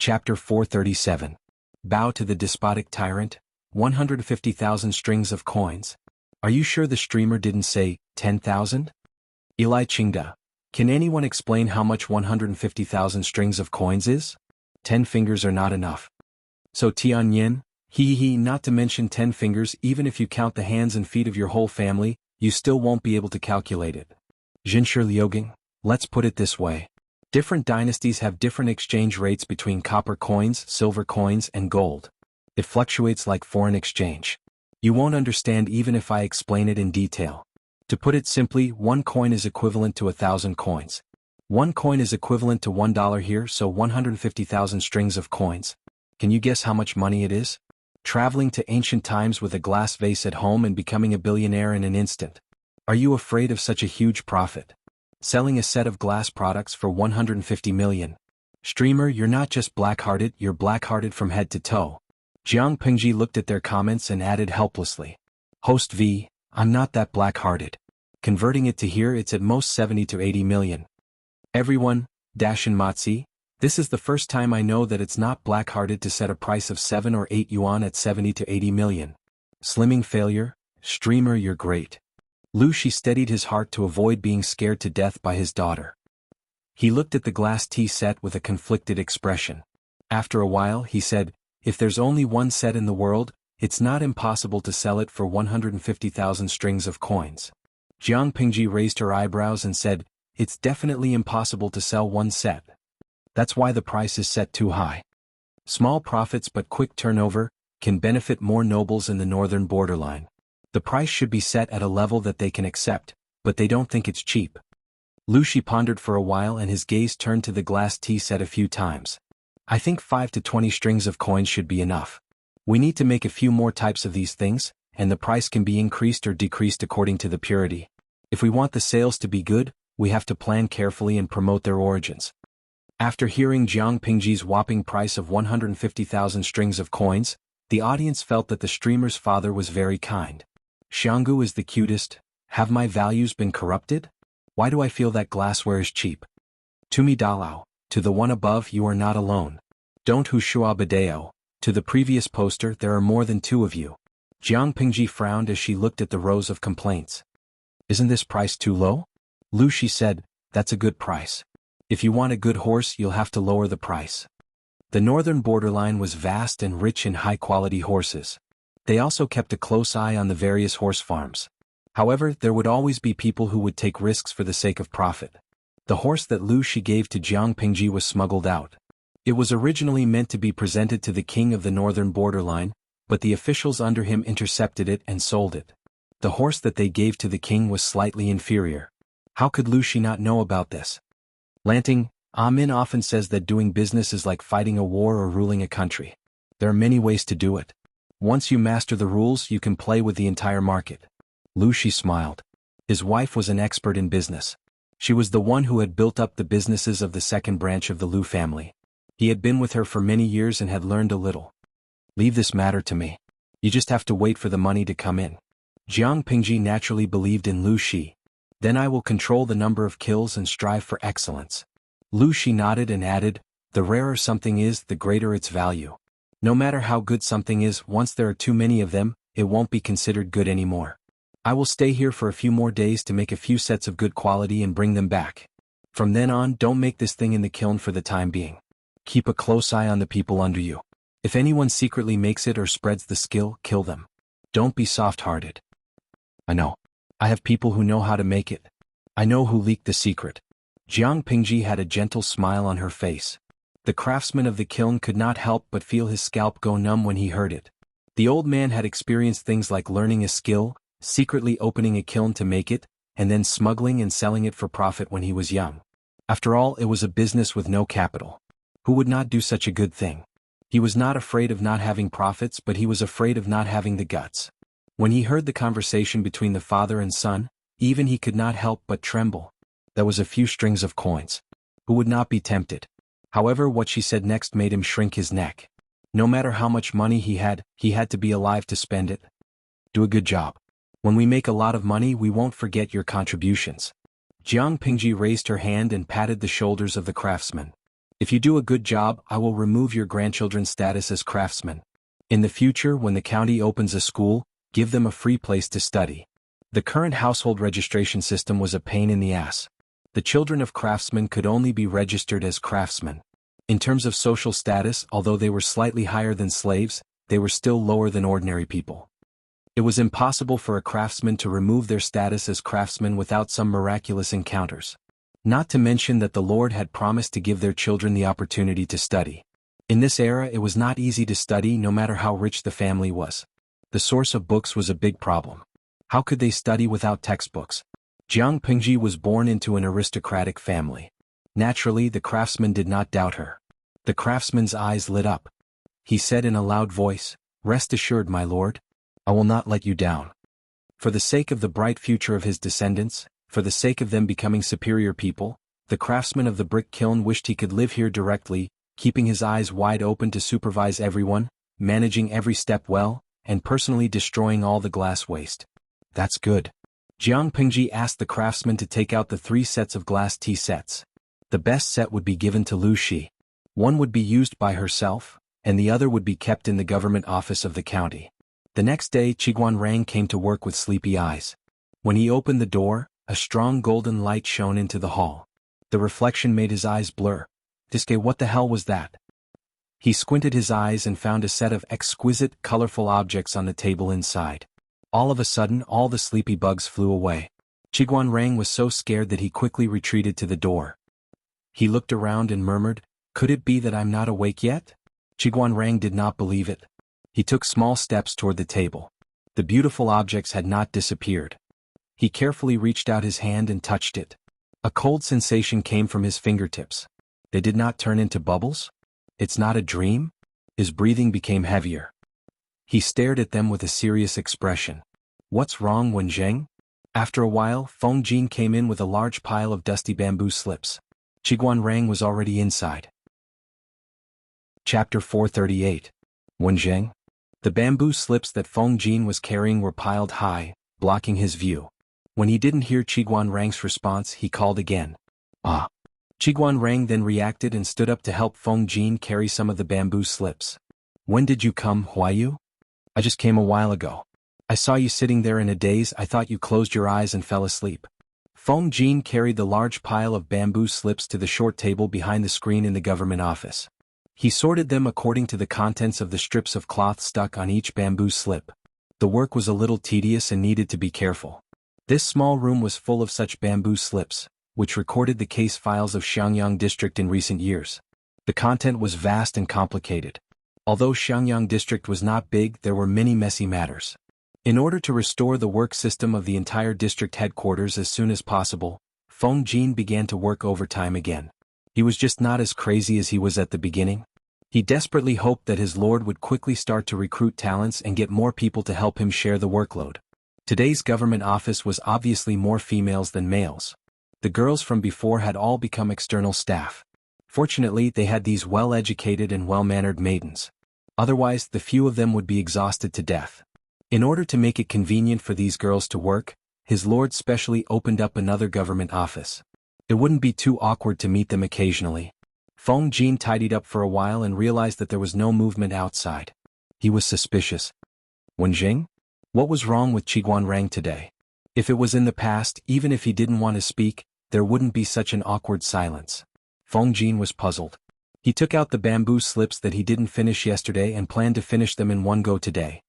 Chapter 437. Bow to the despotic tyrant, 150,000 strings of coins. Are you sure the streamer didn't say 10,000? Eli Chingda. Can anyone explain how much 150,000 strings of coins is? 10 fingers are not enough. So Tian Yin, not to mention 10 fingers, even if you count the hands and feet of your whole family, you still won't be able to calculate it. Jinshi Liugang, let's put it this way. Different dynasties have different exchange rates between copper coins, silver coins, and gold. It fluctuates like foreign exchange. You won't understand even if I explain it in detail. To put it simply, one coin is equivalent to 1,000 coins. One coin is equivalent to $1 here, so 150,000 strings of coins. Can you guess how much money it is? Traveling to ancient times with a glass vase at home and becoming a billionaire in an instant. Are you afraid of such a huge profit? Selling a set of glass products for 150 million. Streamer, you're not just black-hearted, you're black-hearted from head to toe. Jiang Pingji looked at their comments and added helplessly. Host V, I'm not that black-hearted. Converting it to here, it's at most 70 to 80 million. Everyone, Dashin Matsi, this is the first time I know that it's not black-hearted to set a price of 7 or 8 yuan at 70 to 80 million. Slimming failure, streamer, you're great. Lu Shi steadied his heart to avoid being scared to death by his daughter. He looked at the glass tea set with a conflicted expression. After a while, he said, if there's only one set in the world, it's not impossible to sell it for 150,000 strings of coins. Jiang Pingji raised her eyebrows and said, it's definitely impossible to sell one set. That's why the price is set too high. Small profits but quick turnover can benefit more nobles in the northern borderline. The price should be set at a level that they can accept, but they don't think it's cheap. Lu Shi pondered for a while and his gaze turned to the glass tea set a few times. I think 5 to 20 strings of coins should be enough. We need to make a few more types of these things, and the price can be increased or decreased according to the purity. If we want the sales to be good, we have to plan carefully and promote their origins. After hearing Jiang Pingji's whopping price of 150,000 strings of coins, the audience felt that the streamer's father was very kind. Xianggu is the cutest. Have my values been corrupted? Why do I feel that glassware is cheap? Tumi Dalao, to the one above, you are not alone. Don't Hushua Badeo, to the previous poster, there are more than 2 of you. Jiang Pingji frowned as she looked at the rows of complaints. Isn't this price too low? Lu Shi said, that's a good price. If you want a good horse, you'll have to lower the price. The northern borderline was vast and rich in high-quality horses. They also kept a close eye on the various horse farms. However, there would always be people who would take risks for the sake of profit. The horse that Lu Shi gave to Jiang Pingji was smuggled out. It was originally meant to be presented to the king of the northern borderline, but the officials under him intercepted it and sold it. The horse that they gave to the king was slightly inferior. How could Lu Shi not know about this? Lanting, Amin often says that doing business is like fighting a war or ruling a country. There are many ways to do it. Once you master the rules, you can play with the entire market. Lu Shi smiled. His wife was an expert in business. She was the one who had built up the businesses of the second branch of the Lu family. He had been with her for many years and had learned a little. Leave this matter to me. You just have to wait for the money to come in. Jiang Pingji naturally believed in Lu Shi. Then I will control the number of kills and strive for excellence. Lu Shi nodded and added, the rarer something is, the greater its value. No matter how good something is, once there are too many of them, it won't be considered good anymore. I will stay here for a few more days to make a few sets of good quality and bring them back. From then on, don't make this thing in the kiln for the time being. Keep a close eye on the people under you. If anyone secretly makes it or spreads the skill, kill them. Don't be soft-hearted. I know. I have people who know how to make it. I know who leaked the secret. Jiang Pingji had a gentle smile on her face. The craftsman of the kiln could not help but feel his scalp go numb when he heard it. The old man had experienced things like learning a skill, secretly opening a kiln to make it, and then smuggling and selling it for profit when he was young. After all, it was a business with no capital. Who would not do such a good thing? He was not afraid of not having profits, but he was afraid of not having the guts. When he heard the conversation between the father and son, even he could not help but tremble. There was a few strings of coins. Who would not be tempted? However, what she said next made him shrink his neck. No matter how much money he had to be alive to spend it. Do a good job. When we make a lot of money, we won't forget your contributions. Jiang Pingji raised her hand and patted the shoulders of the craftsman. If you do a good job, I will remove your grandchildren's status as craftsmen. In the future, when the county opens a school, give them a free place to study. The current household registration system was a pain in the ass. The children of craftsmen could only be registered as craftsmen. In terms of social status, although they were slightly higher than slaves, they were still lower than ordinary people. It was impossible for a craftsman to remove their status as craftsmen without some miraculous encounters. Not to mention that the Lord had promised to give their children the opportunity to study. In this era, it was not easy to study no matter how rich the family was. The source of books was a big problem. How could they study without textbooks? Jiang Pingji was born into an aristocratic family. Naturally, the craftsman did not doubt her. The craftsman's eyes lit up. He said in a loud voice, "Rest assured, my lord. I will not let you down." For the sake of the bright future of his descendants, for the sake of them becoming superior people, the craftsman of the brick kiln wished he could live here directly, keeping his eyes wide open to supervise everyone, managing every step well, and personally destroying all the glass waste. That's good. Jiang Pingji asked the craftsman to take out the 3 sets of glass tea sets. The best set would be given to Lu Shi. One would be used by herself, and the other would be kept in the government office of the county. The next day, Qiguan Rang came to work with sleepy eyes. When he opened the door, a strong golden light shone into the hall. The reflection made his eyes blur. Diske, what the hell was that? He squinted his eyes and found a set of exquisite, colorful objects on the table inside. All of a sudden, all the sleepy bugs flew away. Qiguan Rang was so scared that he quickly retreated to the door. He looked around and murmured, "Could it be that I'm not awake yet?" Qiguan Rang did not believe it. He took small steps toward the table. The beautiful objects had not disappeared. He carefully reached out his hand and touched it. A cold sensation came from his fingertips. They did not turn into bubbles? It's not a dream? His breathing became heavier. He stared at them with a serious expression. "What's wrong, Wenjing?" After a while, Feng Jin came in with a large pile of dusty bamboo slips. Qiguan Rang was already inside. Chapter 438. Wenjing. The bamboo slips that Feng Jin was carrying were piled high, blocking his view. When he didn't hear Qiguan Rang's response, he called again. "Ah." Qiguan Rang then reacted and stood up to help Feng Jin carry some of the bamboo slips. "When did you come, Huayu?" "I just came a while ago. I saw you sitting there in a daze. I thought you closed your eyes and fell asleep." Feng Jin carried the large pile of bamboo slips to the short table behind the screen in the government office. He sorted them according to the contents of the strips of cloth stuck on each bamboo slip. The work was a little tedious and needed to be careful. This small room was full of such bamboo slips, which recorded the case files of Xiangyang District in recent years. The content was vast and complicated. Although Xiangyang District was not big, there were many messy matters. In order to restore the work system of the entire district headquarters as soon as possible, Feng Jin began to work overtime again. He was just not as crazy as he was at the beginning. He desperately hoped that his lord would quickly start to recruit talents and get more people to help him share the workload. Today's government office was obviously more females than males. The girls from before had all become external staff. Fortunately, they had these well-educated and well-mannered maidens. Otherwise, the few of them would be exhausted to death. In order to make it convenient for these girls to work, his lord specially opened up another government office. It wouldn't be too awkward to meet them occasionally. Feng Jin tidied up for a while and realized that there was no movement outside. He was suspicious. "Wenjing? What was wrong with Qiguan Rang today?" If it was in the past, even if he didn't want to speak, there wouldn't be such an awkward silence. Feng Jin was puzzled. He took out the bamboo slips that he didn't finish yesterday and planned to finish them in one go today.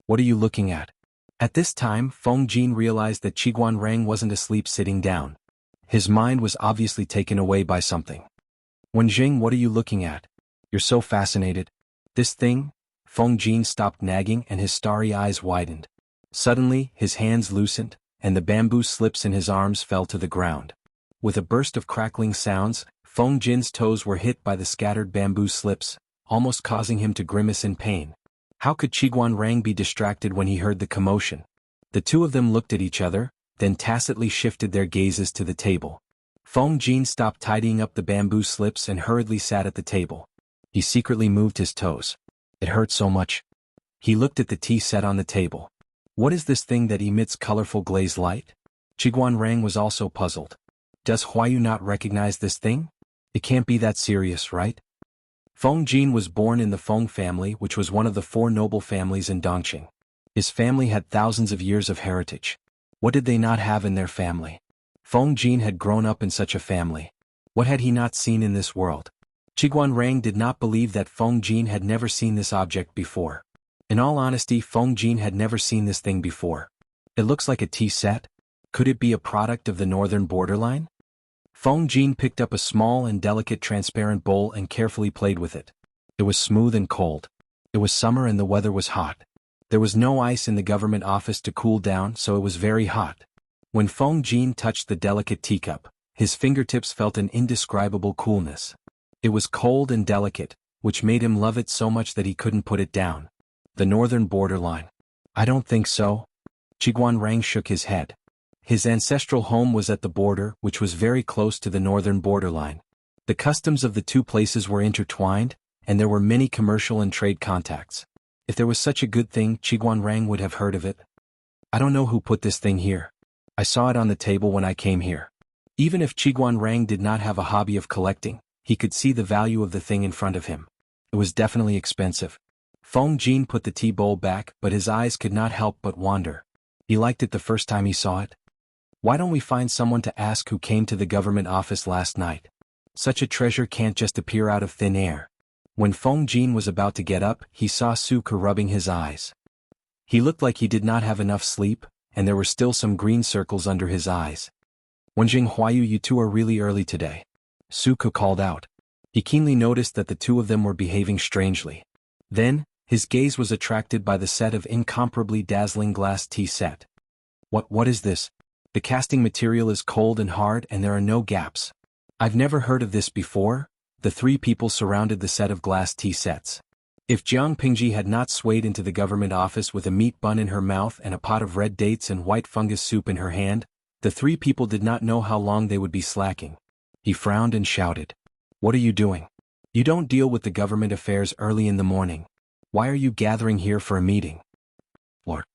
"What are you looking at?" At this time, Feng Jin realized that Qiguan Rang wasn't asleep sitting down. His mind was obviously taken away by something. "Wenjing, what are you looking at? You're so fascinated." "This thing?" Feng Jin stopped nagging and his starry eyes widened. Suddenly, his hands loosened, and the bamboo slips in his arms fell to the ground. With a burst of crackling sounds, Feng Jin's toes were hit by the scattered bamboo slips, almost causing him to grimace in pain. How could Qiguan Rang be distracted when he heard the commotion? The two of them looked at each other, then tacitly shifted their gazes to the table. Feng Jin stopped tidying up the bamboo slips and hurriedly sat at the table. He secretly moved his toes. It hurt so much. He looked at the tea set on the table. What is this thing that emits colorful glazed light? Qiguan Rang was also puzzled. Does Huayu not recognize this thing? It can't be that serious, right? Feng Jin was born in the Feng family, which was one of the four noble families in Dongqing. His family had thousands of years of heritage. What did they not have in their family? Feng Jin had grown up in such a family. What had he not seen in this world? Qiguan Rang did not believe that Feng Jin had never seen this object before. In all honesty, Feng Jin had never seen this thing before. It looks like a tea set. Could it be a product of the northern borderline? Feng Jin picked up a small and delicate transparent bowl and carefully played with it. It was smooth and cold. It was summer and the weather was hot. There was no ice in the government office to cool down, so it was very hot. When Feng Jin touched the delicate teacup, his fingertips felt an indescribable coolness. It was cold and delicate, which made him love it so much that he couldn't put it down. The northern borderline. I don't think so. Qiguan Rang shook his head. His ancestral home was at the border, which was very close to the northern borderline. The customs of the two places were intertwined, and there were many commercial and trade contacts. If there was such a good thing, Qiguan Rang would have heard of it. I don't know who put this thing here. I saw it on the table when I came here. Even if Qiguan Rang did not have a hobby of collecting, he could see the value of the thing in front of him. It was definitely expensive. Feng Jin put the tea bowl back, but his eyes could not help but wander. He liked it the first time he saw it. Why don't we find someone to ask who came to the government office last night? Such a treasure can't just appear out of thin air. When Feng Jin was about to get up, he saw Suke rubbing his eyes. He looked like he did not have enough sleep, and there were still some green circles under his eyes. Wenjing Huayu, you two are really early today. Suke called out. He keenly noticed that the two of them were behaving strangely. Then, his gaze was attracted by the set of incomparably dazzling glass tea set. What is this? The casting material is cold and hard and there are no gaps. I've never heard of this before. The three people surrounded the set of glass tea sets. If Jiang Pingji had not swayed into the government office with a meat bun in her mouth and a pot of red dates and white fungus soup in her hand, the three people did not know how long they would be slacking. He frowned and shouted. What are you doing? You don't deal with the government affairs early in the morning. Why are you gathering here for a meeting? Lord.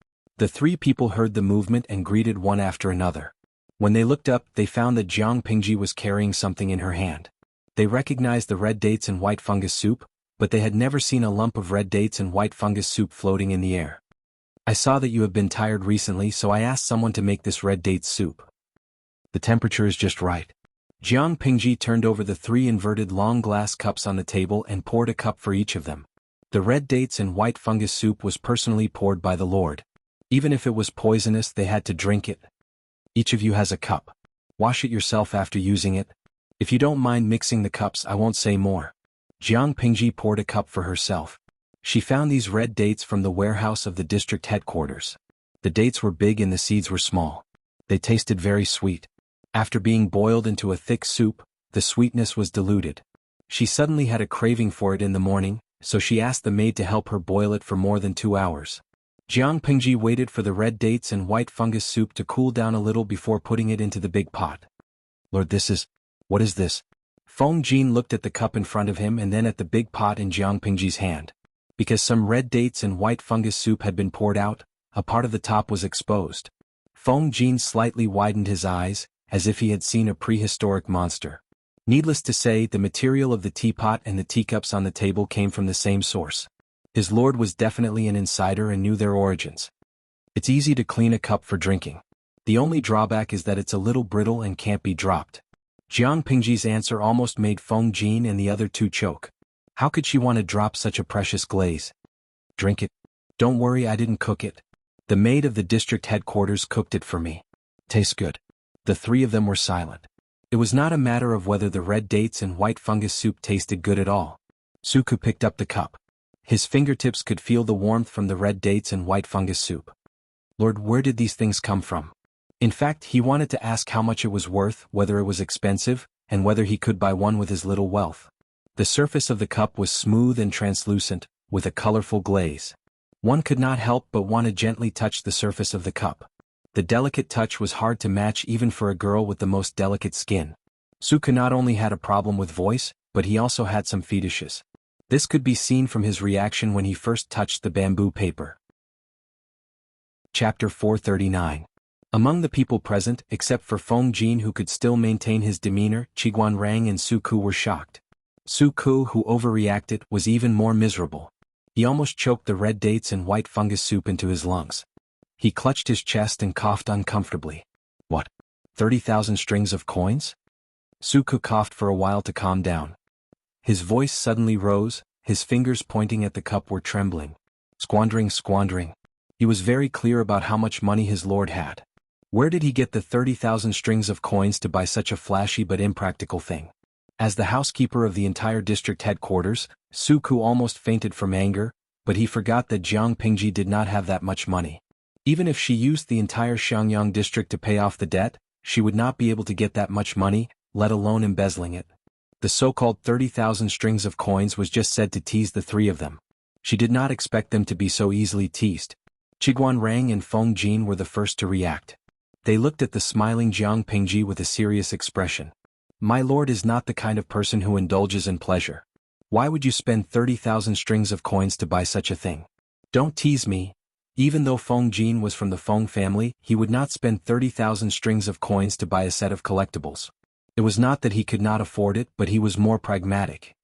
The three people heard the movement and greeted one after another. When they looked up, they found that Jiang Pingji was carrying something in her hand. They recognized the red dates and white fungus soup, but they had never seen a lump of red dates and white fungus soup floating in the air. I saw that you have been tired recently, so I asked someone to make this red dates soup. The temperature is just right. Jiang Pingji turned over the three inverted long glass cups on the table and poured a cup for each of them. The red dates and white fungus soup was personally poured by the Lord. Even if it was poisonous, they had to drink it. Each of you has a cup. Wash it yourself after using it. If you don't mind mixing the cups, I won't say more. Jiang Pingji poured a cup for herself. She found these red dates from the warehouse of the district headquarters. The dates were big and the seeds were small. They tasted very sweet. After being boiled into a thick soup, the sweetness was diluted. She suddenly had a craving for it in the morning, so she asked the maid to help her boil it for more than 2 hours. Jiang Pingji waited for the red dates and white fungus soup to cool down a little before putting it into the big pot. Lord, what is this? Feng Jin looked at the cup in front of him and then at the big pot in Jiang Pingji's hand. Because some red dates and white fungus soup had been poured out, a part of the top was exposed. Feng Jin slightly widened his eyes, as if he had seen a prehistoric monster. Needless to say, the material of the teapot and the teacups on the table came from the same source. His lord was definitely an insider and knew their origins. It's easy to clean a cup for drinking. The only drawback is that it's a little brittle and can't be dropped. Jiang Pingji's answer almost made Feng Jin and the other two choke. How could she want to drop such a precious glaze? Drink it. Don't worry, I didn't cook it. The maid of the district headquarters cooked it for me. Tastes good. The three of them were silent. It was not a matter of whether the red dates and white fungus soup tasted good at all. Suku picked up the cup. His fingertips could feel the warmth from the red dates and white fungus soup. Lord, where did these things come from? In fact, he wanted to ask how much it was worth, whether it was expensive, and whether he could buy one with his little wealth. The surface of the cup was smooth and translucent, with a colorful glaze. One could not help but want to gently touch the surface of the cup. The delicate touch was hard to match even for a girl with the most delicate skin. Suku not only had a problem with voice, but he also had some fetishes. This could be seen from his reaction when he first touched the bamboo paper. Chapter 439. Among the people present, except for Feng Jin who could still maintain his demeanor, Qiguan Rang and Su Ku were shocked. Su Ku, who overreacted, was even more miserable. He almost choked the red dates and white fungus soup into his lungs. He clutched his chest and coughed uncomfortably. What? 30,000 strings of coins? Su Ku coughed for a while to calm down. His voice suddenly rose, his fingers pointing at the cup were trembling. Squandering. He was very clear about how much money his lord had. Where did he get the 30,000 strings of coins to buy such a flashy but impractical thing? As the housekeeper of the entire district headquarters, Su Ku almost fainted from anger, but he forgot that Jiang Pingji did not have that much money. Even if she used the entire Xiangyang district to pay off the debt, she would not be able to get that much money, let alone embezzling it. The so-called 30,000 strings of coins was just said to tease the three of them. She did not expect them to be so easily teased. Qiguan Rang and Feng Jin were the first to react. They looked at the smiling Jiang Pingji with a serious expression. My lord is not the kind of person who indulges in pleasure. Why would you spend 30,000 strings of coins to buy such a thing? Don't tease me. Even though Feng Jin was from the Feng family, he would not spend 30,000 strings of coins to buy a set of collectibles. It was not that he could not afford it, but he was more pragmatic.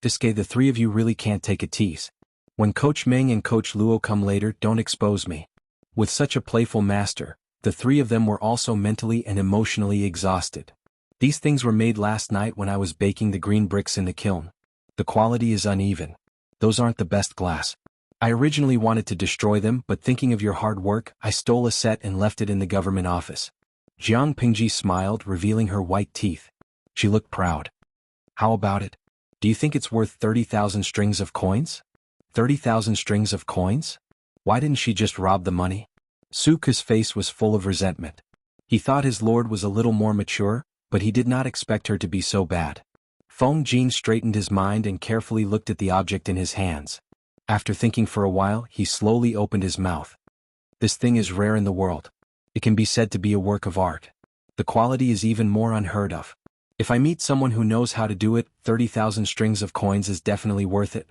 Diske, the three of you really can't take a tease. When Coach Meng and Coach Luo come later, don't expose me. With such a playful master, the three of them were also mentally and emotionally exhausted. These things were made last night when I was baking the green bricks in the kiln. The quality is uneven. Those aren't the best glass. I originally wanted to destroy them, but thinking of your hard work, I stole a set and left it in the government office. Jiang Pingji smiled, revealing her white teeth. She looked proud. How about it? Do you think it's worth 30,000 strings of coins? 30,000 strings of coins? Why didn't she just rob the money? Su Ku's face was full of resentment. He thought his lord was a little more mature, but he did not expect her to be so bad. Feng Jin straightened his mind and carefully looked at the object in his hands. After thinking for a while, he slowly opened his mouth. This thing is rare in the world. It can be said to be a work of art. The quality is even more unheard of. If I meet someone who knows how to do it, 30,000 strings of coins is definitely worth it.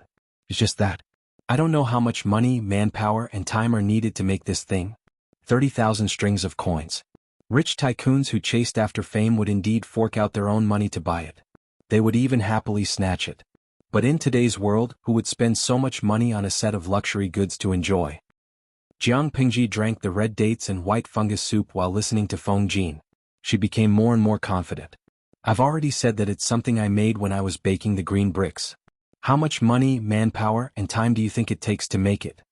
It's just that. I don't know how much money, manpower, and time are needed to make this thing. 30,000 strings of coins. Rich tycoons who chased after fame would indeed fork out their own money to buy it. They would even happily snatch it. But in today's world, who would spend so much money on a set of luxury goods to enjoy? Jiang Pingji drank the red dates and white fungus soup while listening to Feng Jin. She became more and more confident. I've already said that it's something I made when I was baking the green bricks. How much money, manpower, and time do you think it takes to make it?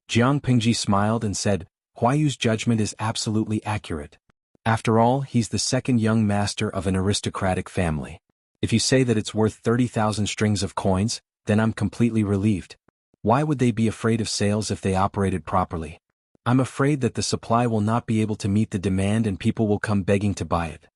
Jiang Pingji smiled and said, Huayu's judgment is absolutely accurate. After all, he's the second young master of an aristocratic family. If you say that it's worth 30,000 strings of coins, then I'm completely relieved. Why would they be afraid of sales if they operated properly? I'm afraid that the supply will not be able to meet the demand and people will come begging to buy it.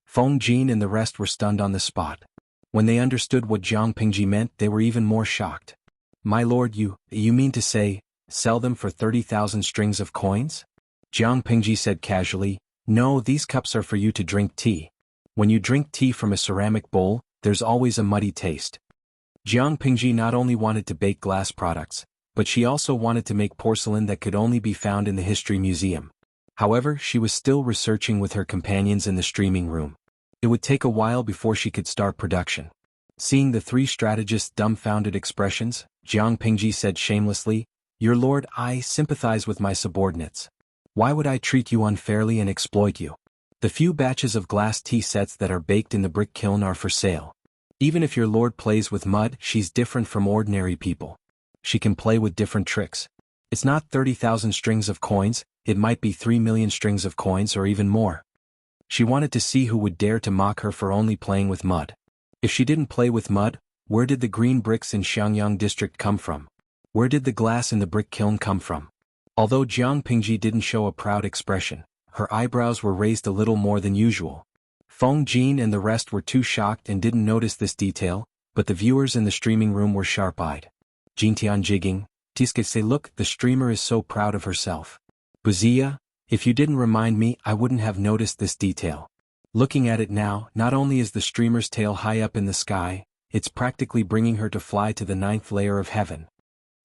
Feng Jin and the rest were stunned on the spot. When they understood what Jiang Pingji meant, they were even more shocked. My lord, you mean to say, sell them for 30,000 strings of coins? Jiang Pingji said casually, No, these cups are for you to drink tea. When you drink tea from a ceramic bowl, there's always a muddy taste. Jiang Pingji not only wanted to bake glass products, but she also wanted to make porcelain that could only be found in the History Museum. However, she was still researching with her companions in the streaming room. It would take a while before she could start production. Seeing the three strategists' dumbfounded expressions, Jiang Pingji said shamelessly, Your lord, I sympathize with my subordinates. Why would I treat you unfairly and exploit you? The few batches of glass tea sets that are baked in the brick kiln are for sale. Even if your lord plays with mud, she's different from ordinary people. She can play with different tricks. It's not 30,000 strings of coins, it might be 3 million strings of coins or even more. She wanted to see who would dare to mock her for only playing with mud. If she didn't play with mud, where did the green bricks in Xiangyang district come from? Where did the glass in the brick kiln come from? Although Jiang Pingji didn't show a proud expression, her eyebrows were raised a little more than usual. Feng Jin and the rest were too shocked and didn't notice this detail, but the viewers in the streaming room were sharp-eyed. Jintian jigging, Tiske say look, the streamer is so proud of herself. Buzia, if you didn't remind me, I wouldn't have noticed this detail. Looking at it now, not only is the streamer's tail high up in the sky, it's practically bringing her to fly to the 9th layer of heaven.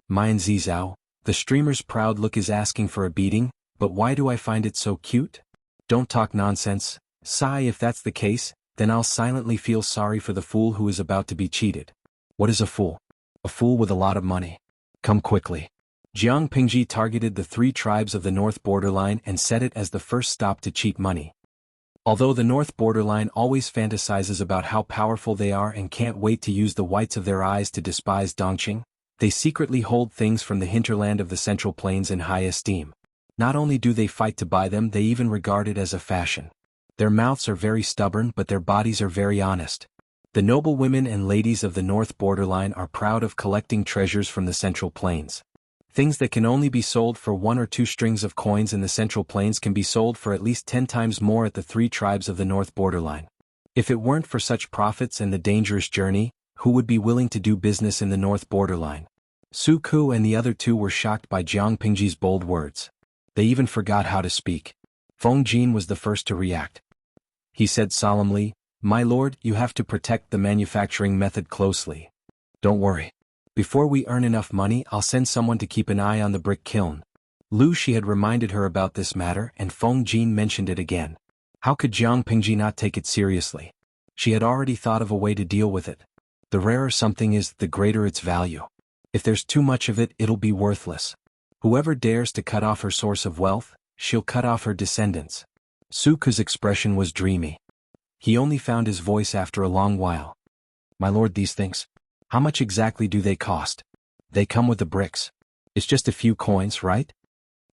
Mian Zizhao, the streamer's proud look is asking for a beating, But why do I find it so cute? Don't talk nonsense. Sigh. If that's the case, then I'll silently feel sorry for the fool who is about to be cheated. What is a fool? A fool with a lot of money. Come quickly. Jiang Pingji targeted the 3 tribes of the North Borderline and set it as the first stop to cheat money. Although the North Borderline always fantasizes about how powerful they are and can't wait to use the whites of their eyes to despise Dongqing, they secretly hold things from the hinterland of the Central Plains in high esteem. Not only do they fight to buy them, they even regard it as a fashion. Their mouths are very stubborn, but their bodies are very honest. The noble women and ladies of the North Borderline are proud of collecting treasures from the Central Plains. Things that can only be sold for 1 or 2 strings of coins in the Central Plains can be sold for at least 10 times more at the 3 tribes of the North Borderline. If it weren't for such profits and the dangerous journey, who would be willing to do business in the North Borderline? Su Ku and the other 2 were shocked by Jiang Pingji's bold words. They even forgot how to speak. Feng Jin was the first to react. He said solemnly, "My lord, you have to protect the manufacturing method closely. Don't worry. Before we earn enough money, I'll send someone to keep an eye on the brick kiln." Lu Shi had reminded her about this matter, and Feng Jin mentioned it again. How could Jiang Pingji not take it seriously? She had already thought of a way to deal with it. The rarer something is, the greater its value. If there's too much of it, it'll be worthless. Whoever dares to cut off her source of wealth, she'll cut off her descendants. Su Ku's expression was dreamy. He only found his voice after a long while. "My lord, these things. How much exactly do they cost?" "They come with the bricks. It's just a few coins, right?"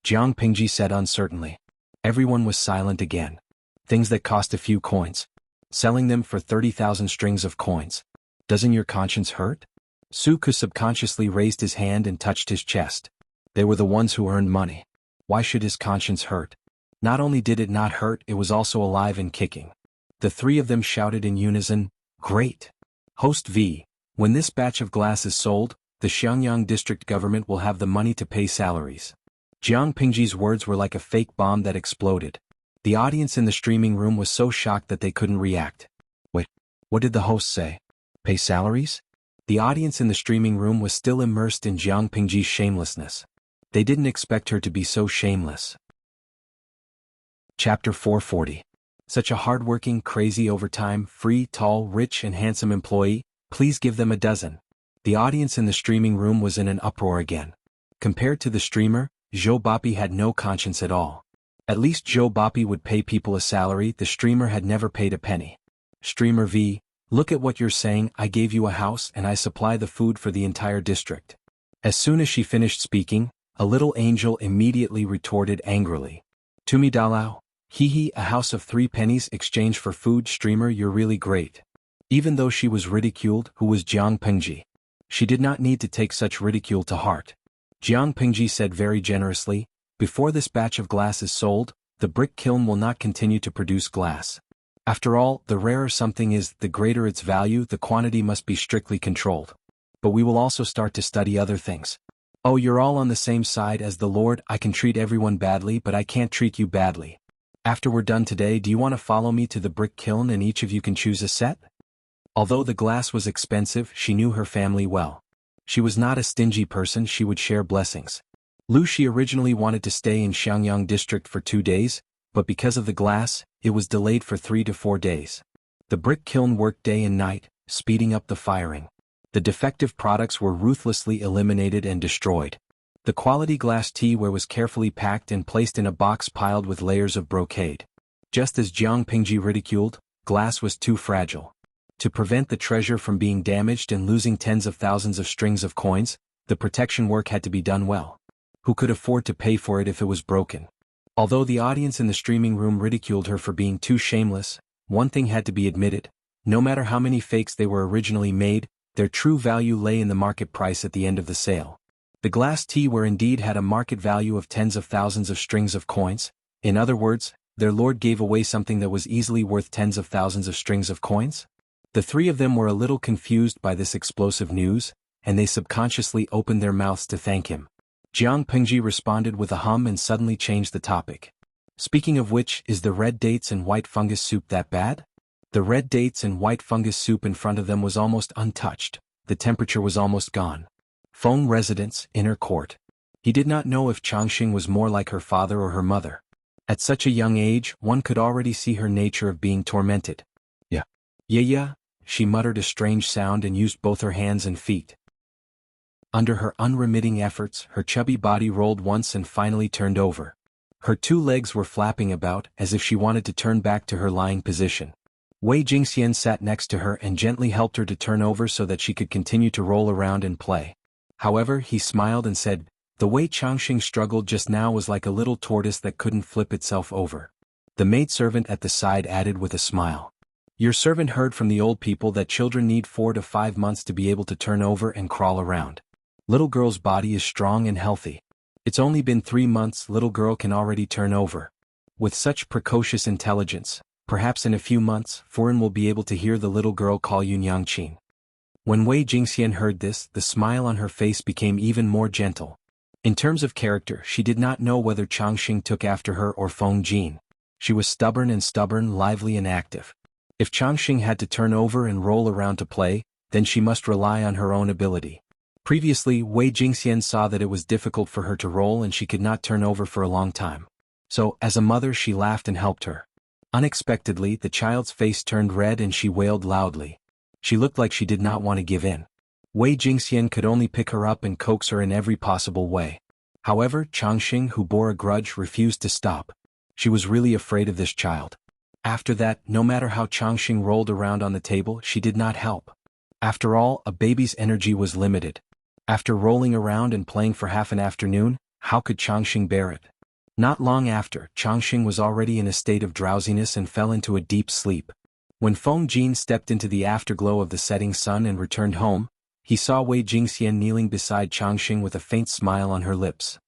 Jiang Pingji said uncertainly. Everyone was silent again. Things that cost a few coins. Selling them for 30,000 strings of coins. Doesn't your conscience hurt? Su Ku subconsciously raised his hand and touched his chest. They were the ones who earned money. Why should his conscience hurt? Not only did it not hurt, it was also alive and kicking. The 3 of them shouted in unison, "Great! Host V, when this batch of glass is sold, the Xiangyang district government will have the money to pay salaries." Jiang Pingji's words were like a fake bomb that exploded. The audience in the streaming room was so shocked that they couldn't react. Wait, what did the host say? Pay salaries? The audience in the streaming room was still immersed in Jiang Pingji's shamelessness. They didn't expect her to be so shameless. Chapter 440. Such a hard-working, crazy overtime, free, tall, rich and handsome employee, please give them a dozen. The audience in the streaming room was in an uproar again. Compared to the streamer, Zhou Bapi had no conscience at all. At least Zhou Bapi would pay people a salary, the streamer had never paid a penny. Streamer V, look at what you're saying, I gave you a house and I supply the food for the entire district. As soon as she finished speaking, a little angel immediately retorted angrily. Tumi Dalao, hee, a house of 3 pennies exchanged for food. Streamer, you're really great. Even though she was ridiculed, who was Jiang Pingji? She did not need to take such ridicule to heart. Jiang Pingji said very generously, before this batch of glass is sold, the brick kiln will not continue to produce glass. After all, the rarer something is, the greater its value, the quantity must be strictly controlled. But we will also start to study other things. Oh, you're all on the same side as the Lord. I can treat everyone badly, but I can't treat you badly. After we're done today, do you want to follow me to the brick kiln and each of you can choose a set? Although the glass was expensive, she knew her family well. She was not a stingy person, she would share blessings. Lu Shi originally wanted to stay in Xiangyang district for 2 days, but because of the glass, it was delayed for 3 to 4 days. The brick kiln worked day and night, speeding up the firing. The defective products were ruthlessly eliminated and destroyed. The quality glass teaware was carefully packed and placed in a box piled with layers of brocade. Just as Jiang Pingji ridiculed, glass was too fragile. To prevent the treasure from being damaged and losing tens of thousands of strings of coins, the protection work had to be done well. Who could afford to pay for it if it was broken? Although the audience in the streaming room ridiculed her for being too shameless, one thing had to be admitted: no matter how many fakes they were originally made, their true value lay in the market price at the end of the sale. The glass teaware indeed had a market value of tens of thousands of strings of coins. In other words, their lord gave away something that was easily worth tens of thousands of strings of coins. The 3 of them were a little confused by this explosive news, and they subconsciously opened their mouths to thank him. Jiang Pingji responded with a hum and suddenly changed the topic. Speaking of which, is the red dates and white fungus soup that bad? The red dates and white fungus soup in front of them was almost untouched. The temperature was almost gone. Feng residence, inner court. He did not know if Changxing was more like her father or her mother. At such a young age, one could already see her nature of being tormented. Yeah. Yeah, she muttered a strange sound and used both her hands and feet. Under her unremitting efforts, her chubby body rolled once and finally turned over. Her 2 legs were flapping about, as if she wanted to turn back to her lying position. Wei Jingxian sat next to her and gently helped her to turn over so that she could continue to roll around and play. However, he smiled and said, "The way Changxing struggled just now was like a little tortoise that couldn't flip itself over." The maidservant at the side added with a smile, "Your servant heard from the old people that children need 4 to 5 months to be able to turn over and crawl around. Little girl's body is strong and healthy. It's only been 3 months, little girl can already turn over. With such precocious intelligence, perhaps in a few months, Furen will be able to hear the little girl call you Nyangqin." When Wei Jingxian heard this, the smile on her face became even more gentle. In terms of character, she did not know whether Changxing took after her or Feng Jin. She was stubborn, lively and active. If Changxing had to turn over and roll around to play, then she must rely on her own ability. Previously, Wei Jingxian saw that it was difficult for her to roll and she could not turn over for a long time. So, as a mother, she laughed and helped her. Unexpectedly, the child's face turned red and she wailed loudly. She looked like she did not want to give in. Wei Jingxian could only pick her up and coax her in every possible way. However, Changxing, who bore a grudge, refused to stop. She was really afraid of this child. After that, no matter how Changxing rolled around on the table, she did not help. After all, a baby's energy was limited. After rolling around and playing for half an afternoon, how could Changxing bear it? Not long after, Changxing was already in a state of drowsiness and fell into a deep sleep. When Feng Jin stepped into the afterglow of the setting sun and returned home, he saw Wei Jingxian kneeling beside Changxing with a faint smile on her lips.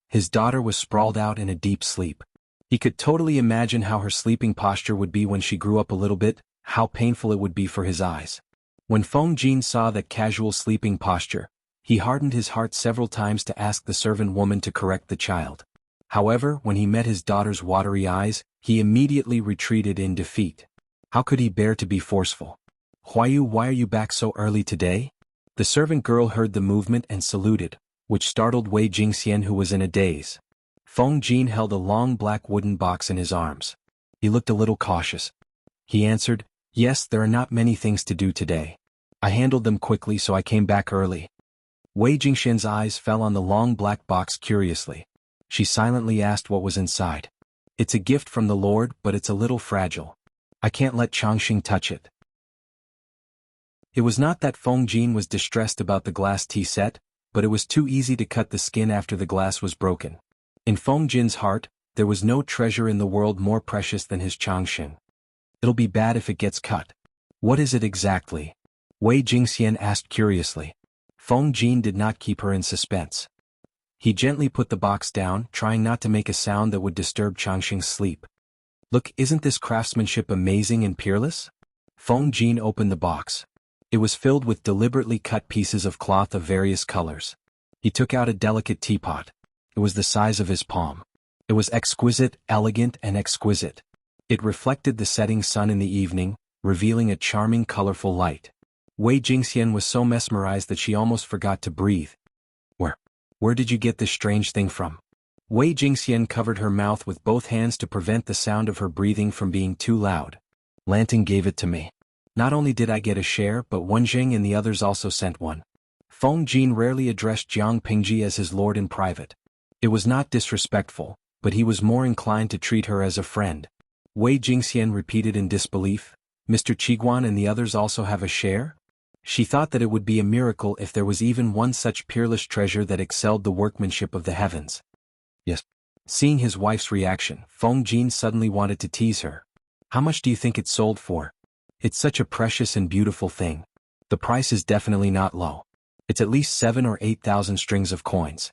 His daughter was sprawled out in a deep sleep. He could totally imagine how her sleeping posture would be when she grew up a little bit, how painful it would be for his eyes. When Feng Jin saw that casual sleeping posture, he hardened his heart several times to ask the servant woman to correct the child. However, when he met his daughter's watery eyes, he immediately retreated in defeat. How could he bear to be forceful? "Huayu, why are you back so early today?" The servant girl heard the movement and saluted, which startled Wei Jingxian, who was in a daze. Feng Jin held a long black wooden box in his arms. He looked a little cautious. He answered, "Yes, there are not many things to do today. I handled them quickly, so I came back early." Wei Jingxian's eyes fell on the long black box curiously. She silently asked what was inside. "It's a gift from the Lord, but it's a little fragile. I can't let Changxing touch it." It was not that Feng Jin was distressed about the glass tea set, but it was too easy to cut the skin after the glass was broken. In Feng Jin's heart, there was no treasure in the world more precious than his Changxing. "It'll be bad if it gets cut." "What is it exactly?" Wei Jingxian asked curiously. Feng Jin did not keep her in suspense. He gently put the box down, trying not to make a sound that would disturb Changxing's sleep. "Look, isn't this craftsmanship amazing and peerless?" Feng Jin opened the box. It was filled with deliberately cut pieces of cloth of various colors. He took out a delicate teapot. It was the size of his palm. It was exquisite, elegant, and exquisite. It reflected the setting sun in the evening, revealing a charming, colorful light. Wei Jingxian was so mesmerized that she almost forgot to breathe. Where did you get this strange thing from?" Wei Jingxian covered her mouth with both hands to prevent the sound of her breathing from being too loud. "Lanting gave it to me. Not only did I get a share, but Wenjing and the others also sent one." Feng Jin rarely addressed Jiang Pingji as his lord in private. It was not disrespectful, but he was more inclined to treat her as a friend. Wei Jingxian repeated in disbelief, "Mr. Qiguan and the others also have a share?" She thought that it would be a miracle if there was even one such peerless treasure that excelled the workmanship of the heavens. "Yes." Seeing his wife's reaction, Feng Jin suddenly wanted to tease her. "How much do you think it sold for?" "It's such a precious and beautiful thing. The price is definitely not low. It's at least 7 or 8,000 strings of coins."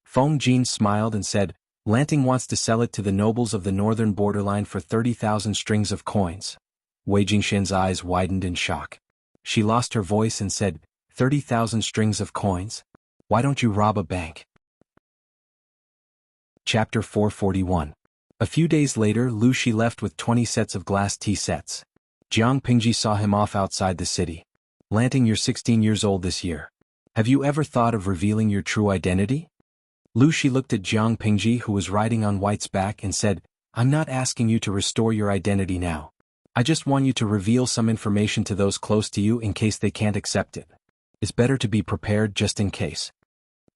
Feng Jin smiled and said, "Lanting wants to sell it to the nobles of the northern borderline for 30,000 strings of coins." Wei Jingxian's eyes widened in shock. She lost her voice and said, 30,000 strings of coins? Why don't you rob a bank?" Chapter 441. A few days later, Lu Shi left with 20 sets of glass tea sets. Jiang Pingji saw him off outside the city. "Lanting, you're 16 years old this year. Have you ever thought of revealing your true identity?" Lu Shi looked at Jiang Pingji, who was riding on White's back, and said, I'm not asking you to restore your identity now. I just want you to reveal some information to those close to you in case they can't accept it. It's better to be prepared just in case.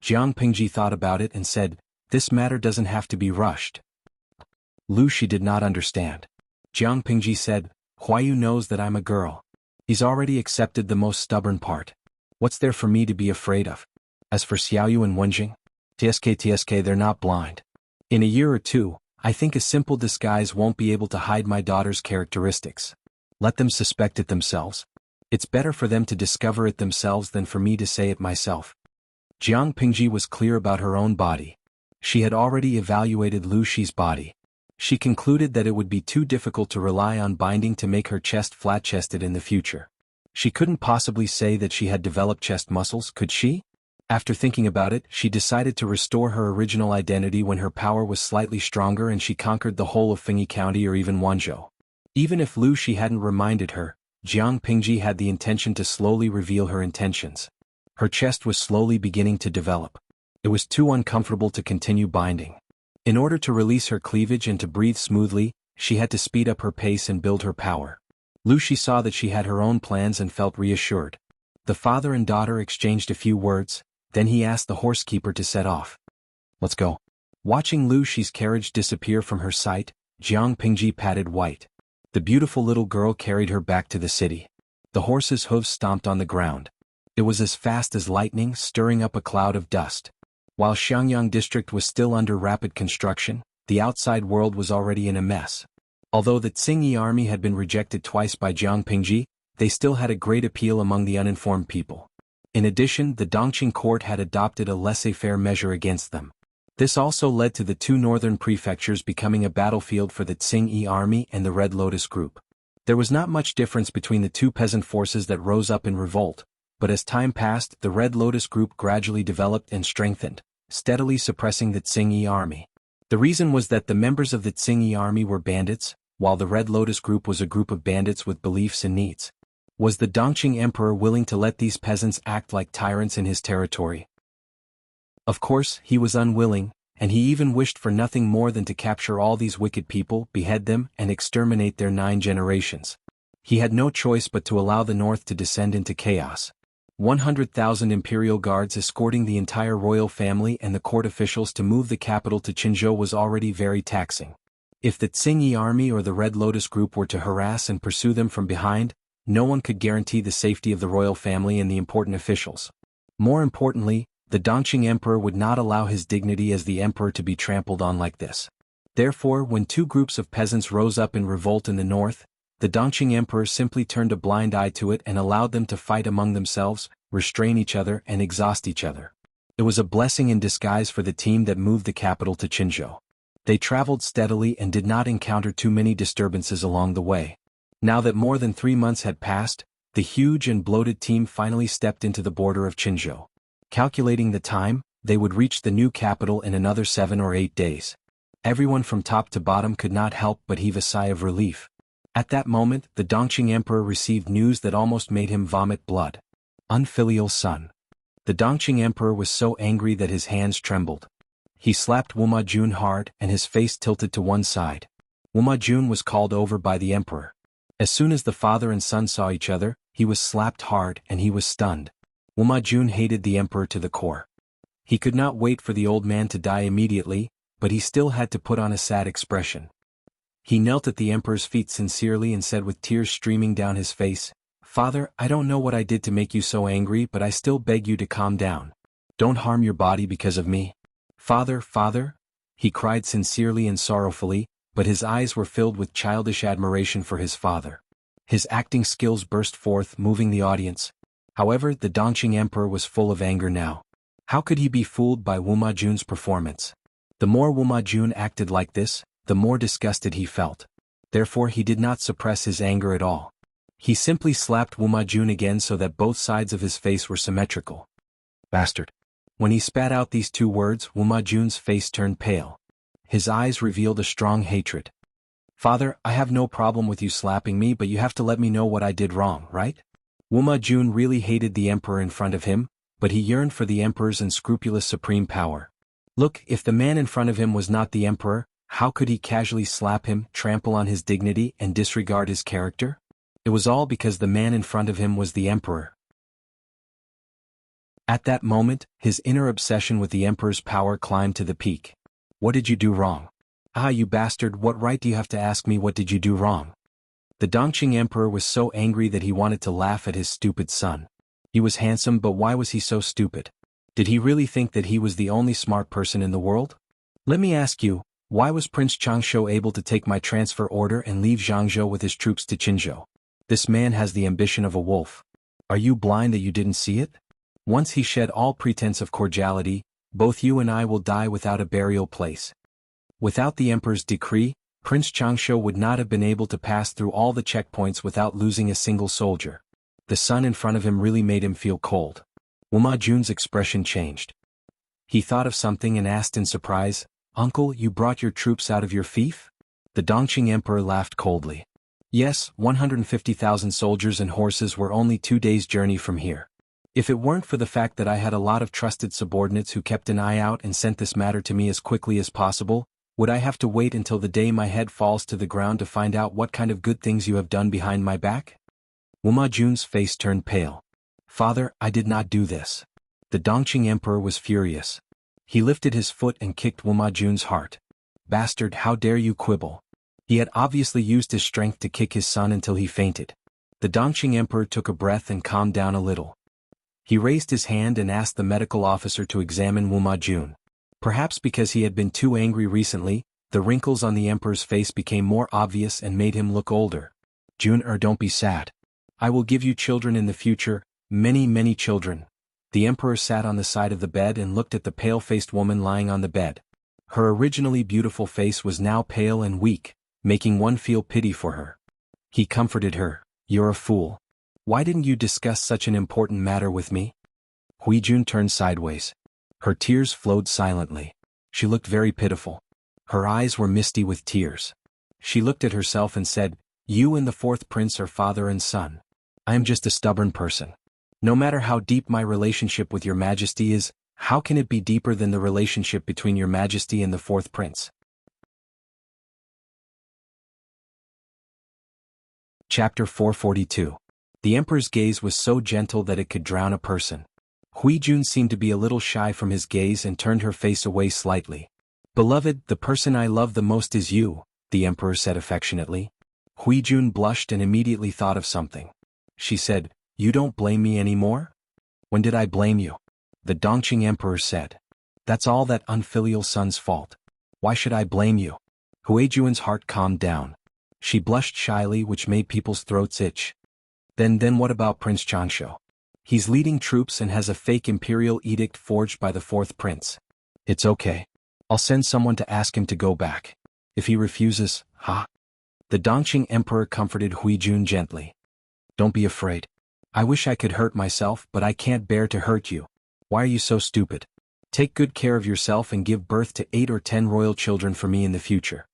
Jiang Pingji thought about it and said, this matter doesn't have to be rushed. Lu Shi did not understand. Jiang Pingji said, Huayu knows that I'm a girl. He's already accepted the most stubborn part. What's there for me to be afraid of? As for Xiaoyu and Wenjing, TSK, they're not blind. In a year or two, I think a simple disguise won't be able to hide my daughter's characteristics. Let them suspect it themselves. It's better for them to discover it themselves than for me to say it myself. Jiang Pingji was clear about her own body. She had already evaluated Lu Shi's body. She concluded that it would be too difficult to rely on binding to make her chest flat-chested in the future. She couldn't possibly say that she had developed chest muscles, could she? After thinking about it, she decided to restore her original identity when her power was slightly stronger and she conquered the whole of Fengyi County or even Wanzhou. Even if Lu Shi hadn't reminded her, Jiang Pingji had the intention to slowly reveal her intentions. Her chest was slowly beginning to develop. It was too uncomfortable to continue binding. In order to release her cleavage and to breathe smoothly, she had to speed up her pace and build her power. Lu Shi saw that she had her own plans and felt reassured. The father and daughter exchanged a few words, then he asked the horsekeeper to set off. Let's go. Watching Lu Shi's carriage disappear from her sight, Jiang Pingji patted White. The beautiful little girl carried her back to the city. The horse's hooves stomped on the ground. It was as fast as lightning, stirring up a cloud of dust. While Xiangyang district was still under rapid construction, the outside world was already in a mess. Although the Tsingyi army had been rejected twice by Jiang Pingji, they still had a great appeal among the uninformed people. In addition, the Dongqing court had adopted a laissez-faire measure against them. This also led to the two northern prefectures becoming a battlefield for the Tsingyi army and the Red Lotus group. There was not much difference between the two peasant forces that rose up in revolt, but as time passed, the Red Lotus group gradually developed and strengthened, steadily suppressing the Tsingyi army. The reason was that the members of the Tsingyi army were bandits, while the Red Lotus group was a group of bandits with beliefs and needs. Was the Dongqing emperor willing to let these peasants act like tyrants in his territory? Of course, he was unwilling, and he even wished for nothing more than to capture all these wicked people, behead them, and exterminate their 9 generations. He had no choice but to allow the north to descend into chaos. 100,000 imperial guards escorting the entire royal family and the court officials to move the capital to Qinzhou was already very taxing. If the Tsingyi army or the Red Lotus group were to harass and pursue them from behind, no one could guarantee the safety of the royal family and the important officials. More importantly, the Dongqing emperor would not allow his dignity as the emperor to be trampled on like this. Therefore, when two groups of peasants rose up in revolt in the north, the Dongqing emperor simply turned a blind eye to it and allowed them to fight among themselves, restrain each other, and exhaust each other. It was a blessing in disguise for the team that moved the capital to Qinzhou. They traveled steadily and did not encounter too many disturbances along the way. Now that more than 3 months had passed, the huge and bloated team finally stepped into the border of Qinzhou. Calculating the time, they would reach the new capital in another 7 or 8 days. Everyone from top to bottom could not help but heave a sigh of relief. At that moment, the Dongqing emperor received news that almost made him vomit blood. Unfilial son. The Dongqing emperor was so angry that his hands trembled. He slapped Wuma Jun hard and his face tilted to one side. Wuma Jun was called over by the emperor. As soon as the father and son saw each other, he was slapped hard and he was stunned. Wuma Jun hated the emperor to the core. He could not wait for the old man to die immediately, but he still had to put on a sad expression. He knelt at the emperor's feet sincerely and said with tears streaming down his face, "Father, I don't know what I did to make you so angry, but I still beg you to calm down. Don't harm your body because of me. Father, father," he cried sincerely and sorrowfully, but his eyes were filled with childish admiration for his father. His acting skills burst forth, moving the audience. However, the Dongqing emperor was full of anger now. How could he be fooled by Wuma Jun's performance? The more Wuma Jun acted like this, the more disgusted he felt. Therefore he did not suppress his anger at all. He simply slapped Wuma Jun again so that both sides of his face were symmetrical. Bastard. When he spat out these 2 words, Wuma Jun's face turned pale. His eyes revealed a strong hatred. "Father, I have no problem with you slapping me, but you have to let me know what I did wrong, right?" Wuma Jun really hated the emperor in front of him, but he yearned for the emperor's unscrupulous supreme power. Look, if the man in front of him was not the emperor, how could he casually slap him, trample on his dignity, and disregard his character? It was all because the man in front of him was the emperor. At that moment, his inner obsession with the emperor's power climbed to the peak. What did you do wrong? Ah, you bastard, what right do you have to ask me what did you do wrong? The Dongqing emperor was so angry that he wanted to laugh at his stupid son. He was handsome, but why was he so stupid? Did he really think that he was the only smart person in the world? Let me ask you, why was Prince Changsho able to take my transfer order and leave Zhangzhou with his troops to Qinzhou? This man has the ambition of a wolf. Are you blind that you didn't see it? Once he shed all pretense of cordiality, both you and I will die without a burial place. Without the emperor's decree, Prince Changsho would not have been able to pass through all the checkpoints without losing a single soldier. The sun in front of him really made him feel cold. Wuma Jun's expression changed. He thought of something and asked in surprise, "Uncle, you brought your troops out of your fief?" The Dongqing emperor laughed coldly. Yes, 150,000 soldiers and horses were only 2 days' journey from here. If it weren't for the fact that I had a lot of trusted subordinates who kept an eye out and sent this matter to me as quickly as possible, would I have to wait until the day my head falls to the ground to find out what kind of good things you have done behind my back? Wuma Jun's face turned pale. Father, I did not do this. The Dongqing emperor was furious. He lifted his foot and kicked Wuma Jun's heart. Bastard, how dare you quibble? He had obviously used his strength to kick his son until he fainted. The Dongqing emperor took a breath and calmed down a little. He raised his hand and asked the medical officer to examine Wuma Jun. Perhaps because he had been too angry recently, the wrinkles on the emperor's face became more obvious and made him look older. Jun-er, don't be sad. I will give you children in the future, many, many children. The emperor sat on the side of the bed and looked at the pale-faced woman lying on the bed. Her originally beautiful face was now pale and weak, making one feel pity for her. He comforted her. You're a fool. Why didn't you discuss such an important matter with me? Hui Jun turned sideways. Her tears flowed silently. She looked very pitiful. Her eyes were misty with tears. She looked at herself and said, You and the fourth prince are father and son. I am just a stubborn person. No matter how deep my relationship with your majesty is, how can it be deeper than the relationship between your majesty and the fourth prince? Chapter 442. The emperor's gaze was so gentle that it could drown a person. Hui Jun seemed to be a little shy from his gaze and turned her face away slightly. Beloved, the person I love the most is you, the emperor said affectionately. Hui Jun blushed and immediately thought of something. She said, You don't blame me anymore? When did I blame you? The Dongqing emperor said. That's all that unfilial son's fault. Why should I blame you? Hui Jun's heart calmed down. She blushed shyly, which made people's throats itch. Then what about Prince Changsho? He's leading troops and has a fake imperial edict forged by the fourth prince. It's okay. I'll send someone to ask him to go back. If he refuses, The Dongqing emperor comforted Hui Jun gently. Don't be afraid. I wish I could hurt myself, but I can't bear to hurt you. Why are you so stupid? Take good care of yourself and give birth to 8 or 10 royal children for me in the future.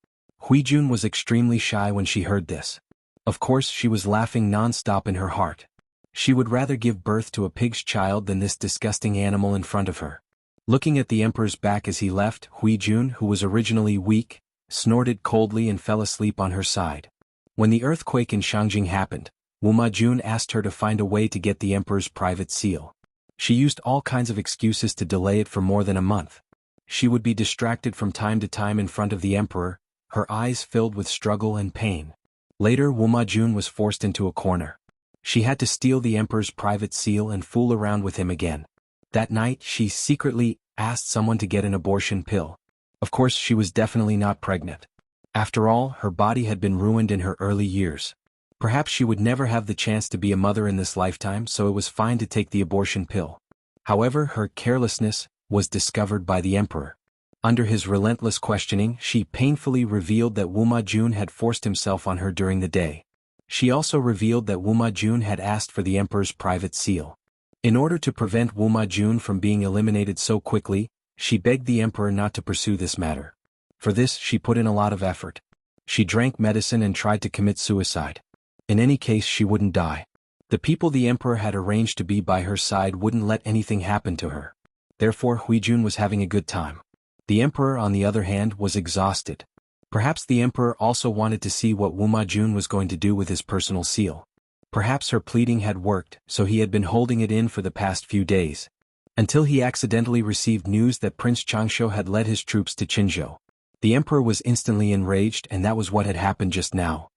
Hui Jun was extremely shy when she heard this. Of course, she was laughing non-stop in her heart. She would rather give birth to a pig's child than this disgusting animal in front of her. Looking at the emperor's back as he left, Hui Jun, who was originally weak, snorted coldly and fell asleep on her side. When the earthquake in Shangjing happened, Wuma Jun asked her to find a way to get the emperor's private seal. She used all kinds of excuses to delay it for more than a month. She would be distracted from time to time in front of the emperor, her eyes filled with struggle and pain. Later, Wuma Jun was forced into a corner. She had to steal the emperor's private seal and fool around with him again. That night, she secretly asked someone to get an abortion pill. Of course, she was definitely not pregnant. After all, her body had been ruined in her early years. Perhaps she would never have the chance to be a mother in this lifetime, so it was fine to take the abortion pill. However, her carelessness was discovered by the emperor. Under his relentless questioning, she painfully revealed that Wuma Jun had forced himself on her during the day. She also revealed that Wuma Jun had asked for the emperor's private seal. In order to prevent Wuma Jun from being eliminated so quickly, she begged the emperor not to pursue this matter. For this, she put in a lot of effort. She drank medicine and tried to commit suicide. In any case, she wouldn't die. The people the emperor had arranged to be by her side wouldn't let anything happen to her. Therefore, Hui Jun was having a good time. The emperor, on the other hand, was exhausted. Perhaps the emperor also wanted to see what Wu Majun was going to do with his personal seal. Perhaps her pleading had worked, so he had been holding it in for the past few days. Until he accidentally received news that Prince Changshu had led his troops to Qinzhou. The emperor was instantly enraged, and that was what had happened just now.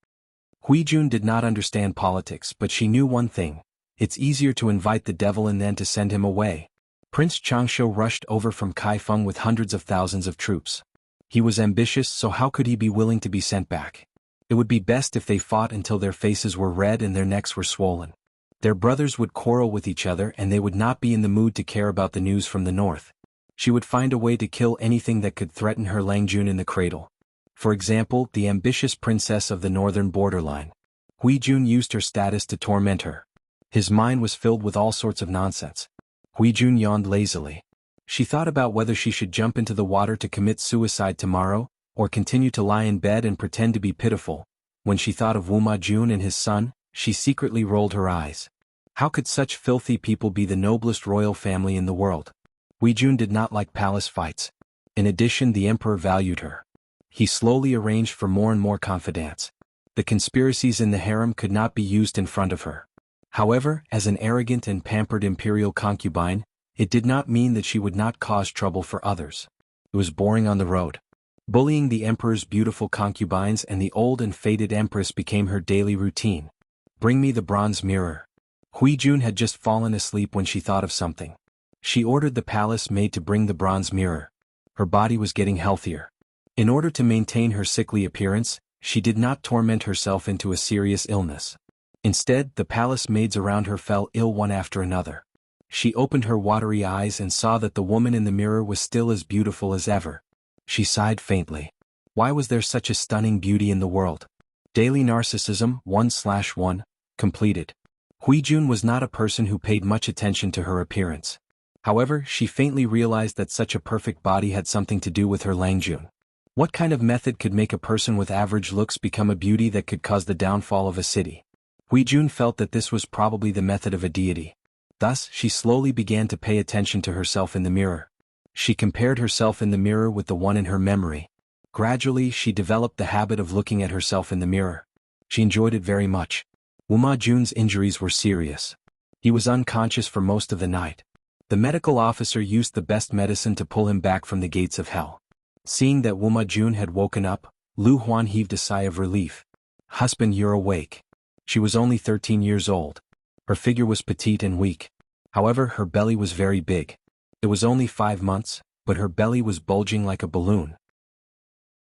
Huijun did not understand politics, but she knew one thing: it's easier to invite the devil in than to send him away. Prince Changshu rushed over from Kaifeng with hundreds of thousands of troops. He was ambitious, so how could he be willing to be sent back? It would be best if they fought until their faces were red and their necks were swollen. Their brothers would quarrel with each other, and they would not be in the mood to care about the news from the north. She would find a way to kill anything that could threaten her Langjun in the cradle. For example, the ambitious princess of the northern borderline. Huijun used her status to torment her. His mind was filled with all sorts of nonsense. Huijun yawned lazily. She thought about whether she should jump into the water to commit suicide tomorrow, or continue to lie in bed and pretend to be pitiful. When she thought of Wu Majun and his son, she secretly rolled her eyes. How could such filthy people be the noblest royal family in the world? Huijun did not like palace fights. In addition, the emperor valued her. He slowly arranged for more and more confidants. The conspiracies in the harem could not be used in front of her. However, as an arrogant and pampered imperial concubine, it did not mean that she would not cause trouble for others. It was boring on the road. Bullying the emperor's beautiful concubines and the old and faded empress became her daily routine. Bring me the bronze mirror. Huijun had just fallen asleep when she thought of something. She ordered the palace maid to bring the bronze mirror. Her body was getting healthier. In order to maintain her sickly appearance, she did not torment herself into a serious illness. Instead, the palace maids around her fell ill one after another. She opened her watery eyes and saw that the woman in the mirror was still as beautiful as ever. She sighed faintly. Why was there such a stunning beauty in the world? Daily Narcissism 1/1 completed. Huijun was not a person who paid much attention to her appearance. However, she faintly realized that such a perfect body had something to do with her Langjun. What kind of method could make a person with average looks become a beauty that could cause the downfall of a city? Huijun felt that this was probably the method of a deity. Thus, she slowly began to pay attention to herself in the mirror. She compared herself in the mirror with the one in her memory. Gradually, she developed the habit of looking at herself in the mirror. She enjoyed it very much. Wu Majun's injuries were serious. He was unconscious for most of the night. The medical officer used the best medicine to pull him back from the gates of hell. Seeing that Wu Majun had woken up, Lu Huan heaved a sigh of relief. "Husband, you're awake." She was only 13 years old. Her figure was petite and weak. However, her belly was very big. It was only 5 months, but her belly was bulging like a balloon.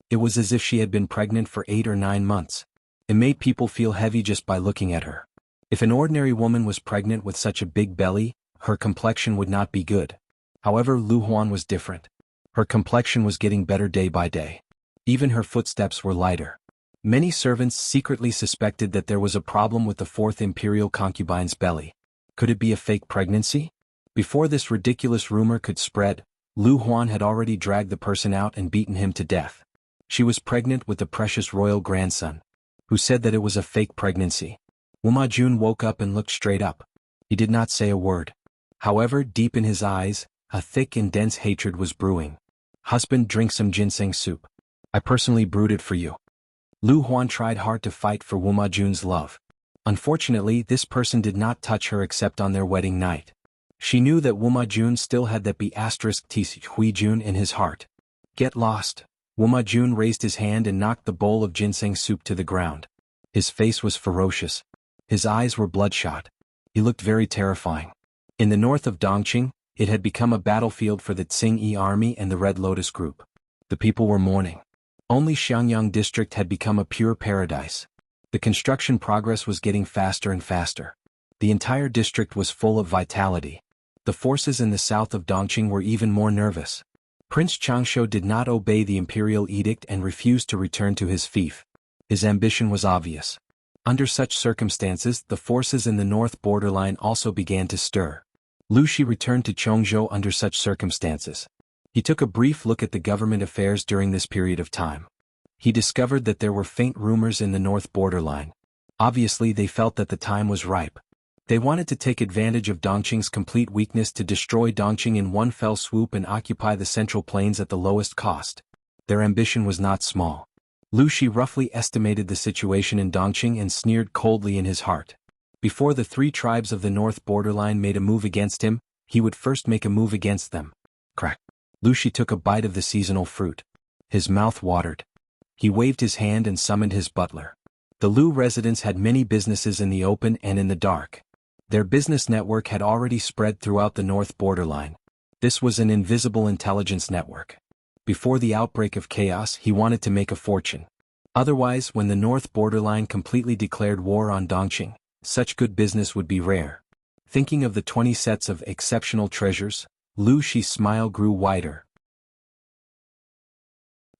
It was as if she had been pregnant for 8 or 9 months. It made people feel heavy just by looking at her. If an ordinary woman was pregnant with such a big belly, her complexion would not be good. However, Lu Huan was different. Her complexion was getting better day by day. Even her footsteps were lighter. Many servants secretly suspected that there was a problem with the fourth imperial concubine's belly. Could it be a fake pregnancy? Before this ridiculous rumor could spread, Lu Huan had already dragged the person out and beaten him to death. She was pregnant with the precious royal grandson. Who said that it was a fake pregnancy? Wu Majun woke up and looked straight up. He did not say a word. However, deep in his eyes, a thick and dense hatred was brewing. "Husband, drink some ginseng soup. I personally brewed it for you." Lu Huan tried hard to fight for Wu Majun's love. Unfortunately, this person did not touch her except on their wedding night. She knew that Wu Majun still had that Huijun in his heart. "Get lost." Wu Majun raised his hand and knocked the bowl of ginseng soup to the ground. His face was ferocious. His eyes were bloodshot. He looked very terrifying. In the north of Dongqing, it had become a battlefield for the Tsing-Yi army and the Red Lotus group. The people were mourning. Only Xiangyang district had become a pure paradise. The construction progress was getting faster and faster. The entire district was full of vitality. The forces in the south of Dongqing were even more nervous. Prince Changshu did not obey the imperial edict and refused to return to his fief. His ambition was obvious. Under such circumstances, the forces in the north borderline also began to stir. Lu Shi returned to Chongzhou under such circumstances. He took a brief look at the government affairs during this period of time. He discovered that there were faint rumors in the north borderline. Obviously, they felt that the time was ripe. They wanted to take advantage of Dongqing's complete weakness to destroy Dongqing in one fell swoop and occupy the central plains at the lowest cost. Their ambition was not small. Lu Shi roughly estimated the situation in Dongqing and sneered coldly in his heart. Before the three tribes of the north borderline made a move against him, he would first make a move against them. Crack. Lu Shi took a bite of the seasonal fruit. His mouth watered. He waved his hand and summoned his butler. The Lu residents had many businesses in the open and in the dark. Their business network had already spread throughout the north borderline. This was an invisible intelligence network. Before the outbreak of chaos, he wanted to make a fortune. Otherwise, when the north borderline completely declared war on Dongqing, such good business would be rare. Thinking of the 20 sets of exceptional treasures, Lu Shi's smile grew wider.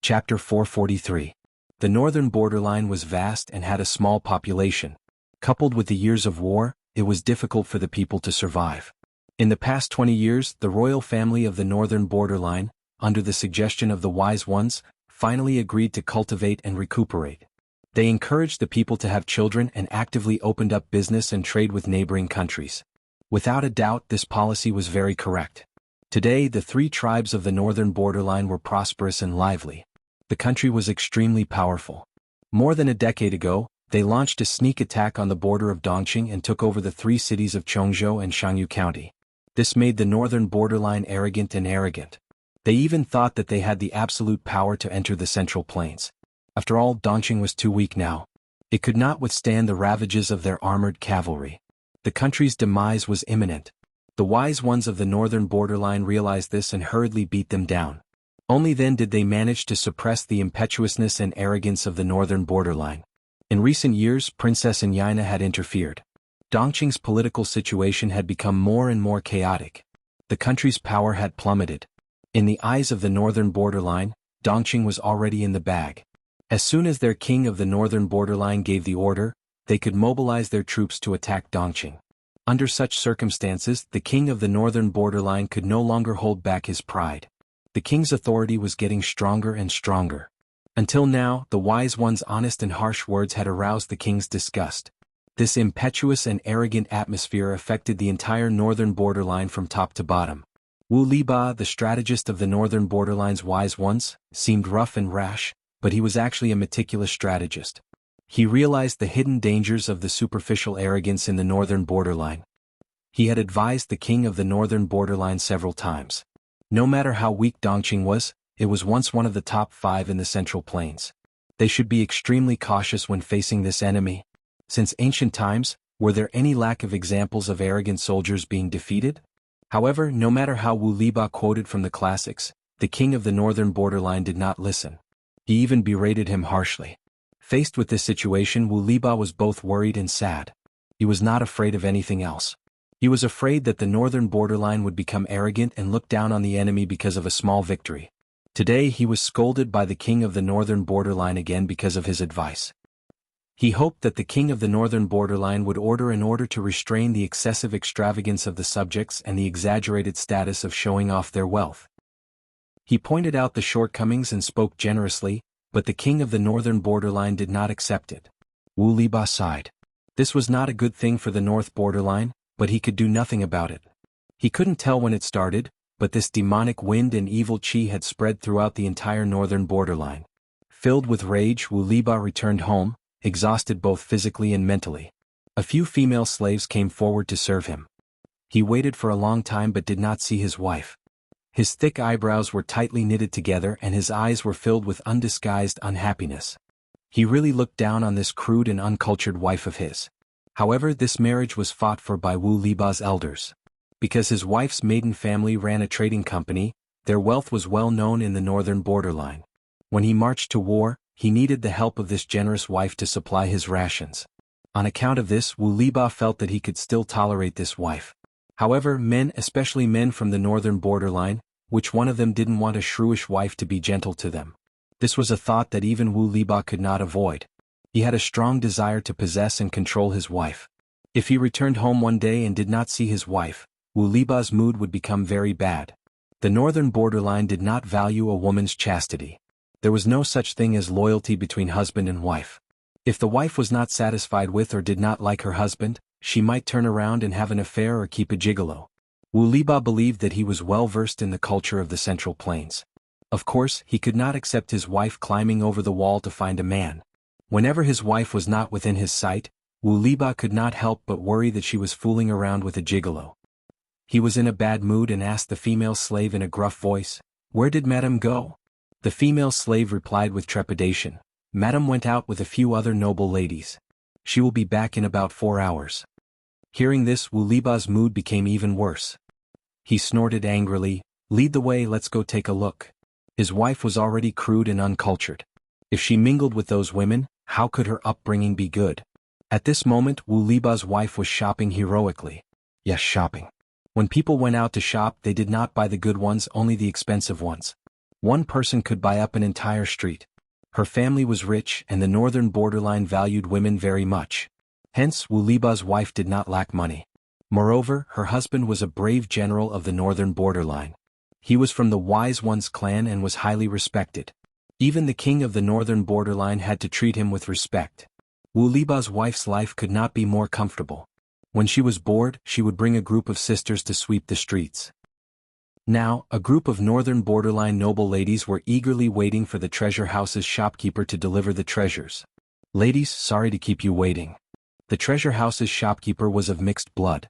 Chapter 443. The northern borderline was vast and had a small population. Coupled with the years of war, it was difficult for the people to survive. In the past 20 years, the royal family of the northern borderline, under the suggestion of the wise ones, finally agreed to cultivate and recuperate. They encouraged the people to have children and actively opened up business and trade with neighboring countries. Without a doubt, this policy was very correct. Today, the three tribes of the northern borderline were prosperous and lively. The country was extremely powerful. More than a decade ago, they launched a sneak attack on the border of Dongqing and took over the three cities of Chongzhou and Shangyu County. This made the northern borderline arrogant. They even thought that they had the absolute power to enter the central plains. After all, Dongqing was too weak now. It could not withstand the ravages of their armored cavalry. The country's demise was imminent. The wise ones of the northern borderline realized this and hurriedly beat them down. Only then did they manage to suppress the impetuousness and arrogance of the northern borderline. In recent years, Princess Anyina had interfered. Dongqing's political situation had become more and more chaotic. The country's power had plummeted. In the eyes of the northern borderline, Dongqing was already in the bag. As soon as their king of the northern borderline gave the order, they could mobilize their troops to attack Dongqing. Under such circumstances, the king of the northern borderline could no longer hold back his pride. The king's authority was getting stronger and stronger. Until now, the wise one's honest and harsh words had aroused the king's disgust. This impetuous and arrogant atmosphere affected the entire northern borderline from top to bottom. Wu Liba, the strategist of the northern borderline's wise ones, seemed rough and rash, but he was actually a meticulous strategist. He realized the hidden dangers of the superficial arrogance in the northern borderline. He had advised the king of the northern borderline several times. No matter how weak Dongqing was, it was once one of the top 5 in the central plains. They should be extremely cautious when facing this enemy. Since ancient times, were there any lack of examples of arrogant soldiers being defeated? However, no matter how Wu Liba quoted from the classics, the king of the northern borderline did not listen. He even berated him harshly. Faced with this situation, Wu Liba was both worried and sad. He was not afraid of anything else. He was afraid that the northern borderline would become arrogant and look down on the enemy because of a small victory. Today he was scolded by the king of the northern borderline again because of his advice. He hoped that the king of the northern borderline would order in order to restrain the excessive extravagance of the subjects and the exaggerated status of showing off their wealth. He pointed out the shortcomings and spoke generously, but the king of the northern borderline did not accept it. Wu Liba sighed. This was not a good thing for the north borderline, but he could do nothing about it. He couldn't tell when it started, but this demonic wind and evil qi had spread throughout the entire northern borderline. Filled with rage, Wu Liba returned home, exhausted both physically and mentally. A few female slaves came forward to serve him. He waited for a long time but did not see his wife. His thick eyebrows were tightly knitted together and his eyes were filled with undisguised unhappiness. He really looked down on this crude and uncultured wife of his. However, this marriage was fought for by Wu Liba's elders. Because his wife's maiden family ran a trading company, their wealth was well known in the northern borderline. When he marched to war, he needed the help of this generous wife to supply his rations. On account of this, Wu Liba felt that he could still tolerate this wife. However, men, especially men from the northern borderline, which one of them didn't want a shrewish wife to be gentle to them? This was a thought that even Wu Liba could not avoid. He had a strong desire to possess and control his wife. If he returned home one day and did not see his wife, Wu Liba's mood would become very bad. The northern borderline did not value a woman's chastity. There was no such thing as loyalty between husband and wife. If the wife was not satisfied with or did not like her husband, She might turn around and have an affair or keep a gigolo. Wu Liba believed that he was well versed in the culture of the Central Plains. Of course, he could not accept his wife climbing over the wall to find a man. Whenever his wife was not within his sight, Wu Liba could not help but worry that she was fooling around with a gigolo. He was in a bad mood and asked the female slave in a gruff voice, "Where did Madame go?" The female slave replied with trepidation, "Madame went out with a few other noble ladies. She will be back in about 4 hours." Hearing this, Wu Liba's mood became even worse. He snorted angrily, "Lead the way, let's go take a look." His wife was already crude and uncultured. If she mingled with those women, how could her upbringing be good? At this moment, Wu Liba's wife was shopping heroically. Yes, shopping. When people went out to shop, they did not buy the good ones, only the expensive ones. One person could buy up an entire street. Her family was rich and the northern borderline valued women very much. Hence, Wu Liba's wife did not lack money. Moreover, her husband was a brave general of the northern borderline. He was from the Wise One's clan and was highly respected. Even the king of the northern borderline had to treat him with respect. Wu Liba's wife's life could not be more comfortable. When she was bored, she would bring a group of sisters to sweep the streets. Now, a group of northern borderline noble ladies were eagerly waiting for the treasure house's shopkeeper to deliver the treasures. "Ladies, sorry to keep you waiting." The treasure house's shopkeeper was of mixed blood.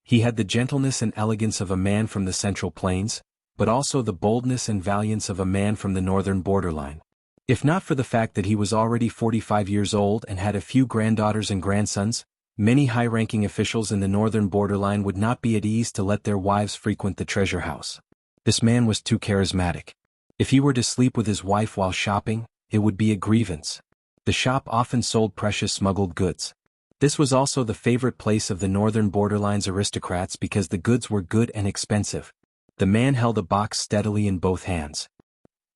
He had the gentleness and elegance of a man from the Central Plains, but also the boldness and valiance of a man from the northern borderline. If not for the fact that he was already 45 years old and had a few granddaughters and grandsons, many high-ranking officials in the northern borderline would not be at ease to let their wives frequent the treasure house. This man was too charismatic. If he were to sleep with his wife while shopping, it would be a grievance. The shop often sold precious smuggled goods. This was also the favorite place of the northern borderline's aristocrats because the goods were good and expensive. The man held a box steadily in both hands.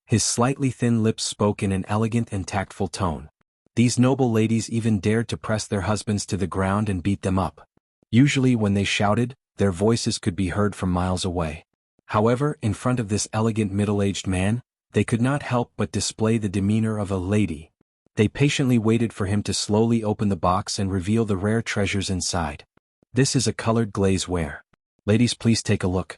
His slightly thin lips spoke in an elegant and tactful tone. These noble ladies even dared to press their husbands to the ground and beat them up. Usually when they shouted, their voices could be heard from miles away. However, in front of this elegant middle-aged man, they could not help but display the demeanor of a lady. They patiently waited for him to slowly open the box and reveal the rare treasures inside. "This is a colored glazeware. Ladies, please take a look."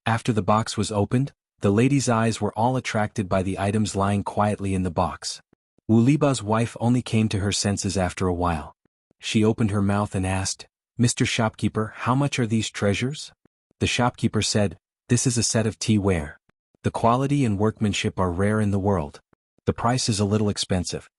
After the box was opened, the ladies' eyes were all attracted by the items lying quietly in the box. Wu Liba's wife only came to her senses after a while. She opened her mouth and asked, "Mr. Shopkeeper, how much are these treasures?" The shopkeeper said, "This is a set of tea ware. The quality and workmanship are rare in the world. The price is a little expensive."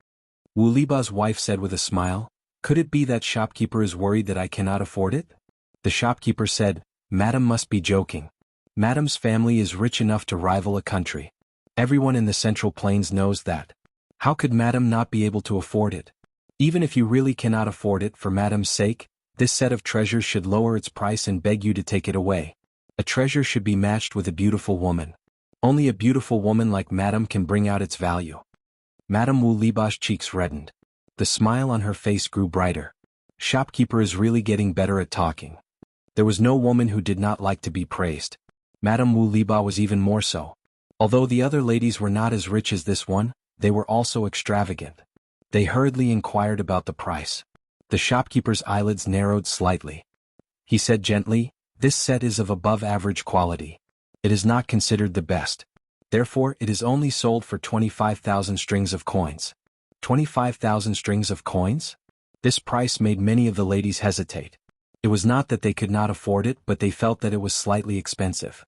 Wu Liba's wife said with a smile, "Could it be that shopkeeper is worried that I cannot afford it?" The shopkeeper said, "Madam must be joking. Madam's family is rich enough to rival a country. Everyone in the Central Plains knows that. How could Madam not be able to afford it? Even if you really cannot afford it for Madam's sake, this set of treasures should lower its price and beg you to take it away. A treasure should be matched with a beautiful woman. Only a beautiful woman like Madam can bring out its value." Madame Wu Liba's cheeks reddened. The smile on her face grew brighter. Shopkeeper is really getting better at talking. There was no woman who did not like to be praised. Madame Wu Liba was even more so. Although the other ladies were not as rich as this one, they were also extravagant. They hurriedly inquired about the price. The shopkeeper's eyelids narrowed slightly. He said gently, "This set is of above-average quality. It is not considered the best. Therefore, it is only sold for 25,000 strings of coins." 25,000 strings of coins? This price made many of the ladies hesitate. It was not that they could not afford it, but they felt that it was slightly expensive.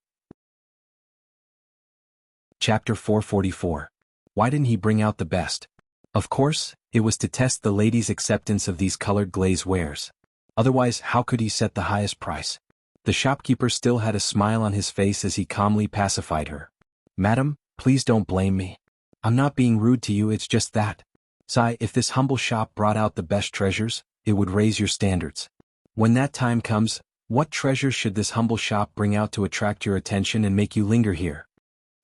Chapter 444. Why didn't he bring out the best? Of course, it was to test the ladies' acceptance of these colored glaze wares. Otherwise, how could he set the highest price? The shopkeeper still had a smile on his face as he calmly pacified her. "Madam, please don't blame me. I'm not being rude to you, it's just that. Sai, if this humble shop brought out the best treasures, it would raise your standards. When that time comes, what treasures should this humble shop bring out to attract your attention and make you linger here?"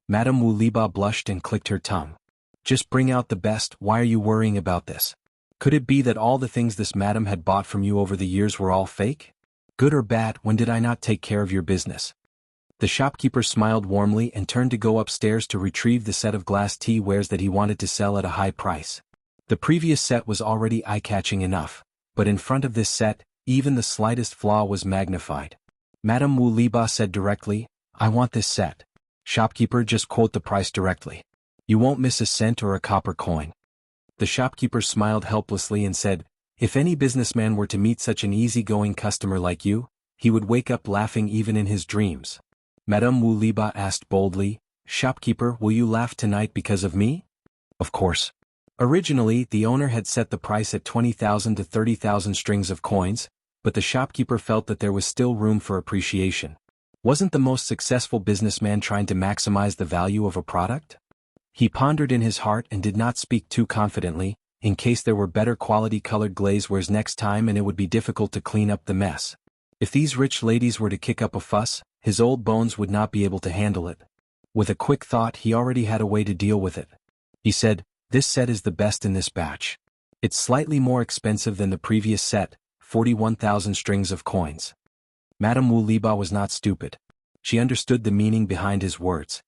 Madame Wu Liba blushed and clicked her tongue. "Just bring out the best, why are you worrying about this? Could it be that all the things this madam had bought from you over the years were all fake? Good or bad, when did I not take care of your business?" The shopkeeper smiled warmly and turned to go upstairs to retrieve the set of glass tea wares that he wanted to sell at a high price. The previous set was already eye-catching enough, but in front of this set, Even the slightest flaw was magnified. Madame Wu Liba said directly, "I want this set." Shopkeeper, just quote the price directly. You won't miss a cent or a copper coin. The shopkeeper smiled helplessly and said, "If any businessman were to meet such an easygoing customer like you, he would wake up laughing even in his dreams." Madame Wu Liba asked boldly, "Shopkeeper, will you laugh tonight because of me?" Of course. Originally, the owner had set the price at 20,000 to 30,000 strings of coins, but the shopkeeper felt that there was still room for appreciation. Wasn't the most successful businessman trying to maximize the value of a product? He pondered in his heart and did not speak too confidently, in case there were better quality colored glazewares next time and it would be difficult to clean up the mess. If these rich ladies were to kick up a fuss, his old bones would not be able to handle it. With a quick thought, he already had a way to deal with it. He said, "This set is the best in this batch. It's slightly more expensive than the previous set, 41,000 strings of coins." Madame Wu Liba was not stupid. She understood the meaning behind his words.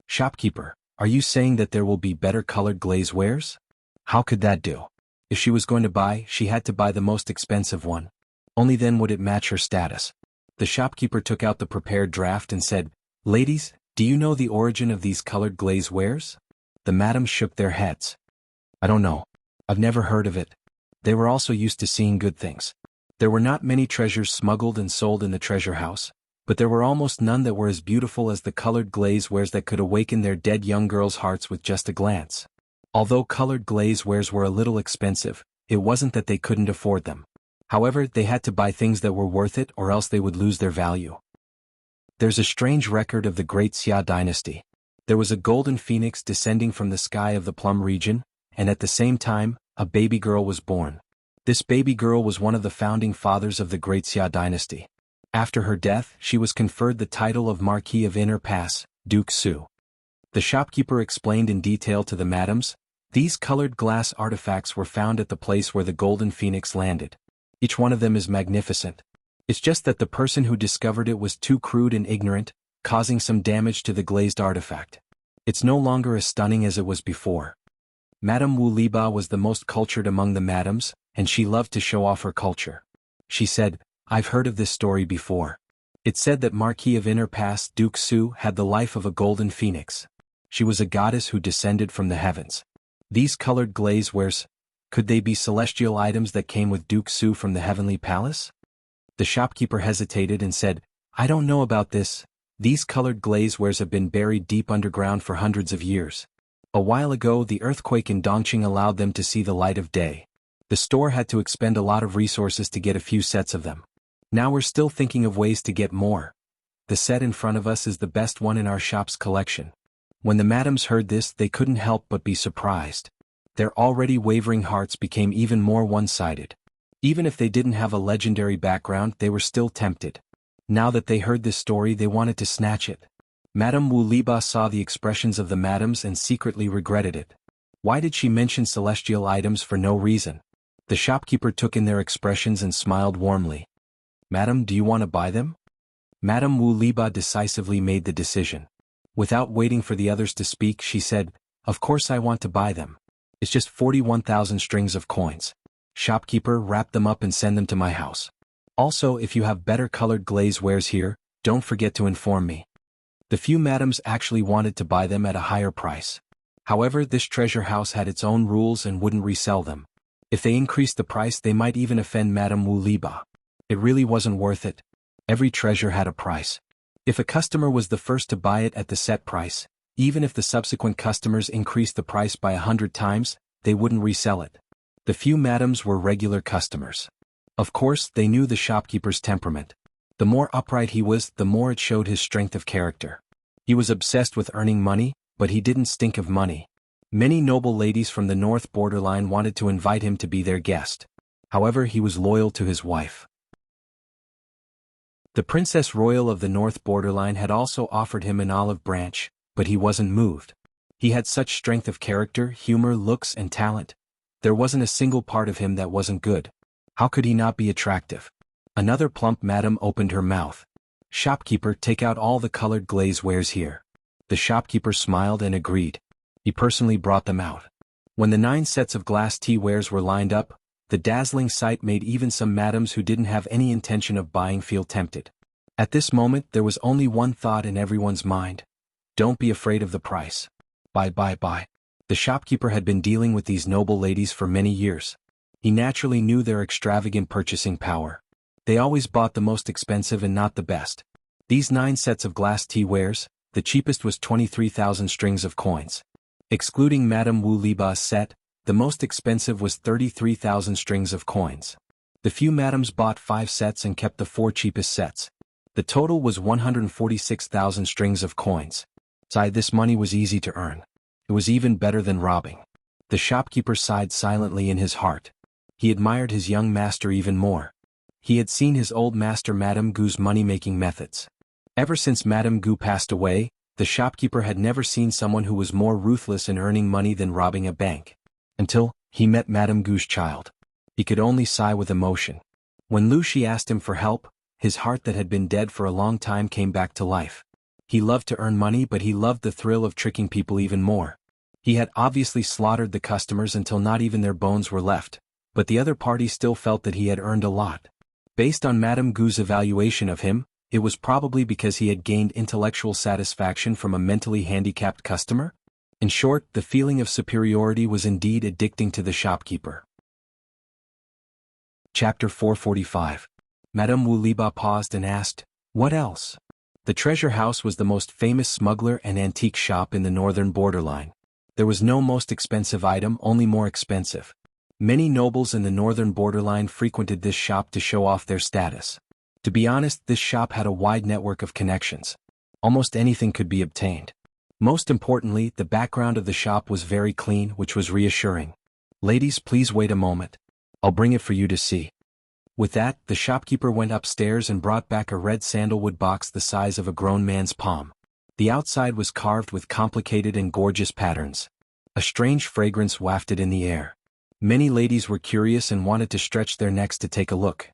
"Shopkeeper, are you saying that there will be better colored glazewares?" How could that do? If she was going to buy, she had to buy the most expensive one. Only then would it match her status. The shopkeeper took out the prepared draft and said, "Ladies, do you know the origin of these colored glazewares?" The madams shook their heads. "I don't know. I've never heard of it." They were also used to seeing good things. There were not many treasures smuggled and sold in the treasure house, but there were almost none that were as beautiful as the colored glazewares that could awaken their dead young girls' hearts with just a glance. Although colored glazewares were a little expensive, it wasn't that they couldn't afford them. However, they had to buy things that were worth it or else they would lose their value. There's a strange record of the Great Xia dynasty. There was a golden phoenix descending from the sky of the Plum region, and at the same time, a baby girl was born. This baby girl was one of the founding fathers of the Great Xia dynasty. After her death, she was conferred the title of Marquis of Inner Pass, Duke Su. The shopkeeper explained in detail to the madams, "These colored glass artifacts were found at the place where the golden phoenix landed. Each one of them is magnificent. It's just that the person who discovered it was too crude and ignorant, causing some damage to the glazed artifact. It's no longer as stunning as it was before." Madame Wu Liba was the most cultured among the madams, and she loved to show off her culture. She said, "I've heard of this story before. It said that Marquis of Inner Pass Duke Su had the life of a golden phoenix. She was a goddess who descended from the heavens. These colored glazewares, could they be celestial items that came with Duke Su from the heavenly palace?" The shopkeeper hesitated and said, "I don't know about this. These colored glazewares have been buried deep underground for hundreds of years. A while ago, the earthquake in Dongqing allowed them to see the light of day. The store had to expend a lot of resources to get a few sets of them. Now we're still thinking of ways to get more. The set in front of us is the best one in our shop's collection." When the madams heard this, they couldn't help but be surprised. Their already wavering hearts became even more one-sided. Even if they didn't have a legendary background, they were still tempted. Now that they heard this story, they wanted to snatch it. Madame Wu Liba saw the expressions of the madams and secretly regretted it. Why did she mention celestial items for no reason? The shopkeeper took in their expressions and smiled warmly. "Madam, do you want to buy them?" Madame Wu Liba decisively made the decision. Without waiting for the others to speak, she said, "Of course I want to buy them. It's just 41,000 strings of coins. Shopkeeper, wrap them up and send them to my house. Also, if you have better colored glazewares here, don't forget to inform me." The few madams actually wanted to buy them at a higher price. However, this treasure house had its own rules and wouldn't resell them. If they increased the price, they might even offend Madame Wu Liba. It really wasn't worth it. Every treasure had a price. If a customer was the first to buy it at the set price, even if the subsequent customers increased the price by 100 times, they wouldn't resell it. The few madams were regular customers. Of course, they knew the shopkeeper's temperament. The more upright he was, the more it showed his strength of character. He was obsessed with earning money, but he didn't stink of money. Many noble ladies from the north borderline wanted to invite him to be their guest. However, he was loyal to his wife. The Princess Royal of the north borderline had also offered him an olive branch, but he wasn't moved. He had such strength of character, humor, looks, and talent. There wasn't a single part of him that wasn't good. How could he not be attractive? Another plump madam opened her mouth. "Shopkeeper, take out all the colored glazewares here." The shopkeeper smiled and agreed. He personally brought them out. When the 9 sets of glass tea wares were lined up, The dazzling sight made even some madams who didn't have any intention of buying feel tempted. At this moment there was only one thought in everyone's mind. Don't be afraid of the price. Buy. The shopkeeper had been dealing with these noble ladies for many years. He naturally knew their extravagant purchasing power. They always bought the most expensive and not the best. These 9 sets of glass tea wares, the cheapest was 23,000 strings of coins. Excluding Madame Wu Liba's set, the most expensive was 33,000 strings of coins. The few madams bought 5 sets and kept the 4 cheapest sets. The total was 146,000 strings of coins. Besides, this money was easy to earn. It was even better than robbing. The shopkeeper sighed silently in his heart. He admired his young master even more. He had seen his old master Madame Gu's money-making methods. Ever since Madame Gu passed away, the shopkeeper had never seen someone who was more ruthless in earning money than robbing a bank. Until he met Madame Gu's child. He could only sigh with emotion. When Lu Shi asked him for help, his heart that had been dead for a long time came back to life. He loved to earn money, but he loved the thrill of tricking people even more. He had obviously slaughtered the customers until not even their bones were left, but the other party still felt that he had earned a lot. Based on Madame Gu's evaluation of him, it was probably because he had gained intellectual satisfaction from a mentally handicapped customer. In short, the feeling of superiority was indeed addicting to the shopkeeper. Chapter 445. Madame Wu Liba paused and asked, "What else?" The treasure house was the most famous smuggler and antique shop in the northern borderline. There was no most expensive item, only more expensive. Many nobles in the northern borderline frequented this shop to show off their status. To be honest, this shop had a wide network of connections. Almost anything could be obtained. Most importantly, the background of the shop was very clean, which was reassuring. "Ladies, please wait a moment. I'll bring it for you to see." With that, the shopkeeper went upstairs and brought back a red sandalwood box the size of a grown man's palm. The outside was carved with complicated and gorgeous patterns. A strange fragrance wafted in the air. Many ladies were curious and wanted to stretch their necks to take a look.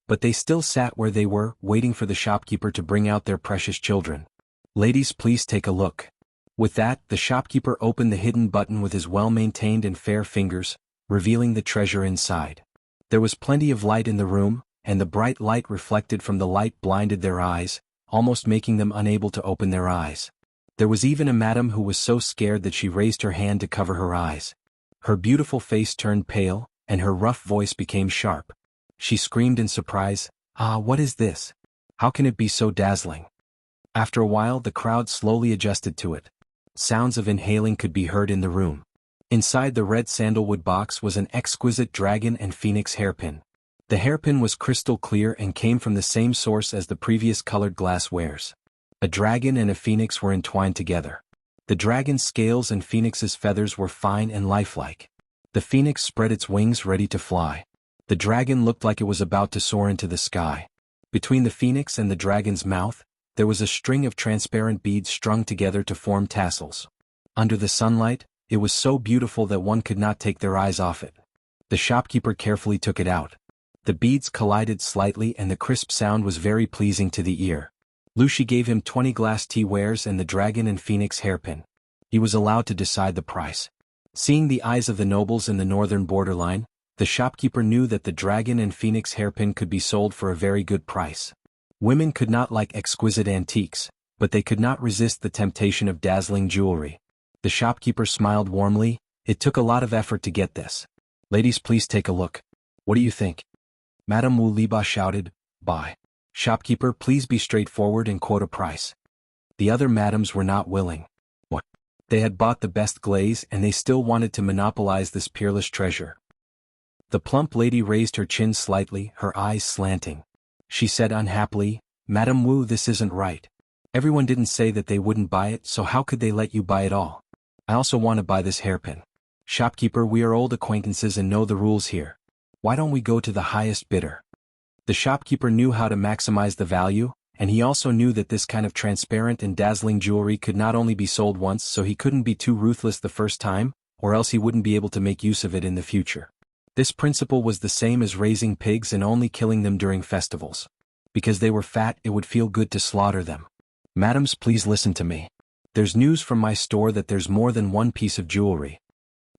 But they still sat where they were, waiting for the shopkeeper to bring out their precious children. "Ladies, please take a look." With that, the shopkeeper opened the hidden button with his well-maintained and fair fingers, revealing the treasure inside. There was plenty of light in the room, and the bright light reflected from the light blinded their eyes, almost making them unable to open their eyes. There was even a madam who was so scared that she raised her hand to cover her eyes. Her beautiful face turned pale, and her rough voice became sharp. She screamed in surprise, "Ah, what is this? How can it be so dazzling?" After a while the crowd slowly adjusted to it. Sounds of inhaling could be heard in the room. Inside the red sandalwood box was an exquisite dragon and phoenix hairpin. The hairpin was crystal clear and came from the same source as the previous colored glass wares. A dragon and a phoenix were entwined together. The dragon's scales and phoenix's feathers were fine and lifelike. The phoenix spread its wings ready to fly. The dragon looked like it was about to soar into the sky. Between the phoenix and the dragon's mouth, there was a string of transparent beads strung together to form tassels. Under the sunlight, it was so beautiful that one could not take their eyes off it. The shopkeeper carefully took it out. The beads collided slightly and the crisp sound was very pleasing to the ear. Lu Shi gave him 20 glass tea wares and the dragon and phoenix hairpin. He was allowed to decide the price. Seeing the eyes of the nobles in the northern borderline, the shopkeeper knew that the dragon and phoenix hairpin could be sold for a very good price. Women could not like exquisite antiques, but they could not resist the temptation of dazzling jewelry. The shopkeeper smiled warmly. "It took a lot of effort to get this. Ladies, please take a look. What do you think?" Madame Wu Liba shouted, "Buy." "Shopkeeper, please be straightforward and quote a price." The other madams were not willing. What? They had bought the best glaze and they still wanted to monopolize this peerless treasure. The plump lady raised her chin slightly, her eyes slanting. She said unhappily, "Madame Wu, this isn't right. Everyone didn't say that they wouldn't buy it, so how could they let you buy it all? I also want to buy this hairpin." "Shopkeeper, we are old acquaintances and know the rules here. Why don't we go to the highest bidder?" The shopkeeper knew how to maximize the value, and he also knew that this kind of transparent and dazzling jewelry could not only be sold once, so he couldn't be too ruthless the first time, or else he wouldn't be able to make use of it in the future. This principle was the same as raising pigs and only killing them during festivals. Because they were fat, it would feel good to slaughter them. "Madams, please listen to me. There's news from my store that there's more than one piece of jewelry."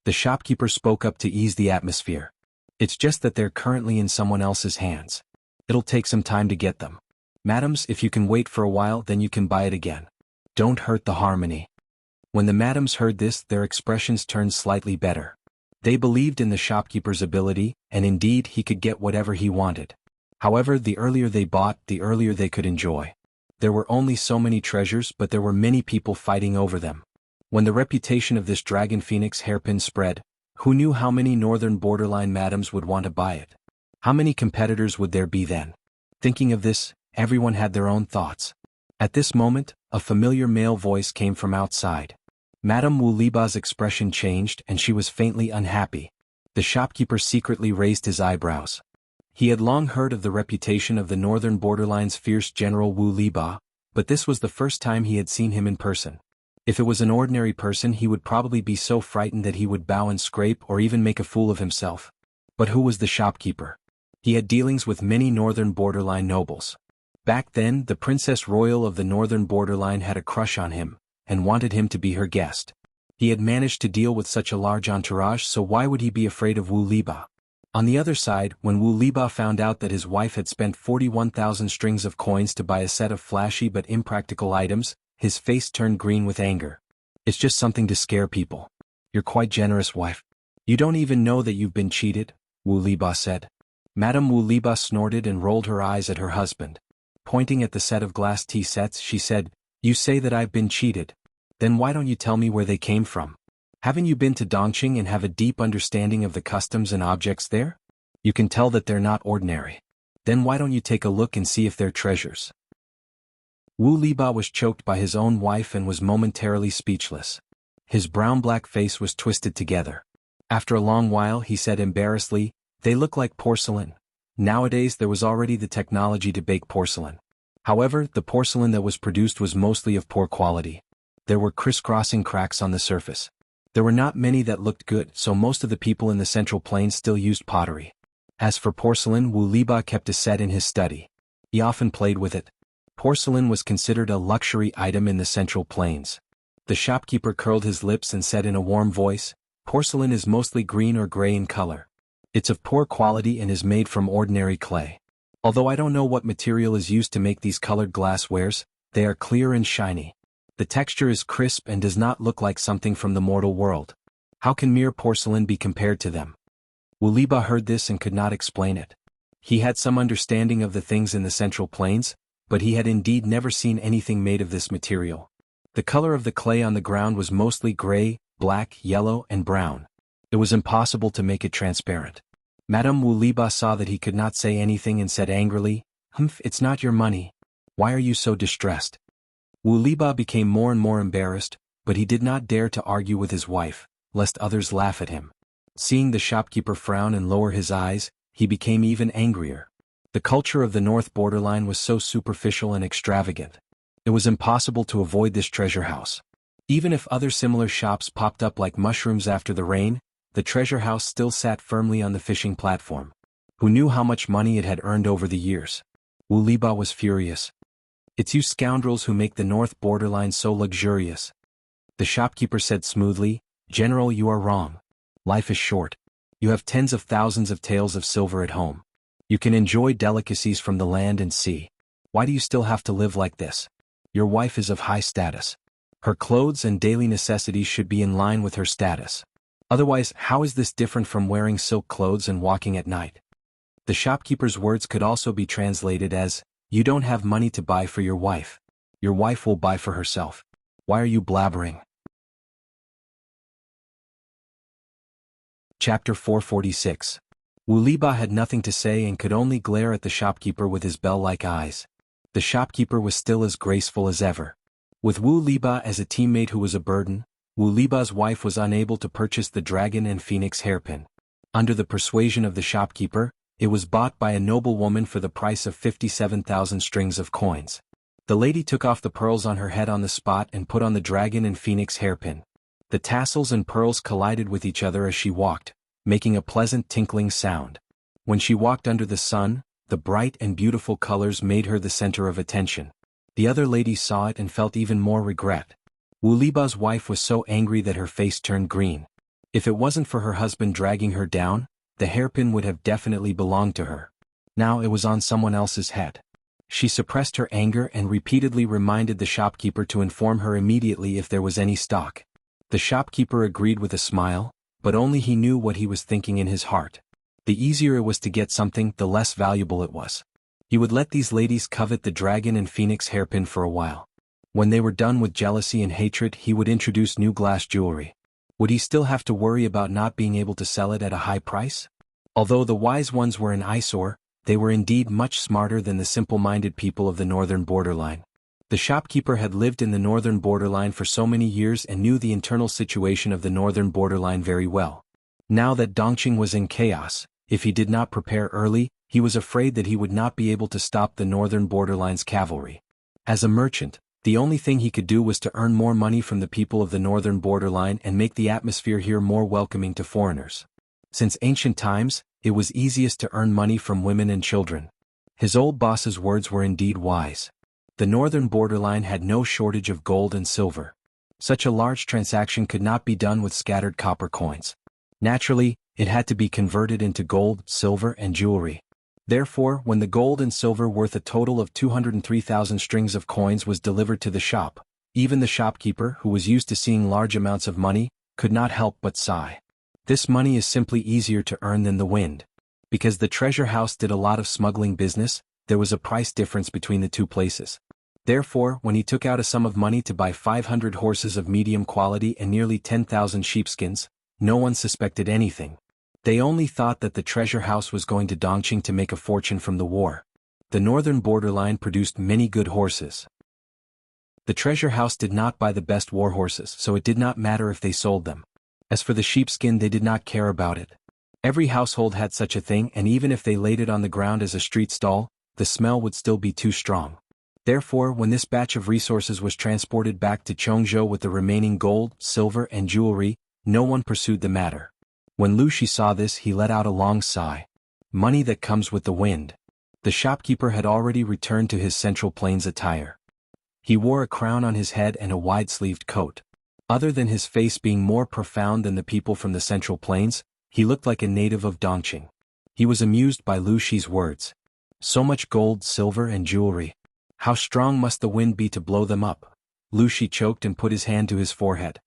The shopkeeper spoke up to ease the atmosphere. It's just that they're currently in someone else's hands. It'll take some time to get them. Madams, if you can wait for a while, then you can buy it again. Don't hurt the harmony. When the madams heard this, their expressions turned slightly better. They believed in the shopkeeper's ability, and indeed he could get whatever he wanted. However, the earlier they bought, the earlier they could enjoy. There were only so many treasures, but there were many people fighting over them. When the reputation of this dragon phoenix hairpin spread, who knew how many northern borderline madams would want to buy it? How many competitors would there be then? Thinking of this, everyone had their own thoughts. At this moment, a familiar male voice came from outside. Madame Wu Liba's expression changed and she was faintly unhappy. The shopkeeper secretly raised his eyebrows. He had long heard of the reputation of the northern borderline's fierce general Wu Liba, but this was the first time he had seen him in person. If it was an ordinary person, he would probably be so frightened that he would bow and scrape or even make a fool of himself. But who was the shopkeeper? He had dealings with many northern borderline nobles. Back then, the Princess Royal of the northern borderline had a crush on him, and wanted him to be her guest. He had managed to deal with such a large entourage, so why would he be afraid of Wu Liba? On the other side, when Wu Liba found out that his wife had spent 41,000 strings of coins to buy a set of flashy but impractical items, his face turned green with anger. It's just something to scare people. You're quite generous, wife. You don't even know that you've been cheated, Wu Liba said. Madame Wu Liba snorted and rolled her eyes at her husband. Pointing at the set of glass tea sets, she said, "You say that I've been cheated. Then why don't you tell me where they came from? Haven't you been to Dongqing and have a deep understanding of the customs and objects there? You can tell that they're not ordinary. Then why don't you take a look and see if they're treasures?" Wu Liba was choked by his own wife and was momentarily speechless. His brown-black face was twisted together. After a long while he said embarrassedly, "They look like porcelain." Nowadays there was already the technology to bake porcelain. However, the porcelain that was produced was mostly of poor quality. There were crisscrossing cracks on the surface. There were not many that looked good, so most of the people in the Central Plains still used pottery. As for porcelain, Wu Liba kept a set in his study. He often played with it. Porcelain was considered a luxury item in the Central Plains. The shopkeeper curled his lips and said in a warm voice, "Porcelain is mostly green or gray in color. It's of poor quality and is made from ordinary clay. Although I don't know what material is used to make these colored glasswares, they are clear and shiny. The texture is crisp and does not look like something from the mortal world. How can mere porcelain be compared to them?" Wu Liba heard this and could not explain it. He had some understanding of the things in the Central Plains, but he had indeed never seen anything made of this material. The color of the clay on the ground was mostly gray, black, yellow, and brown. It was impossible to make it transparent. Madame Wu Liba saw that he could not say anything and said angrily, "Humph, it's not your money. Why are you so distressed?" Wu Liba became more and more embarrassed, but he did not dare to argue with his wife, lest others laugh at him. Seeing the shopkeeper frown and lower his eyes, he became even angrier. The culture of the North Borderline was so superficial and extravagant. It was impossible to avoid this treasure house. Even if other similar shops popped up like mushrooms after the rain, the treasure house still sat firmly on the fishing platform. Who knew how much money it had earned over the years? Wu Liba was furious. "It's you scoundrels who make the North Borderline so luxurious." The shopkeeper said smoothly, "General, you are wrong. Life is short. You have tens of thousands of taels of silver at home. You can enjoy delicacies from the land and sea. Why do you still have to live like this? Your wife is of high status. Her clothes and daily necessities should be in line with her status. Otherwise, how is this different from wearing silk clothes and walking at night?" The shopkeeper's words could also be translated as, "You don't have money to buy for your wife. Your wife will buy for herself. Why are you blabbering?" Chapter 446. Wu Liba had nothing to say and could only glare at the shopkeeper with his bell-like eyes. The shopkeeper was still as graceful as ever. With Wu Liba as a teammate who was a burden, Wu Liba's wife was unable to purchase the dragon and phoenix hairpin. Under the persuasion of the shopkeeper, it was bought by a noblewoman for the price of 57,000 strings of coins. The lady took off the pearls on her head on the spot and put on the dragon and phoenix hairpin. The tassels and pearls collided with each other as she walked, making a pleasant tinkling sound. When she walked under the sun, the bright and beautiful colors made her the center of attention. The other ladies saw it and felt even more regret. Wu Liba's wife was so angry that her face turned green. If it wasn't for her husband dragging her down, the hairpin would have definitely belonged to her. Now it was on someone else's head. She suppressed her anger and repeatedly reminded the shopkeeper to inform her immediately if there was any stock. The shopkeeper agreed with a smile, but only he knew what he was thinking in his heart. The easier it was to get something, the less valuable it was. He would let these ladies covet the dragon and phoenix hairpin for a while. When they were done with jealousy and hatred, he would introduce new glass jewelry. Would he still have to worry about not being able to sell it at a high price? Although the wise ones were an eyesore, they were indeed much smarter than the simple-minded people of the northern borderline. The shopkeeper had lived in the northern borderline for so many years and knew the internal situation of the northern borderline very well. Now that Dongqing was in chaos, if he did not prepare early, he was afraid that he would not be able to stop the northern borderline's cavalry. As a merchant, the only thing he could do was to earn more money from the people of the northern borderline and make the atmosphere here more welcoming to foreigners. Since ancient times, it was easiest to earn money from women and children. His old boss's words were indeed wise. The northern borderline had no shortage of gold and silver. Such a large transaction could not be done with scattered copper coins. Naturally, it had to be converted into gold, silver, and jewelry. Therefore, when the gold and silver worth a total of 203,000 strings of coins was delivered to the shop, even the shopkeeper, who was used to seeing large amounts of money, could not help but sigh. This money is simply easier to earn than the wind. Because the treasure house did a lot of smuggling business, there was a price difference between the two places. Therefore, when he took out a sum of money to buy 500 horses of medium quality and nearly 10,000 sheepskins, no one suspected anything. They only thought that the treasure house was going to Dongqing to make a fortune from the war. The northern borderline produced many good horses. The treasure house did not buy the best war horses, so it did not matter if they sold them. As for the sheepskin, they did not care about it. Every household had such a thing, and even if they laid it on the ground as a street stall, the smell would still be too strong. Therefore, when this batch of resources was transported back to Chongzhou with the remaining gold, silver, and jewelry, no one pursued the matter. When Lu Shi saw this, he let out a long sigh. Money that comes with the wind. The shopkeeper had already returned to his Central Plains attire. He wore a crown on his head and a wide-sleeved coat. Other than his face being more profound than the people from the Central Plains, he looked like a native of Dongqing. He was amused by Lu Shi's words. So much gold, silver, and jewelry. How strong must the wind be to blow them up? Lu Shi choked and put his hand to his forehead.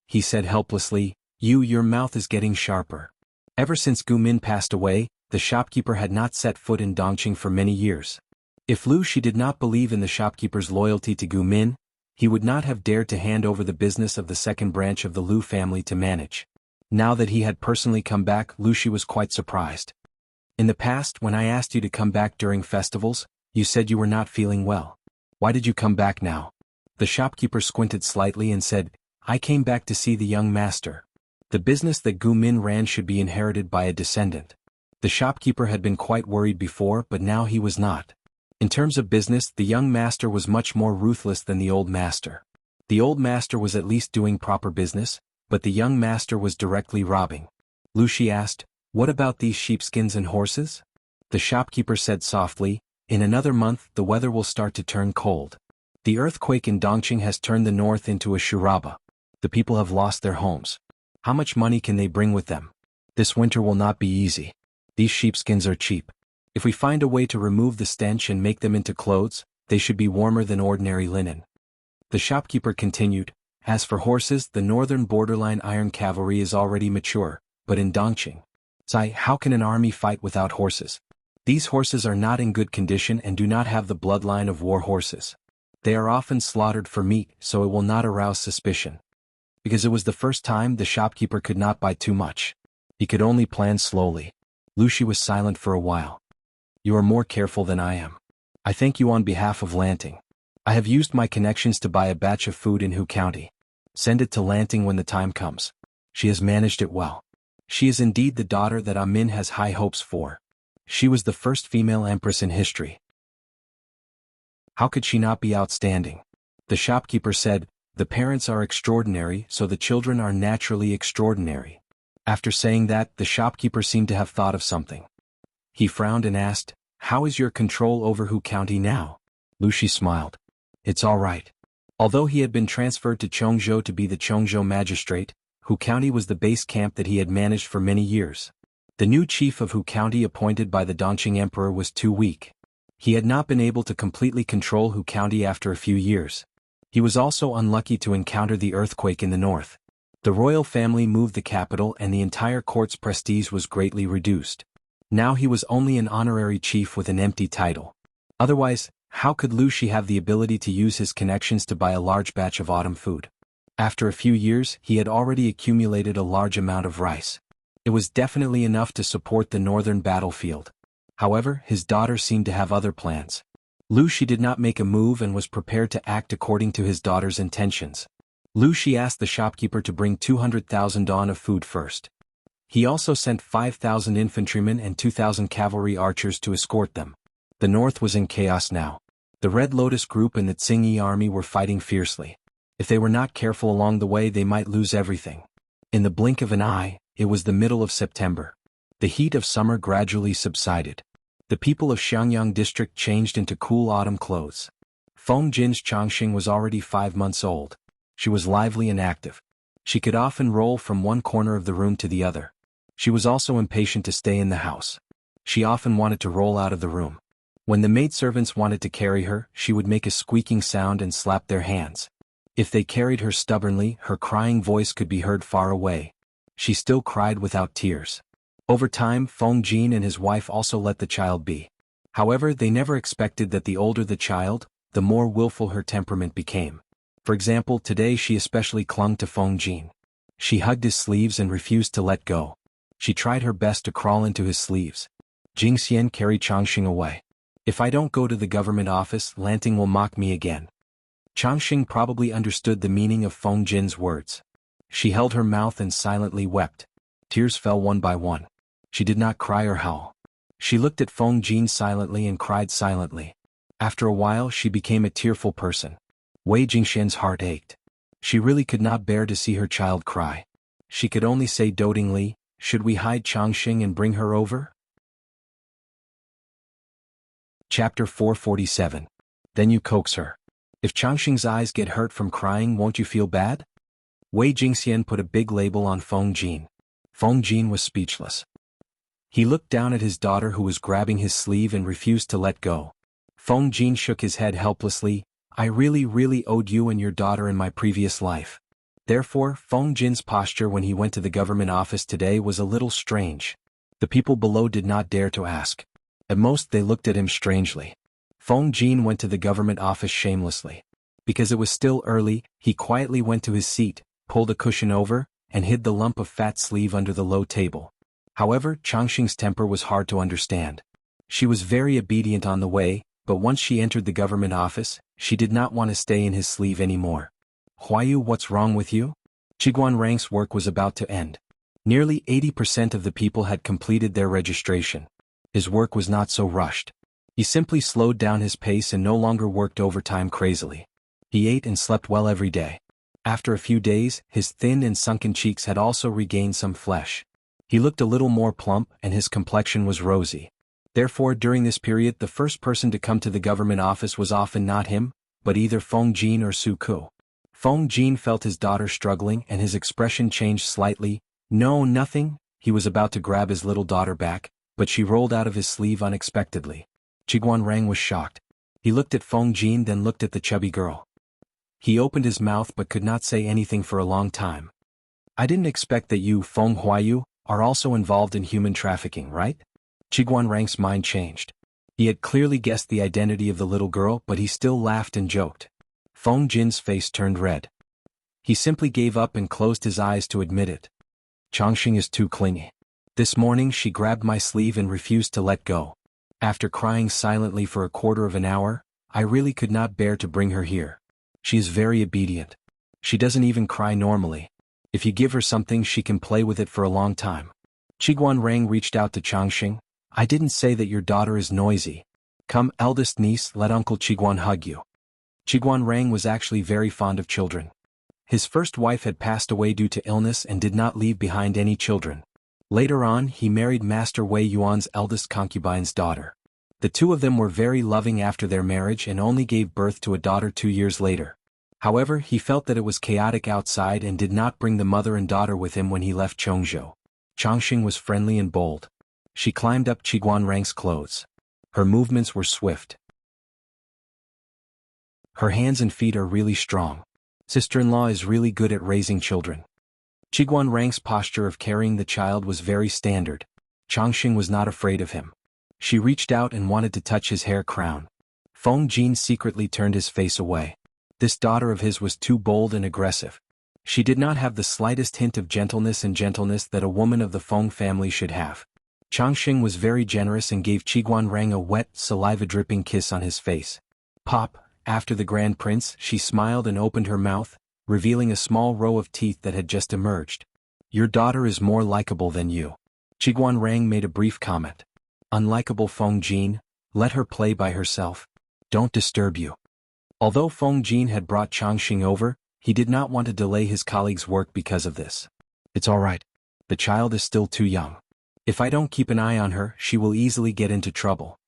He said helplessly, Your mouth is getting sharper. Ever since Gu Min passed away, the shopkeeper had not set foot in Dongqing for many years. If Lu Shi did not believe in the shopkeeper's loyalty to Gu Min, he would not have dared to hand over the business of the second branch of the Lu family to manage. Now that he had personally come back, Lu Shi was quite surprised. In the past, when I asked you to come back during festivals, you said you were not feeling well. Why did you come back now? The shopkeeper squinted slightly and said, I came back to see the young master. The business that Gu Min ran should be inherited by a descendant. The shopkeeper had been quite worried before, but now he was not. In terms of business, the young master was much more ruthless than the old master. The old master was at least doing proper business, but the young master was directly robbing. Lu Shi asked, What about these sheepskins and horses? The shopkeeper said softly, In another month the weather will start to turn cold. The earthquake in Dongqing has turned the north into a shuraba. The people have lost their homes. How much money can they bring with them? This winter will not be easy. These sheepskins are cheap. If we find a way to remove the stench and make them into clothes, they should be warmer than ordinary linen. The shopkeeper continued, As for horses, the northern borderline iron cavalry is already mature, but in Dongqing, how can an army fight without horses? These horses are not in good condition and do not have the bloodline of war horses. They are often slaughtered for meat, so it will not arouse suspicion. Because it was the first time, the shopkeeper could not buy too much. He could only plan slowly. Lu Shi was silent for a while. You are more careful than I am. I thank you on behalf of Lanting. I have used my connections to buy a batch of food in Hu County. Send it to Lanting when the time comes. She has managed it well. She is indeed the daughter that Amin has high hopes for. She was the first female empress in history. How could she not be outstanding? The shopkeeper said, The parents are extraordinary, so the children are naturally extraordinary. After saying that, the shopkeeper seemed to have thought of something. He frowned and asked, How is your control over Hu County now? Lu Shi smiled. It's all right. Although he had been transferred to Chongzhou to be the Chongzhou magistrate, Hu County was the base camp that he had managed for many years. The new chief of Hu County appointed by the Dongqing Emperor was too weak. He had not been able to completely control Hu County after a few years. He was also unlucky to encounter the earthquake in the north. The royal family moved the capital and the entire court's prestige was greatly reduced. Now he was only an honorary chief with an empty title. Otherwise, how could Lu Shi have the ability to use his connections to buy a large batch of autumn food? After a few years, he had already accumulated a large amount of rice. It was definitely enough to support the northern battlefield. However, his daughter seemed to have other plans. Lu Shi did not make a move and was prepared to act according to his daughter's intentions. Lu Shi asked the shopkeeper to bring 200,000 dawn of food first. He also sent 5,000 infantrymen and 2,000 cavalry archers to escort them. The north was in chaos now. The Red Lotus group and the Tsingyi army were fighting fiercely. If they were not careful along the way, they might lose everything. In the blink of an eye, it was the middle of September. The heat of summer gradually subsided. The people of Xiangyang district changed into cool autumn clothes. Feng Jin's Changxing was already 5 months old. She was lively and active. She could often roll from one corner of the room to the other. She was also impatient to stay in the house. She often wanted to roll out of the room. When the maidservants wanted to carry her, she would make a squeaking sound and slap their hands. If they carried her stubbornly, her crying voice could be heard far away. She still cried without tears. Over time, Feng Jin and his wife also let the child be. However, they never expected that the older the child, the more willful her temperament became. For example, today she especially clung to Feng Jin. She hugged his sleeves and refused to let go. She tried her best to crawl into his sleeves. Jingxian carried Changxing away. If I don't go to the government office, Lanting will mock me again. Changxing probably understood the meaning of Feng Jin's words. She held her mouth and silently wept. Tears fell one by one. She did not cry or howl. She looked at Feng Jin silently and cried silently. After a while she became a tearful person. Wei Jingxian's heart ached. She really could not bear to see her child cry. She could only say dotingly, "Should we hide Changxing and bring her over?" Chapter 447. Then you coax her. If Changxing's eyes get hurt from crying, won't you feel bad? Wei Jingxian put a big label on Feng Jin. Feng Jin was speechless. He looked down at his daughter who was grabbing his sleeve and refused to let go. Feng Jin shook his head helplessly. I really owed you and your daughter in my previous life. Therefore, Feng Jin's posture when he went to the government office today was a little strange. The people below did not dare to ask. At most they looked at him strangely. Feng Jin went to the government office shamelessly. Because it was still early, he quietly went to his seat, pulled a cushion over, and hid the lump of fat sleeve under the low table. However, Changxing's temper was hard to understand. She was very obedient on the way, but once she entered the government office, she did not want to stay in his sleeve anymore. Huayu, what's wrong with you? Qiguan Rang's work was about to end. Nearly 80% of the people had completed their registration. His work was not so rushed. He simply slowed down his pace and no longer worked overtime crazily. He ate and slept well every day. After a few days, his thin and sunken cheeks had also regained some flesh. He looked a little more plump and his complexion was rosy. Therefore, during this period, the first person to come to the government office was often not him, but either Feng Jin or Su Ku. Feng Jin felt his daughter struggling and his expression changed slightly. No, nothing. He was about to grab his little daughter back, but she rolled out of his sleeve unexpectedly. Qiguan Rang was shocked. He looked at Feng Jin, then looked at the chubby girl. He opened his mouth but could not say anything for a long time. I didn't expect that you, Feng Huayu, are also involved in human trafficking, right? Qiguan Rang's mind changed. He had clearly guessed the identity of the little girl, but he still laughed and joked. Feng Jin's face turned red. He simply gave up and closed his eyes to admit it. Changxing is too clingy. This morning she grabbed my sleeve and refused to let go. After crying silently for a quarter of an hour, I really could not bear to bring her here. She is very obedient. She doesn't even cry normally. If you give her something, she can play with it for a long time. Qiguan Rang reached out to Changxing. I didn't say that your daughter is noisy. Come, eldest niece, let Uncle Qiguan hug you. Qiguan Rang was actually very fond of children. His first wife had passed away due to illness and did not leave behind any children. Later on, he married Master Wei Yuan's eldest concubine's daughter. The two of them were very loving after their marriage and only gave birth to a daughter 2 years later. However, he felt that it was chaotic outside and did not bring the mother and daughter with him when he left Chongzhou. Changxing was friendly and bold. She climbed up Qiguanrang's clothes. Her movements were swift. Her hands and feet are really strong. Sister-in-law is really good at raising children. Qiguanrang's posture of carrying the child was very standard. Changxing was not afraid of him. She reached out and wanted to touch his hair crown. Feng Jin secretly turned his face away. This daughter of his was too bold and aggressive. She did not have the slightest hint of gentleness that a woman of the Feng family should have. Changxing was very generous and gave Qiguanrang a wet, saliva-dripping kiss on his face. Pop, after the Grand Prince, she smiled and opened her mouth, revealing a small row of teeth that had just emerged. Your daughter is more likable than you. Qiguanrang made a brief comment. Unlikable Feng Jin, let her play by herself. Don't disturb you. Although Feng Jin had brought Changxing over, he did not want to delay his colleague's work because of this. It's all right. The child is still too young. If I don't keep an eye on her, she will easily get into trouble.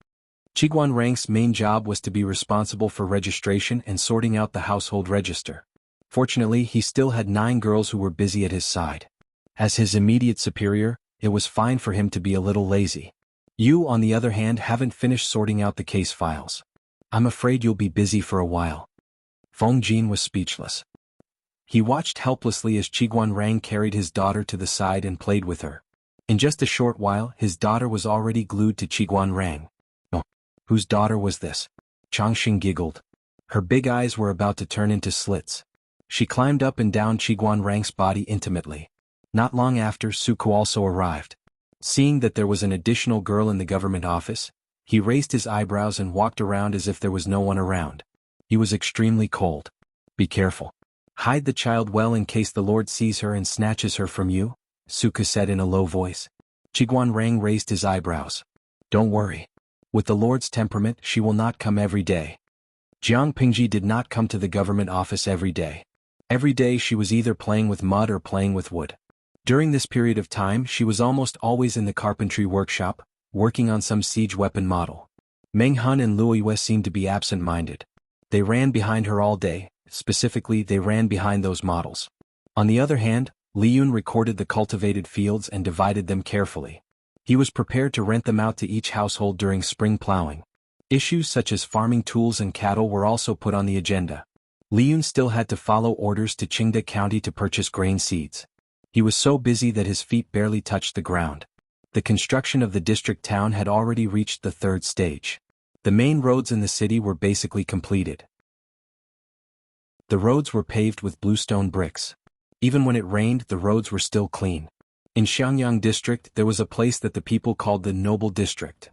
Qiguanrang's main job was to be responsible for registration and sorting out the household register. Fortunately, he still had 9 girls who were busy at his side. As his immediate superior, it was fine for him to be a little lazy. You, on the other hand, haven't finished sorting out the case files. I'm afraid you'll be busy for a while. Feng Jin was speechless. He watched helplessly as Qiguanrang carried his daughter to the side and played with her. In just a short while, his daughter was already glued to Qiguanrang. Oh, whose daughter was this? Changxing giggled. Her big eyes were about to turn into slits. She climbed up and down Qiguanrang's body intimately. Not long after, Suku also arrived. Seeing that there was an additional girl in the government office, he raised his eyebrows and walked around as if there was no one around. He was extremely cold. Be careful. Hide the child well in case the Lord sees her and snatches her from you, Suku said in a low voice. Qiguanrang raised his eyebrows. Don't worry. With the Lord's temperament, she will not come every day. Jiang Pingji did not come to the government office every day. Every day she was either playing with mud or playing with wood. During this period of time, she was almost always in the carpentry workshop, working on some siege weapon model. Meng Hun and Luo Yue seemed to be absent-minded. They ran behind her all day, specifically they ran behind those models. On the other hand, Li Yun recorded the cultivated fields and divided them carefully. He was prepared to rent them out to each household during spring plowing. Issues such as farming tools and cattle were also put on the agenda. Li Yun still had to follow orders to Qingda County to purchase grain seeds. He was so busy that his feet barely touched the ground. The construction of the district town had already reached the 3rd stage. The main roads in the city were basically completed. The roads were paved with bluestone bricks. Even when it rained, the roads were still clean. In Xiangyang district, there was a place that the people called the Noble District.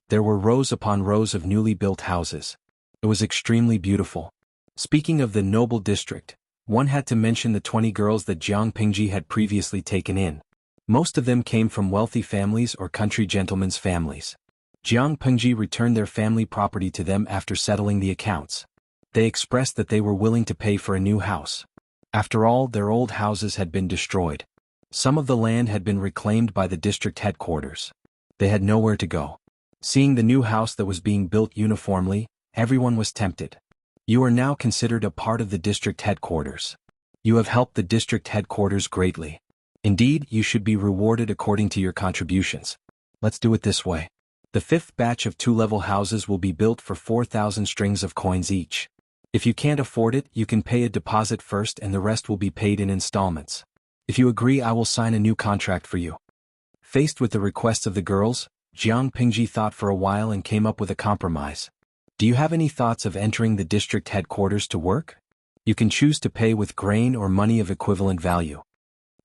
There were rows upon rows of newly built houses. It was extremely beautiful. Speaking of the Noble District, one had to mention the 20 girls that Jiang Pingji had previously taken in. Most of them came from wealthy families or country gentlemen's families. Jiang Pingji returned their family property to them after settling the accounts. They expressed that they were willing to pay for a new house. After all, their old houses had been destroyed. Some of the land had been reclaimed by the district headquarters. They had nowhere to go. Seeing the new house that was being built uniformly, everyone was tempted. You are now considered a part of the district headquarters. You have helped the district headquarters greatly. Indeed, you should be rewarded according to your contributions. Let's do it this way. The 5th batch of 2-level houses will be built for 4,000 strings of coins each. If you can't afford it, you can pay a deposit first and the rest will be paid in installments. If you agree, I will sign a new contract for you. Faced with the requests of the girls, Jiang Pingji thought for a while and came up with a compromise. Do you have any thoughts of entering the district headquarters to work? You can choose to pay with grain or money of equivalent value.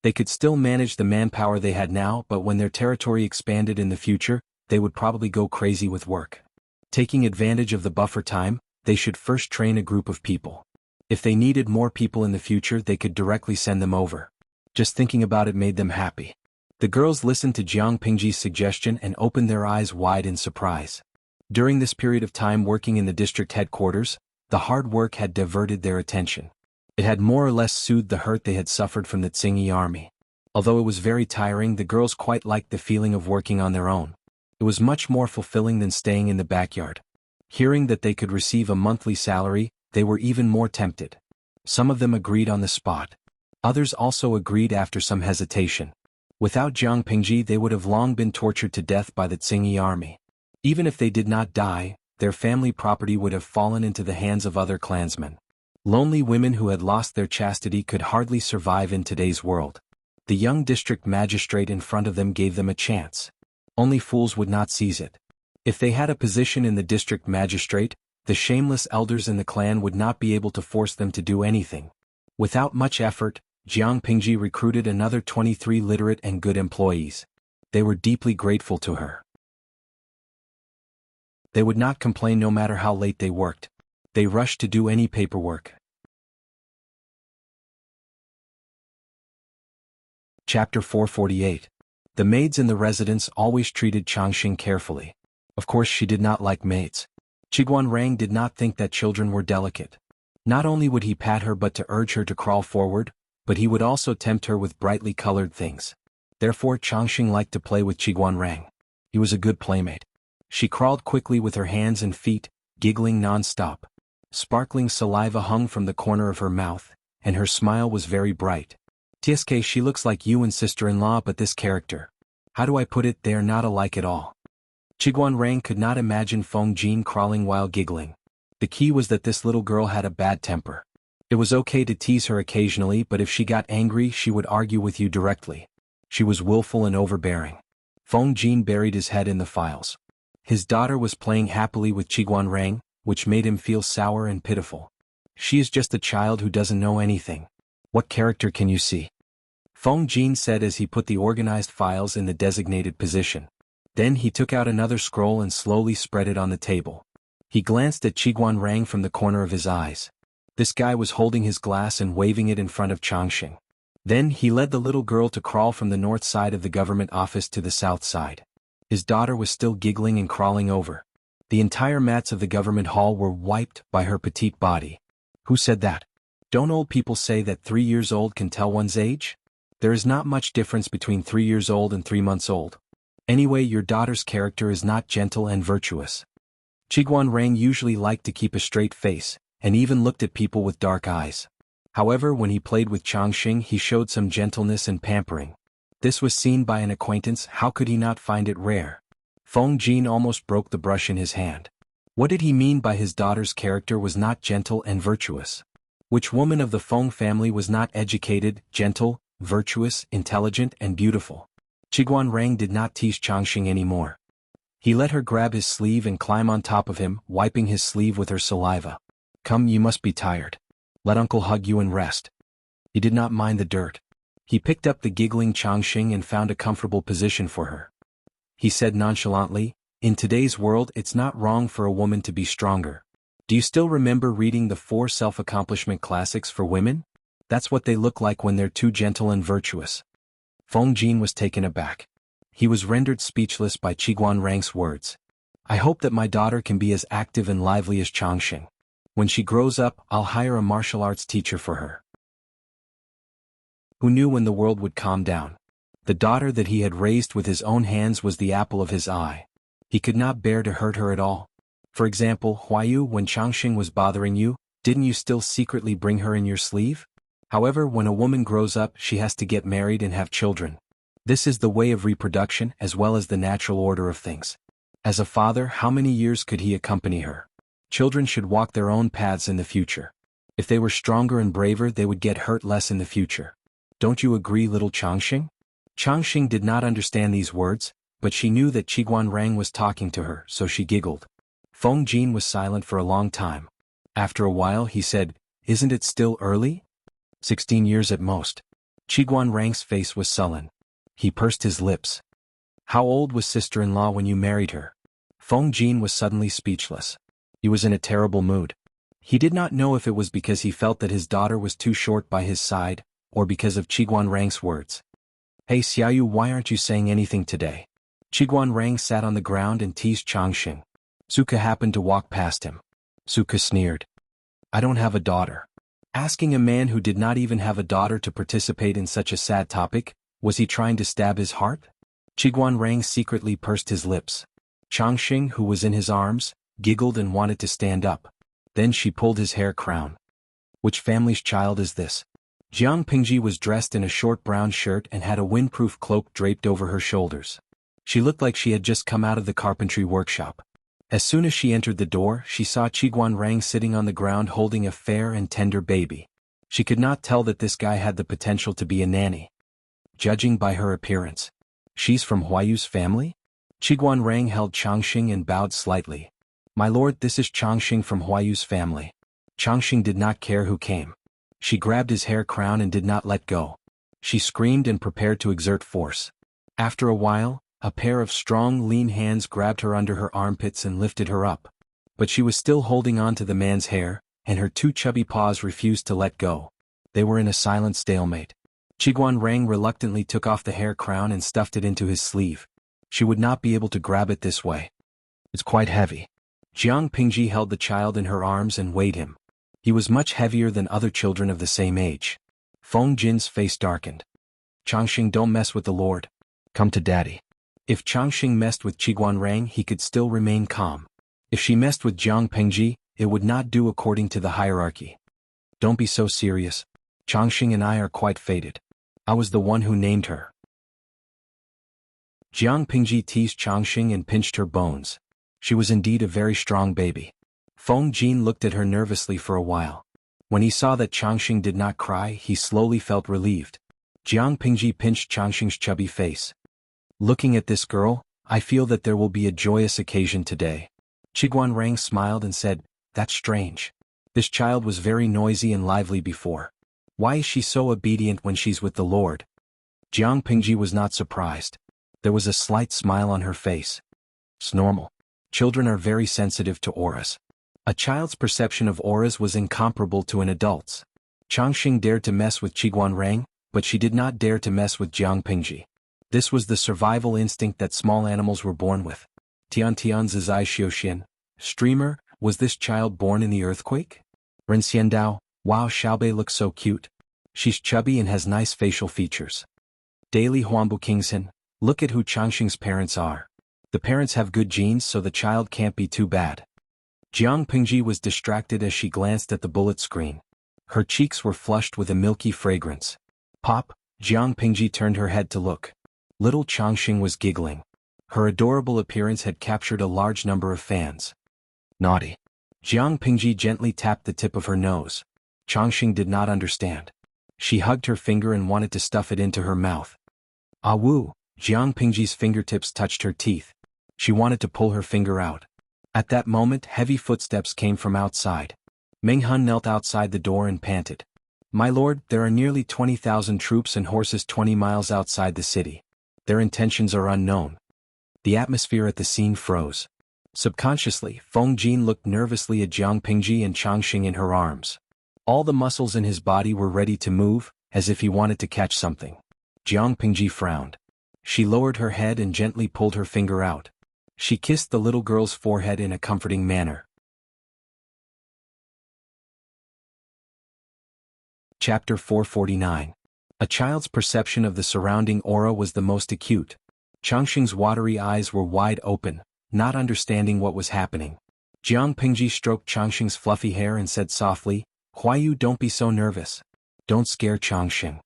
They could still manage the manpower they had now, but when their territory expanded in the future, they would probably go crazy with work. Taking advantage of the buffer time, they should first train a group of people. If they needed more people in the future, they could directly send them over. Just thinking about it made them happy. The girls listened to Jiang Pingji's suggestion and opened their eyes wide in surprise. During this period of time working in the district headquarters, the hard work had diverted their attention. It had more or less soothed the hurt they had suffered from the Tsingyi army. Although it was very tiring, the girls quite liked the feeling of working on their own. It was much more fulfilling than staying in the backyard. Hearing that they could receive a monthly salary, they were even more tempted. Some of them agreed on the spot. Others also agreed after some hesitation. Without Jiang Pingji they would have long been tortured to death by the Tsingyi army. Even if they did not die, their family property would have fallen into the hands of other clansmen. Lonely women who had lost their chastity could hardly survive in today's world. The young district magistrate in front of them gave them a chance. Only fools would not seize it. If they had a position in the district magistrate, the shameless elders in the clan would not be able to force them to do anything. Without much effort, Jiang Pingji recruited another 23 literate and good employees. They were deeply grateful to her. They would not complain no matter how late they worked. They rushed to do any paperwork. Chapter 448. The maids in the residence always treated Changxing carefully. Of course she did not like maids. Qiguanrang did not think that children were delicate. Not only would he pat her but to urge her to crawl forward, but he would also tempt her with brightly colored things. Therefore Changxing liked to play with Qiguanrang. He was a good playmate. She crawled quickly with her hands and feet, giggling non-stop. Sparkling saliva hung from the corner of her mouth, and her smile was very bright. TSK, she looks like you and sister-in-law, but this character. How do I put it, they are not alike at all. Qiguanrang could not imagine Feng Jin crawling while giggling. The key was that this little girl had a bad temper. It was okay to tease her occasionally, but if she got angry she would argue with you directly. She was willful and overbearing. Feng Jin buried his head in the files. His daughter was playing happily with Qiguanrang, which made him feel sour and pitiful. She is just a child who doesn't know anything. What character can you see? Feng Jin said as he put the organized files in the designated position. Then he took out another scroll and slowly spread it on the table. He glanced at Qiguanrang from the corner of his eyes. This guy was holding his glass and waving it in front of Changxing. Then he led the little girl to crawl from the north side of the government office to the south side. His daughter was still giggling and crawling over. The entire mats of the government hall were wiped by her petite body. Who said that? Don't old people say that 3 years old can tell one's age? There is not much difference between 3 years old and 3 months old. Anyway, your daughter's character is not gentle and virtuous. Qiguanrang usually liked to keep a straight face, and even looked at people with dark eyes. However, when he played with Changxing he showed some gentleness and pampering. This was seen by an acquaintance. How could he not find it rare? Feng Jin almost broke the brush in his hand. What did he mean by his daughter's character was not gentle and virtuous? Which woman of the Feng family was not educated, gentle, virtuous, intelligent, and beautiful? Qiguanrang did not tease Changxing anymore. He let her grab his sleeve and climb on top of him, wiping his sleeve with her saliva. Come, you must be tired. Let uncle hug you and rest. He did not mind the dirt. He picked up the giggling Changxing and found a comfortable position for her. He said nonchalantly, in today's world it's not wrong for a woman to be stronger. Do you still remember reading the 4 self-accomplishment classics for women? That's what they look like when they're too gentle and virtuous. Feng Jin was taken aback. He was rendered speechless by Qiguanrang's words. I hope that my daughter can be as active and lively as Changxing. When she grows up, I'll hire a martial arts teacher for her. Who knew when the world would calm down? The daughter that he had raised with his own hands was the apple of his eye. He could not bear to hurt her at all. For example, Huayu, when Changxing was bothering you, didn't you still secretly bring her in your sleeve? However, when a woman grows up, she has to get married and have children. This is the way of reproduction as well as the natural order of things. As a father, how many years could he accompany her? Children should walk their own paths in the future. If they were stronger and braver, they would get hurt less in the future. Don't you agree, little Changxing? Changxing did not understand these words, but she knew that Qiguanrang was talking to her, so she giggled. Feng Jin was silent for a long time. After a while he said, Isn't it still early? 16 years at most. Qiguanrang's face was sullen. He pursed his lips. How old was sister-in-law when you married her? Feng Jin was suddenly speechless. He was in a terrible mood. He did not know if it was because he felt that his daughter was too short by his side, or because of Qiguanrang's words. Hey Xiaoyu, why aren't you saying anything today? Qiguanrang sat on the ground and teased Changxing. Suka happened to walk past him. Suka sneered. I don't have a daughter. Asking a man who did not even have a daughter to participate in such a sad topic, was he trying to stab his heart? Qiguanrang secretly pursed his lips. Changxing, who was in his arms, giggled and wanted to stand up. Then she pulled his hair crown. Which family's child is this? Jiang Pingji was dressed in a short brown shirt and had a windproof cloak draped over her shoulders. She looked like she had just come out of the carpentry workshop. As soon as she entered the door, she saw Qiguanrang sitting on the ground holding a fair and tender baby. She could not tell that this guy had the potential to be a nanny. Judging by her appearance, she's from Huayu's family? Qiguanrang held Changxing and bowed slightly. My lord, this is Changxing from Huayu's family. Changxing did not care who came. She grabbed his hair crown and did not let go. She screamed and prepared to exert force. After a while, a pair of strong, lean hands grabbed her under her armpits and lifted her up. But she was still holding on to the man's hair, and her two chubby paws refused to let go. They were in a silent stalemate. Qiguanrang reluctantly took off the hair crown and stuffed it into his sleeve. She would not be able to grab it this way. It's quite heavy. Jiang Pingji held the child in her arms and weighed him. He was much heavier than other children of the same age. Feng Jin's face darkened. Changxing, don't mess with the lord. Come to daddy. If Changxing messed with Qiguanrang, he could still remain calm. If she messed with Jiang Pingji, it would not do according to the hierarchy. Don't be so serious. Changxing and I are quite fated. I was the one who named her. Jiang Pingji teased Changxing and pinched her bones. She was indeed a very strong baby. Feng Jin looked at her nervously for a while. When he saw that Changxing did not cry, he slowly felt relieved. Jiang Pingji pinched Changxing's chubby face. Looking at this girl, I feel that there will be a joyous occasion today. Qiguanrang smiled and said, that's strange. This child was very noisy and lively before. Why is she so obedient when she's with the Lord? Jiang Pingji was not surprised. There was a slight smile on her face. It's normal. Children are very sensitive to auras. A child's perception of auras was incomparable to an adult's. Changxing dared to mess with Qiguanrang, but she did not dare to mess with Jiang Pingji. This was the survival instinct that small animals were born with. Tian Zizai Xiuxian, streamer, was this child born in the earthquake? Ren Xiandao, wow, Xiaobei looks so cute. She's chubby and has nice facial features. Daily Huangbu Kingsin, look at who Changxing's parents are. The parents have good genes, so the child can't be too bad. Jiang Pingji was distracted as she glanced at the bullet screen. Her cheeks were flushed with a milky fragrance. Pop, Jiang Pingji turned her head to look. Little Changxing was giggling. Her adorable appearance had captured a large number of fans. Naughty. Jiang Pingji gently tapped the tip of her nose. Changxing did not understand. She hugged her finger and wanted to stuff it into her mouth. Ah woo, Jiang Pingji's fingertips touched her teeth. She wanted to pull her finger out. At that moment, heavy footsteps came from outside. Meng Hun knelt outside the door and panted. My lord, there are nearly 20,000 troops and horses 20 miles outside the city. Their intentions are unknown. The atmosphere at the scene froze. Subconsciously, Feng Jin looked nervously at Jiang Pingji and Changxing in her arms. All the muscles in his body were ready to move, as if he wanted to catch something. Jiang Pingji frowned. She lowered her head and gently pulled her finger out. She kissed the little girl's forehead in a comforting manner. Chapter 449. A child's perception of the surrounding aura was the most acute. Changxing's watery eyes were wide open, not understanding what was happening. Jiang Pingji stroked Changxing's fluffy hair and said softly, Huayu, don't be so nervous. Don't scare Changxing.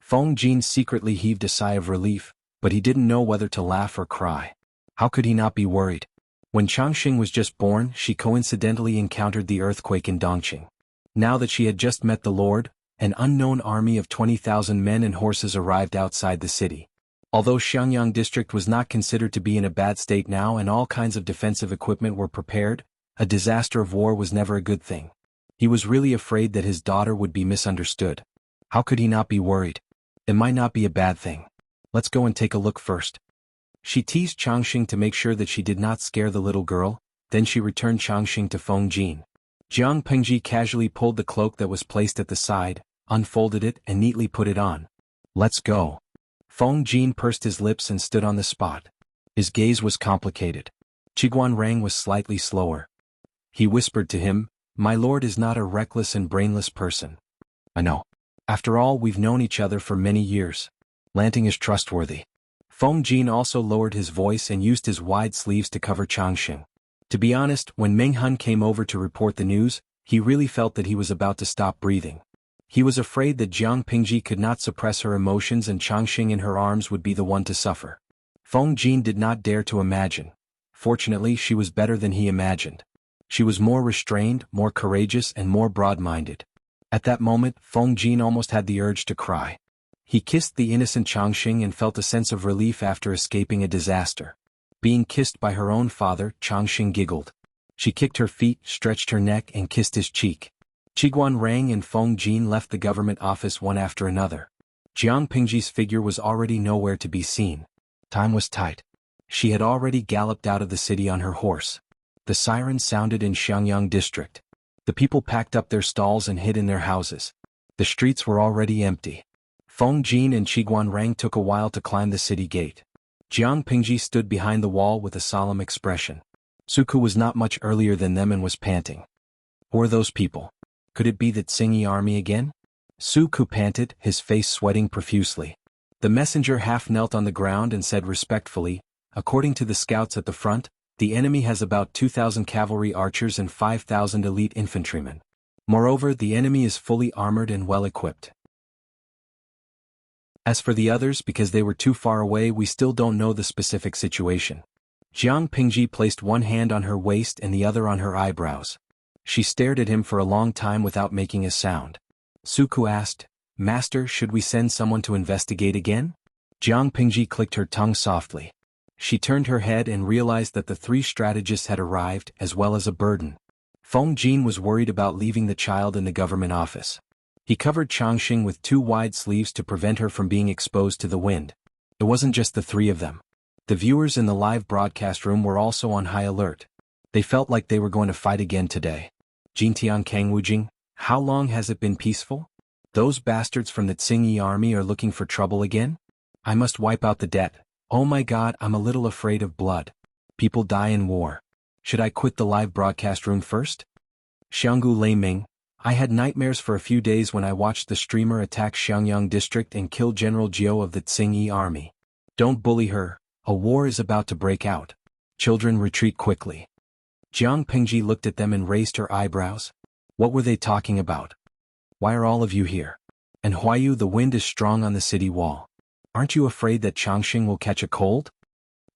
Feng Jin secretly heaved a sigh of relief, but he didn't know whether to laugh or cry. How could he not be worried? When Changxing was just born, she coincidentally encountered the earthquake in Dongqing. Now that she had just met the Lord, an unknown army of 20,000 men and horses arrived outside the city. Although Xiangyang district was not considered to be in a bad state now and all kinds of defensive equipment were prepared, a disaster of war was never a good thing. He was really afraid that his daughter would be misunderstood. How could he not be worried? It might not be a bad thing. Let's go and take a look first. She teased Changxing to make sure that she did not scare the little girl, then she returned Changxing to Feng Jin. Jiang Pingji casually pulled the cloak that was placed at the side, unfolded it and neatly put it on. Let's go. Feng Jin pursed his lips and stood on the spot. His gaze was complicated. Qiguanrang was slightly slower. He whispered to him, My lord is not a reckless and brainless person. I know. After all, we've known each other for many years. Lanting is trustworthy. Feng Jin also lowered his voice and used his wide sleeves to cover Changxing. To be honest, when Meng Hun came over to report the news, he really felt that he was about to stop breathing. He was afraid that Jiang Pingji could not suppress her emotions and Changxing in her arms would be the one to suffer. Feng Jin did not dare to imagine. Fortunately, she was better than he imagined. She was more restrained, more courageous, and more broad-minded. At that moment, Feng Jin almost had the urge to cry. He kissed the innocent Changxing and felt a sense of relief after escaping a disaster. Being kissed by her own father, Changxing giggled. She kicked her feet, stretched her neck, and kissed his cheek. Qiguan Rang and Feng Jin left the government office one after another. Jiang Pingji's figure was already nowhere to be seen. Time was tight. She had already galloped out of the city on her horse. The siren sounded in Xiangyang district. The people packed up their stalls and hid in their houses. The streets were already empty. Feng Jin and Qiguan Rang took a while to climb the city gate. Jiang Pingji stood behind the wall with a solemn expression. Suku was not much earlier than them and was panting. Who are those people? Could it be the Tsingyi army again? Suku panted, his face sweating profusely. The messenger half knelt on the ground and said respectfully, according to the scouts at the front, the enemy has about 2,000 cavalry archers and 5,000 elite infantrymen. Moreover, the enemy is fully armored and well equipped. As for the others, because they were too far away, we still don't know the specific situation. Jiang Pingji placed one hand on her waist and the other on her eyebrows. She stared at him for a long time without making a sound. Suku asked, Master, should we send someone to investigate again? Jiang Pingji clicked her tongue softly. She turned her head and realized that the three strategists had arrived, as well as a burden. Feng Jin was worried about leaving the child in the government office. He covered Changxing with 2 wide sleeves to prevent her from being exposed to the wind. It wasn't just the 3 of them. The viewers in the live broadcast room were also on high alert. They felt like they were going to fight again today. Jintian Kangwujing, how long has it been peaceful? Those bastards from the Tsingyi army are looking for trouble again? I must wipe out the debt. Oh my God, I'm a little afraid of blood. People die in war. Should I quit the live broadcast room first? Xianggu Lei Ming, I had nightmares for a few days when I watched the streamer attack Xiangyang district and kill General Jiao of the Tsingyi army. Don't bully her. A war is about to break out. Children, retreat quickly. Jiang Pingji looked at them and raised her eyebrows. What were they talking about? Why are all of you here? And Huayu, the wind is strong on the city wall. Aren't you afraid that Changxing will catch a cold?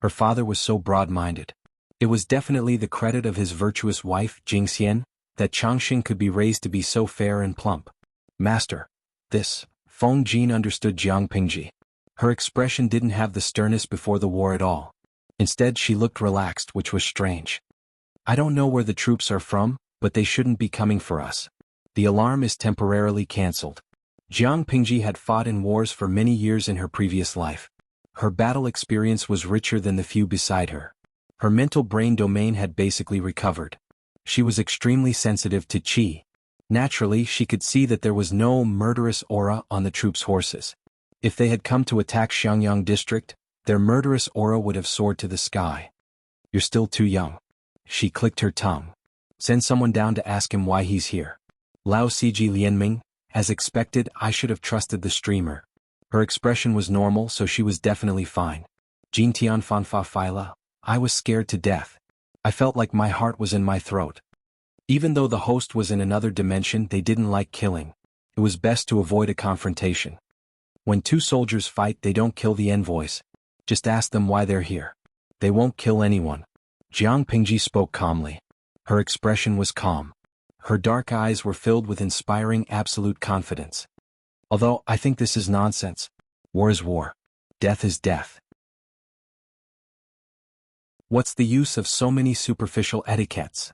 Her father was so broad-minded. It was definitely the credit of his virtuous wife, Jingxian, that Changxing could be raised to be so fair and plump. Master. Feng Jin understood Jiang Pingji. Her expression didn't have the sternness before the war at all. Instead, she looked relaxed, which was strange. I don't know where the troops are from, but they shouldn't be coming for us. The alarm is temporarily cancelled. Jiang Pingji had fought in wars for many years in her previous life. Her battle experience was richer than the few beside her. Her mental brain domain had basically recovered. She was extremely sensitive to qi. Naturally, she could see that there was no murderous aura on the troops' horses. If they had come to attack Xiangyang district, their murderous aura would have soared to the sky. You're still too young. She clicked her tongue. Send someone down to ask him why he's here. Lao Siji Lianming, as expected, I should have trusted the streamer. Her expression was normal, so she was definitely fine. Jin Tianfanfa Phyla, I was scared to death. I felt like my heart was in my throat. Even though the host was in another dimension, they didn't like killing. It was best to avoid a confrontation. When 2 soldiers fight, they don't kill the envoys. Just ask them why they're here. They won't kill anyone. Jiang Pingji spoke calmly. Her expression was calm. Her dark eyes were filled with inspiring absolute confidence. Although, I think this is nonsense. War is war. Death is death. What's the use of so many superficial etiquettes?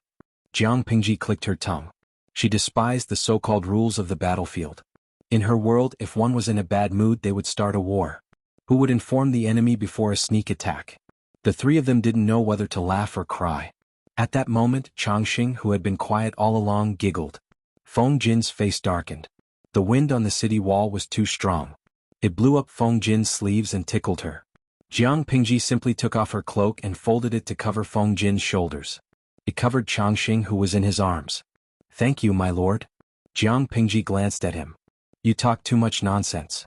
Jiang Pingji clicked her tongue. She despised the so-called rules of the battlefield. In her world, if one was in a bad mood, they would start a war. Who would inform the enemy before a sneak attack? The 3 of them didn't know whether to laugh or cry. At that moment, Changxing, who had been quiet all along, giggled. Feng Jin's face darkened. The wind on the city wall was too strong. It blew up Feng Jin's sleeves and tickled her. Jiang Pingji simply took off her cloak and folded it to cover Feng Jin's shoulders. It covered Changxing, who was in his arms. Thank you, my lord. Jiang Pingji glanced at him. You talk too much nonsense.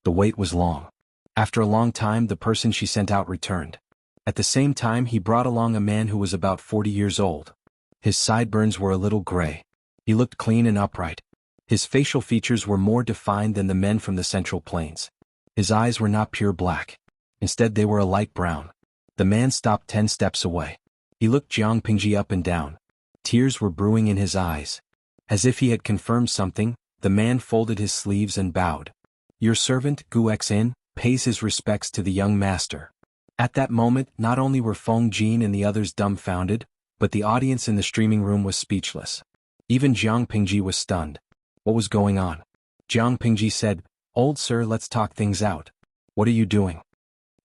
The wait was long. After a long time, the person she sent out returned. At the same time, he brought along a man who was about 40 years old. His sideburns were a little gray. He looked clean and upright. His facial features were more defined than the men from the Central Plains. His eyes were not pure black. Instead they were a light brown. The man stopped 10 steps away. He looked Jiang Pingji up and down. Tears were brewing in his eyes. As if he had confirmed something, the man folded his sleeves and bowed. Your servant, Gu Xin, pays his respects to the young master. At that moment, not only were Feng Jin and the others dumbfounded, but the audience in the streaming room was speechless. Even Jiang Pingji was stunned. What was going on? Jiang Pingji said, Old sir, let's talk things out. What are you doing?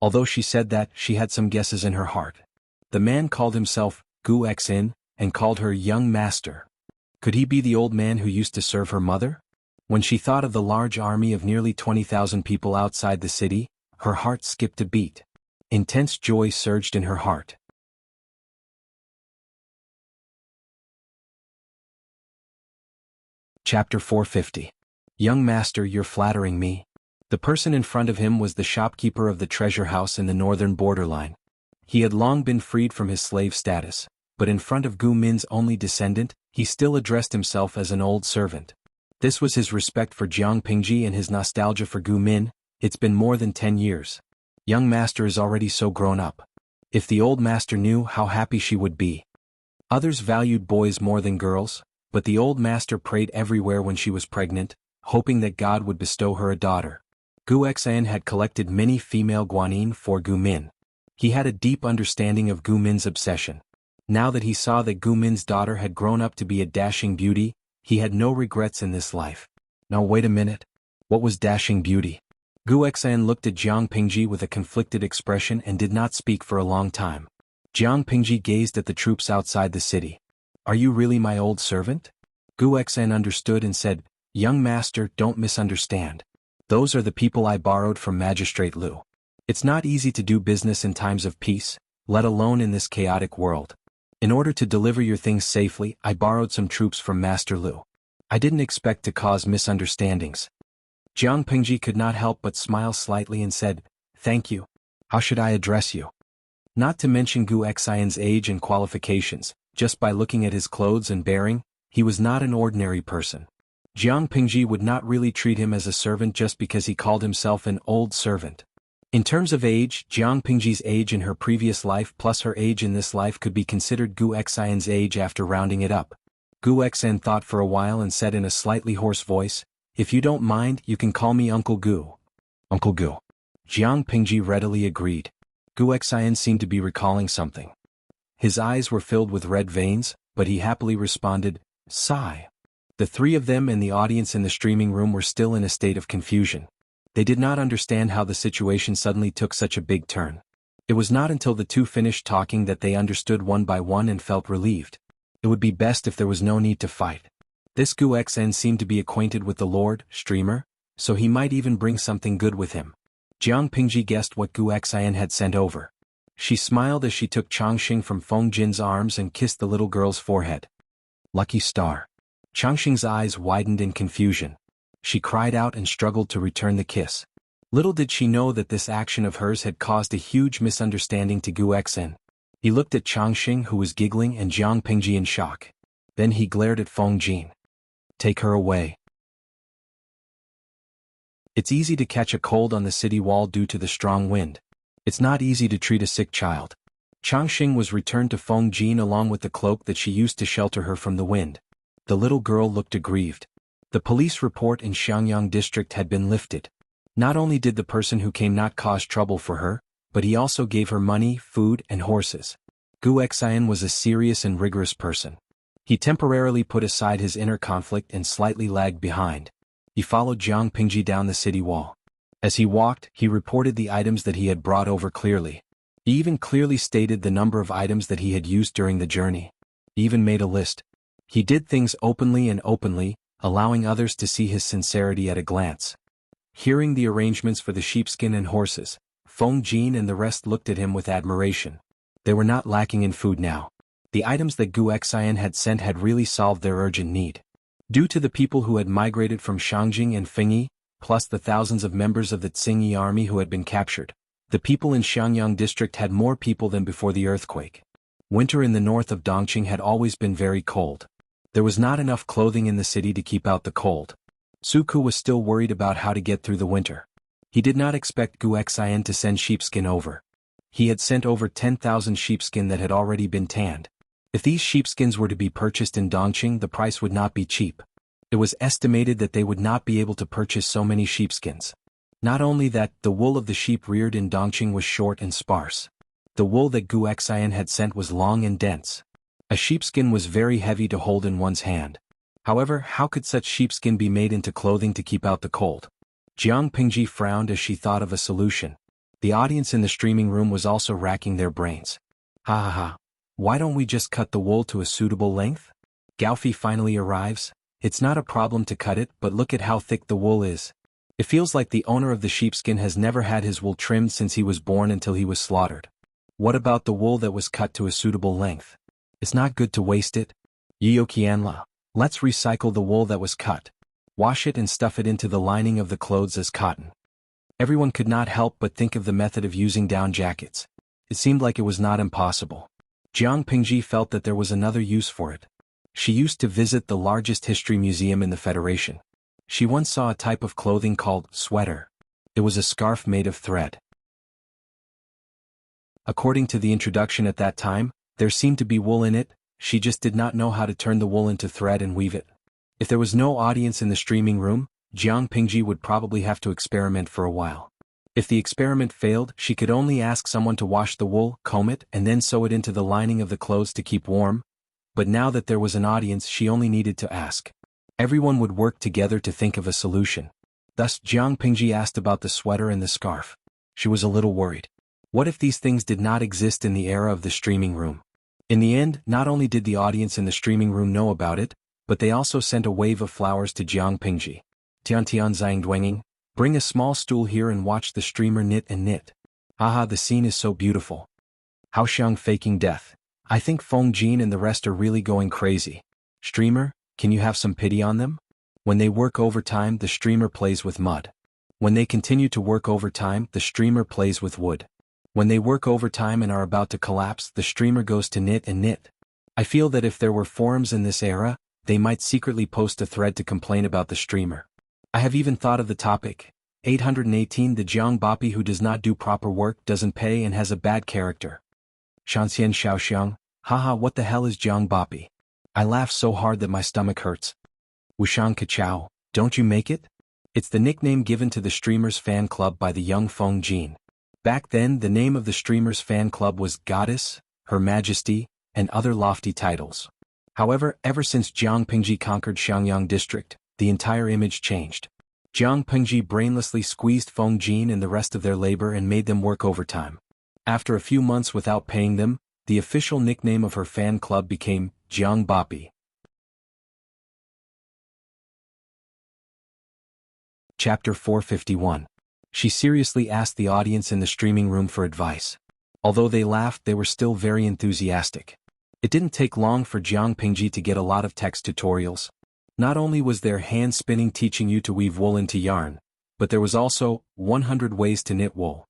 Although she said that, she had some guesses in her heart. The man called himself Gu Xin and called her young master. Could he be the old man who used to serve her mother? When she thought of the large army of nearly 20,000 people outside the city, her heart skipped a beat. Intense joy surged in her heart. Chapter 450. Young master, you're flattering me. The person in front of him was the shopkeeper of the treasure house in the northern borderline. He had long been freed from his slave status, but in front of Gu Min's only descendant, he still addressed himself as an old servant. This was his respect for Jiang Pingji and his nostalgia for Gu Min. It's been more than 10 years. Young master is already so grown up. If the old master knew how happy she would be. Others valued boys more than girls, but the old master prayed everywhere when she was pregnant, hoping that God would bestow her a daughter. Gu Xin had collected many female guanyin for Gu Min. He had a deep understanding of Gu Min's obsession. Now that he saw that Gu Min's daughter had grown up to be a dashing beauty, he had no regrets in this life. Now wait a minute. What was dashing beauty? Gu Xin looked at Jiang Pingji with a conflicted expression and did not speak for a long time. Jiang Pingji gazed at the troops outside the city. Are you really my old servant? Gu Xin understood and said, Young master, don't misunderstand. Those are the people I borrowed from Magistrate Liu. It's not easy to do business in times of peace, let alone in this chaotic world. In order to deliver your things safely, I borrowed some troops from Master Liu. I didn't expect to cause misunderstandings. Jiang Pingji could not help but smile slightly and said, Thank you. How should I address you? Not to mention Gu Xin's age and qualifications, just by looking at his clothes and bearing, he was not an ordinary person. Jiang Pingji would not really treat him as a servant just because he called himself an old servant. In terms of age, Jiang Pingji's age in her previous life plus her age in this life could be considered Gu Xin's age after rounding it up. Gu Xin thought for a while and said in a slightly hoarse voice, If you don't mind, you can call me Uncle Gu. Uncle Gu. Jiang Pingji readily agreed. Gu Xin seemed to be recalling something. His eyes were filled with red veins, but he happily responded, Sigh. The three of them and the audience in the streaming room were still in a state of confusion. They did not understand how the situation suddenly took such a big turn. It was not until the two finished talking that they understood one by one and felt relieved. It would be best if there was no need to fight. This Gu Xin seemed to be acquainted with the Lord, Streamer, so he might even bring something good with him. Jiang Pingji guessed what Gu Xin had sent over. She smiled as she took Changxing from Feng Jin's arms and kissed the little girl's forehead. Lucky star. Changxing's eyes widened in confusion. She cried out and struggled to return the kiss. Little did she know that this action of hers had caused a huge misunderstanding to Gu Xin. He looked at Changxing, who was giggling, and Jiang Pingji in shock. Then he glared at Feng Jin. Take her away. It's easy to catch a cold on the city wall due to the strong wind. It's not easy to treat a sick child. Changxing was returned to Feng Jin along with the cloak that she used to shelter her from the wind. The little girl looked aggrieved. The police report in Xiangyang district had been lifted. Not only did the person who came not cause trouble for her, but he also gave her money, food, and horses. Gu Xin was a serious and rigorous person. He temporarily put aside his inner conflict and slightly lagged behind. He followed Jiang Pingji down the city wall. As he walked, he reported the items that he had brought over clearly. He even clearly stated the number of items that he had used during the journey. He even made a list. He did things openly, allowing others to see his sincerity at a glance. Hearing the arrangements for the sheepskin and horses, Feng Jin and the rest looked at him with admiration. They were not lacking in food now. The items that Gu Xin had sent had really solved their urgent need. Due to the people who had migrated from Shangjing and Fengyi, plus the thousands of members of the Tsingyi army who had been captured, the people in Xiangyang district had more people than before the earthquake. Winter in the north of Dongqing had always been very cold. There was not enough clothing in the city to keep out the cold. Suku was still worried about how to get through the winter. He did not expect Gu Xian to send sheepskin over. He had sent over 10,000 sheepskin that had already been tanned. If these sheepskins were to be purchased in Dongqing, the price would not be cheap. It was estimated that they would not be able to purchase so many sheepskins. Not only that, the wool of the sheep reared in Dongqing was short and sparse. The wool that Gu Xian had sent was long and dense. A sheepskin was very heavy to hold in one's hand. However, how could such sheepskin be made into clothing to keep out the cold? Jiang Pingji frowned as she thought of a solution. The audience in the streaming room was also racking their brains. Ha ha ha. Why don't we just cut the wool to a suitable length? Gaofi finally arrives. It's not a problem to cut it, but look at how thick the wool is. It feels like the owner of the sheepskin has never had his wool trimmed since he was born until he was slaughtered. What about the wool that was cut to a suitable length? It's not good to waste it. Yiyoqianla, let's recycle the wool that was cut. Wash it and stuff it into the lining of the clothes as cotton. Everyone could not help but think of the method of using down jackets. It seemed like it was not impossible. Jiang Pingji felt that there was another use for it. She used to visit the largest history museum in the Federation. She once saw a type of clothing called sweater. It was a scarf made of thread. According to the introduction at that time, there seemed to be wool in it, she just did not know how to turn the wool into thread and weave it. If there was no audience in the streaming room, Jiang Pingji would probably have to experiment for a while. If the experiment failed, she could only ask someone to wash the wool, comb it, and then sew it into the lining of the clothes to keep warm. But now that there was an audience, she only needed to ask. Everyone would work together to think of a solution. Thus, Jiang Pingji asked about the sweater and the scarf. She was a little worried. What if these things did not exist in the era of the streaming room? In the end, not only did the audience in the streaming room know about it, but they also sent a wave of flowers to Jiang Pingji. Tian Zhang Duanging, bring a small stool here and watch the streamer knit and knit. Haha, the scene is so beautiful. Hao Xiang faking death. I think Feng Jin and the rest are really going crazy. Streamer, can you have some pity on them? When they work overtime, the streamer plays with mud. When they continue to work overtime, the streamer plays with wood. When they work overtime and are about to collapse, the streamer goes to knit and knit. I feel that if there were forums in this era, they might secretly post a thread to complain about the streamer. I have even thought of the topic. 818 The Jiang Bapi who does not do proper work, doesn't pay and has a bad character. Shanxian Xiaoxiang, haha, what the hell is Jiang Bapi? I laugh so hard that my stomach hurts. Wuxian Kachao, don't you make it? It's the nickname given to the streamer's fan club by the young Feng Jin. Back then, the name of the streamer's fan club was Goddess, Her Majesty, and other lofty titles. However, ever since Jiang Pingji conquered Xiangyang district, the entire image changed. Jiang Pingji brainlessly squeezed Feng Jin and the rest of their labor and made them work overtime. After a few months without paying them, the official nickname of her fan club became Jiang Bapi. Chapter 451. She seriously asked the audience in the streaming room for advice. Although they laughed, they were still very enthusiastic. It didn't take long for Jiang Pingji to get a lot of text tutorials. Not only was there hand spinning teaching you to weave wool into yarn, but there was also 100 ways to knit wool.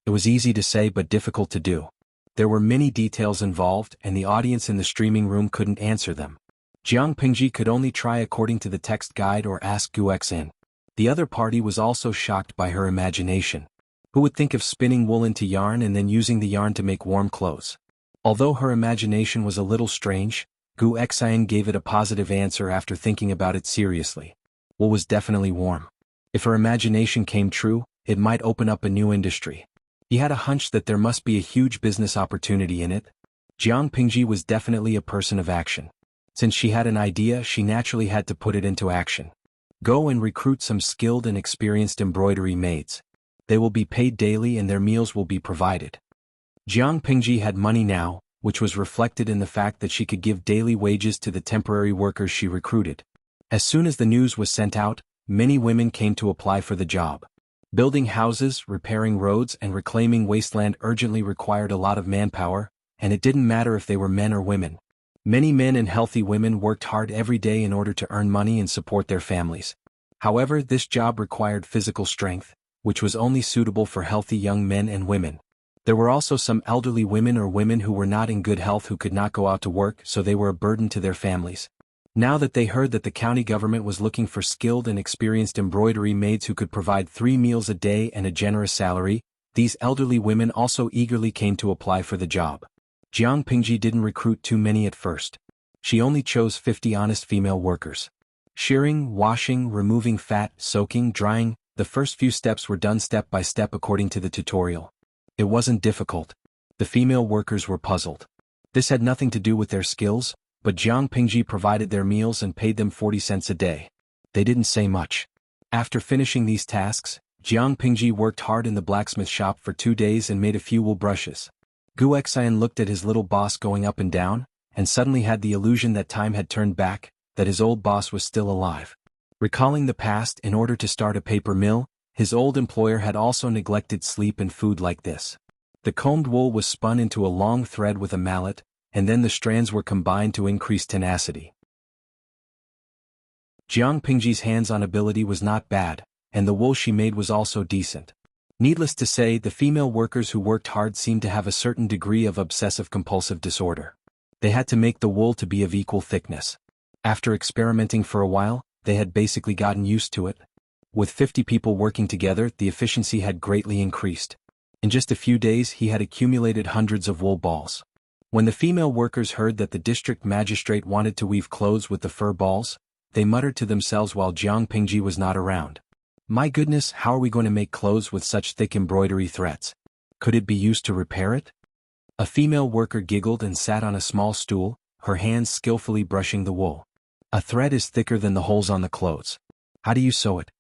It was easy to say but difficult to do. There were many details involved and the audience in the streaming room couldn't answer them. Jiang Pingji could only try according to the text guide or ask Gu Xin. The other party was also shocked by her imagination. Who would think of spinning wool into yarn and then using the yarn to make warm clothes? Although her imagination was a little strange, Gu Xian gave it a positive answer after thinking about it seriously. Wool was definitely warm. If her imagination came true, it might open up a new industry. He had a hunch that there must be a huge business opportunity in it. Jiang Pingji was definitely a person of action. Since she had an idea, she naturally had to put it into action. Go and recruit some skilled and experienced embroidery maids. They will be paid daily and their meals will be provided. Jiang Pingji had money now, which was reflected in the fact that she could give daily wages to the temporary workers she recruited. As soon as the news was sent out, many women came to apply for the job. Building houses, repairing roads, and reclaiming wasteland urgently required a lot of manpower, and it didn't matter if they were men or women. Many men and healthy women worked hard every day in order to earn money and support their families. However, this job required physical strength, which was only suitable for healthy young men and women. There were also some elderly women or women who were not in good health who could not go out to work, so they were a burden to their families. Now that they heard that the county government was looking for skilled and experienced embroidery maids who could provide 3 meals a day and a generous salary, these elderly women also eagerly came to apply for the job. Jiang Pingji didn't recruit too many at first. She only chose 50 honest female workers. Shearing, washing, removing fat, soaking, drying, the first few steps were done step by step according to the tutorial. It wasn't difficult. The female workers were puzzled. This had nothing to do with their skills, but Jiang Pingji provided their meals and paid them 40 cents a day. They didn't say much. After finishing these tasks, Jiang Pingji worked hard in the blacksmith shop for 2 days and made a few wool brushes. Gu Xian looked at his little boss going up and down, and suddenly had the illusion that time had turned back, that his old boss was still alive. Recalling the past, in order to start a paper mill, his old employer had also neglected sleep and food like this. The combed wool was spun into a long thread with a mallet, and then the strands were combined to increase tenacity. Jiang Pingji's hands-on ability was not bad, and the wool she made was also decent. Needless to say, the female workers who worked hard seemed to have a certain degree of obsessive-compulsive disorder. They had to make the wool to be of equal thickness. After experimenting for a while, they had basically gotten used to it. With 50 people working together, the efficiency had greatly increased. In just a few days he had accumulated hundreds of wool balls. When the female workers heard that the district magistrate wanted to weave clothes with the fur balls, they muttered to themselves while Jiang Pingji was not around. My goodness, how are we going to make clothes with such thick embroidery threads? Could it be used to repair it? A female worker giggled and sat on a small stool, her hands skillfully brushing the wool. A thread is thicker than the holes on the clothes. How do you sew it?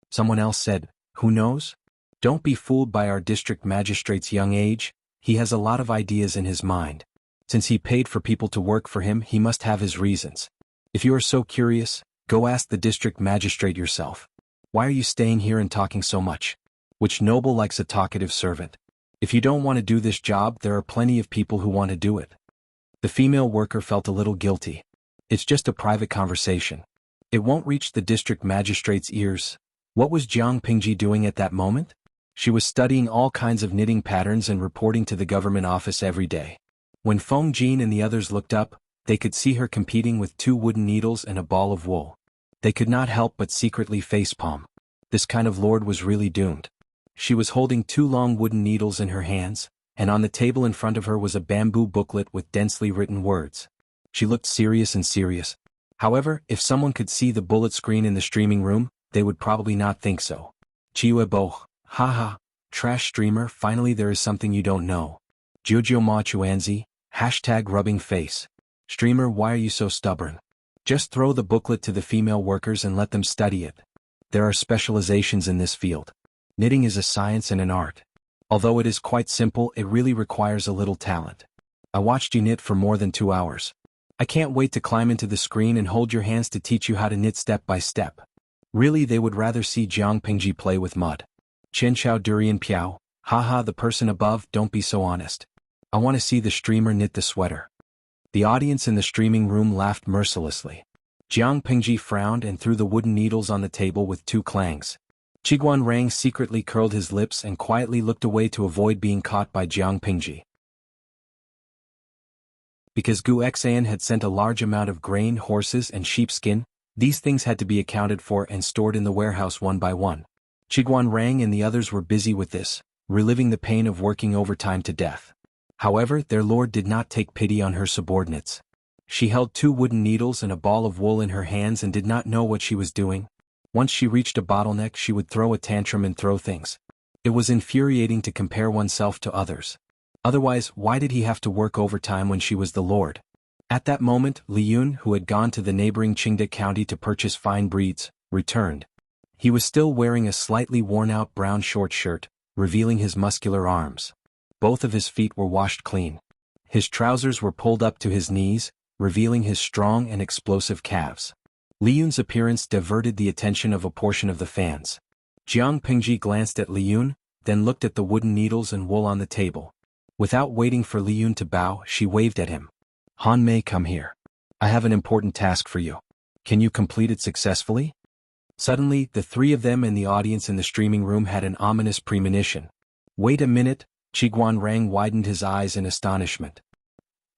Someone else said, who knows? Don't be fooled by our district magistrate's young age, he has a lot of ideas in his mind. Since he paid for people to work for him, he must have his reasons. If you are so curious, go ask the district magistrate yourself. Why are you staying here and talking so much? Which noble likes a talkative servant? If you don't want to do this job, there are plenty of people who want to do it. The female worker felt a little guilty. It's just a private conversation. It won't reach the district magistrate's ears. What was Jiang Pingji doing at that moment? She was studying all kinds of knitting patterns and reporting to the government office every day. When Feng Jin and the others looked up, they could see her competing with 2 wooden needles and a ball of wool. They could not help but secretly facepalm. This kind of lord was really doomed. She was holding 2 long wooden needles in her hands, and on the table in front of her was a bamboo booklet with densely written words. She looked serious and serious. However, if someone could see the bullet screen in the streaming room, they would probably not think so. Chiwe boh. Haha, trash streamer, finally there is something you don't know. Jojo ma chuanzi, #rubbing face. Streamer, why are you so stubborn? Just throw the booklet to the female workers and let them study it. There are specializations in this field. Knitting is a science and an art. Although it is quite simple, it really requires a little talent. I watched you knit for more than 2 hours. I can't wait to climb into the screen and hold your hands to teach you how to knit step by step. Really, they would rather see Jiang Pingji play with mud. Chen Chao Durian Piao, haha, the person above, don't be so honest. I want to see the streamer knit the sweater. The audience in the streaming room laughed mercilessly. Jiang Pingji frowned and threw the wooden needles on the table with 2 clangs. Qiguan Rang secretly curled his lips and quietly looked away to avoid being caught by Jiang Pingji. Because Gu Xian had sent a large amount of grain, horses, and sheepskin, these things had to be accounted for and stored in the warehouse one by one. Qiguan Rang and the others were busy with this, reliving the pain of working overtime to death. However, their lord did not take pity on her subordinates. She held 2 wooden needles and a ball of wool in her hands and did not know what she was doing. Once she reached a bottleneck, she would throw a tantrum and throw things. It was infuriating to compare oneself to others. Otherwise, why did he have to work overtime when she was the lord? At that moment, Li Yun, who had gone to the neighboring Qingde County to purchase fine breeds, returned. He was still wearing a slightly worn-out brown short shirt, revealing his muscular arms. Both of his feet were washed clean. His trousers were pulled up to his knees, revealing his strong and explosive calves. Li Yun's appearance diverted the attention of a portion of the fans. Jiang Pingji glanced at Li Yun, then looked at the wooden needles and wool on the table. Without waiting for Li Yun to bow, she waved at him. Han Mei, come here. I have an important task for you. Can you complete it successfully? Suddenly, the 3 of them and the audience in the streaming room had an ominous premonition. Wait a minute, Qiguan Rang widened his eyes in astonishment.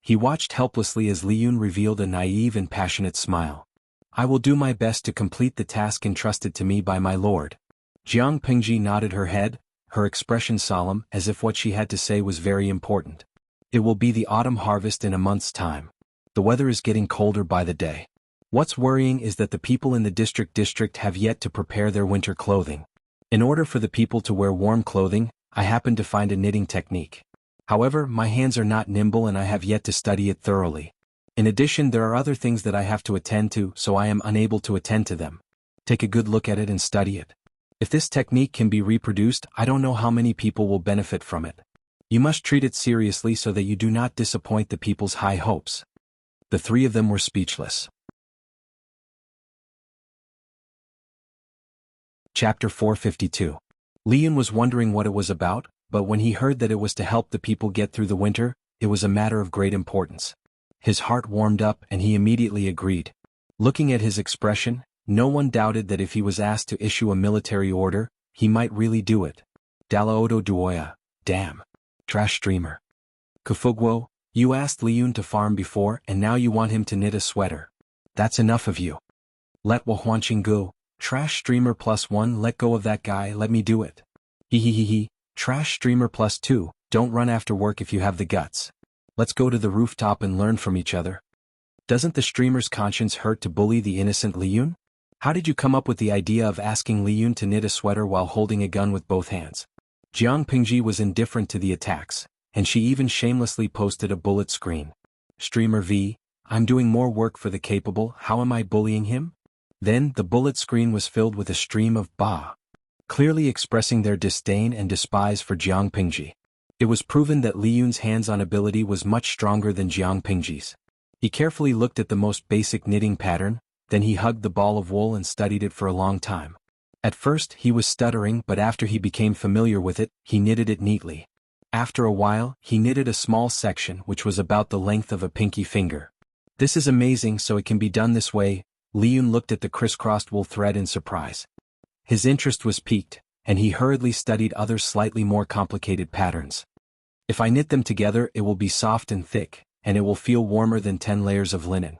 He watched helplessly as Li Yun revealed a naive and passionate smile. I will do my best to complete the task entrusted to me by my lord. Jiang Pingji nodded her head, her expression solemn as if what she had to say was very important. It will be the autumn harvest in a month's time. The weather is getting colder by the day. What's worrying is that the people in the district have yet to prepare their winter clothing. In order for the people to wear warm clothing, I happen to find a knitting technique. However, my hands are not nimble and I have yet to study it thoroughly. In addition, there are other things that I have to attend to, so I am unable to attend to them. Take a good look at it and study it. If this technique can be reproduced, I don't know how many people will benefit from it. You must treat it seriously so that you do not disappoint the people's high hopes. The three of them were speechless. Chapter 452. Li Yun was wondering what it was about, but when he heard that it was to help the people get through the winter, it was a matter of great importance. His heart warmed up and he immediately agreed. Looking at his expression, no one doubted that if he was asked to issue a military order, he might really do it. Dalaodo Duoya, damn. Trash streamer. Kufugwo, you asked Li Yun to farm before and now you want him to knit a sweater. That's enough of you. Let Wahuanqing go. Trash streamer +1, let go of that guy, let me do it. Hehehehe, trash streamer +2, don't run after work if you have the guts. Let's go to the rooftop and learn from each other. Doesn't the streamer's conscience hurt to bully the innocent Li Yun? How did you come up with the idea of asking Li Yun to knit a sweater while holding a gun with both hands? Jiang Pingji was indifferent to the attacks, and she even shamelessly posted a bullet screen. Streamer V, I'm doing more work for the capable, how am I bullying him? Then, the bullet screen was filled with a stream of ba, clearly expressing their disdain and despise for Jiang Pingji. It was proven that Li Yun's hands-on ability was much stronger than Jiang Pingji's. He carefully looked at the most basic knitting pattern, then he hugged the ball of wool and studied it for a long time. At first, he was stuttering, but after he became familiar with it, he knitted it neatly. After a while, he knitted a small section which was about the length of a pinky finger. This is amazing, so it can be done this way. Li Yun looked at the crisscrossed wool thread in surprise. His interest was piqued, and he hurriedly studied other slightly more complicated patterns. If I knit them together, it will be soft and thick, and it will feel warmer than 10 layers of linen.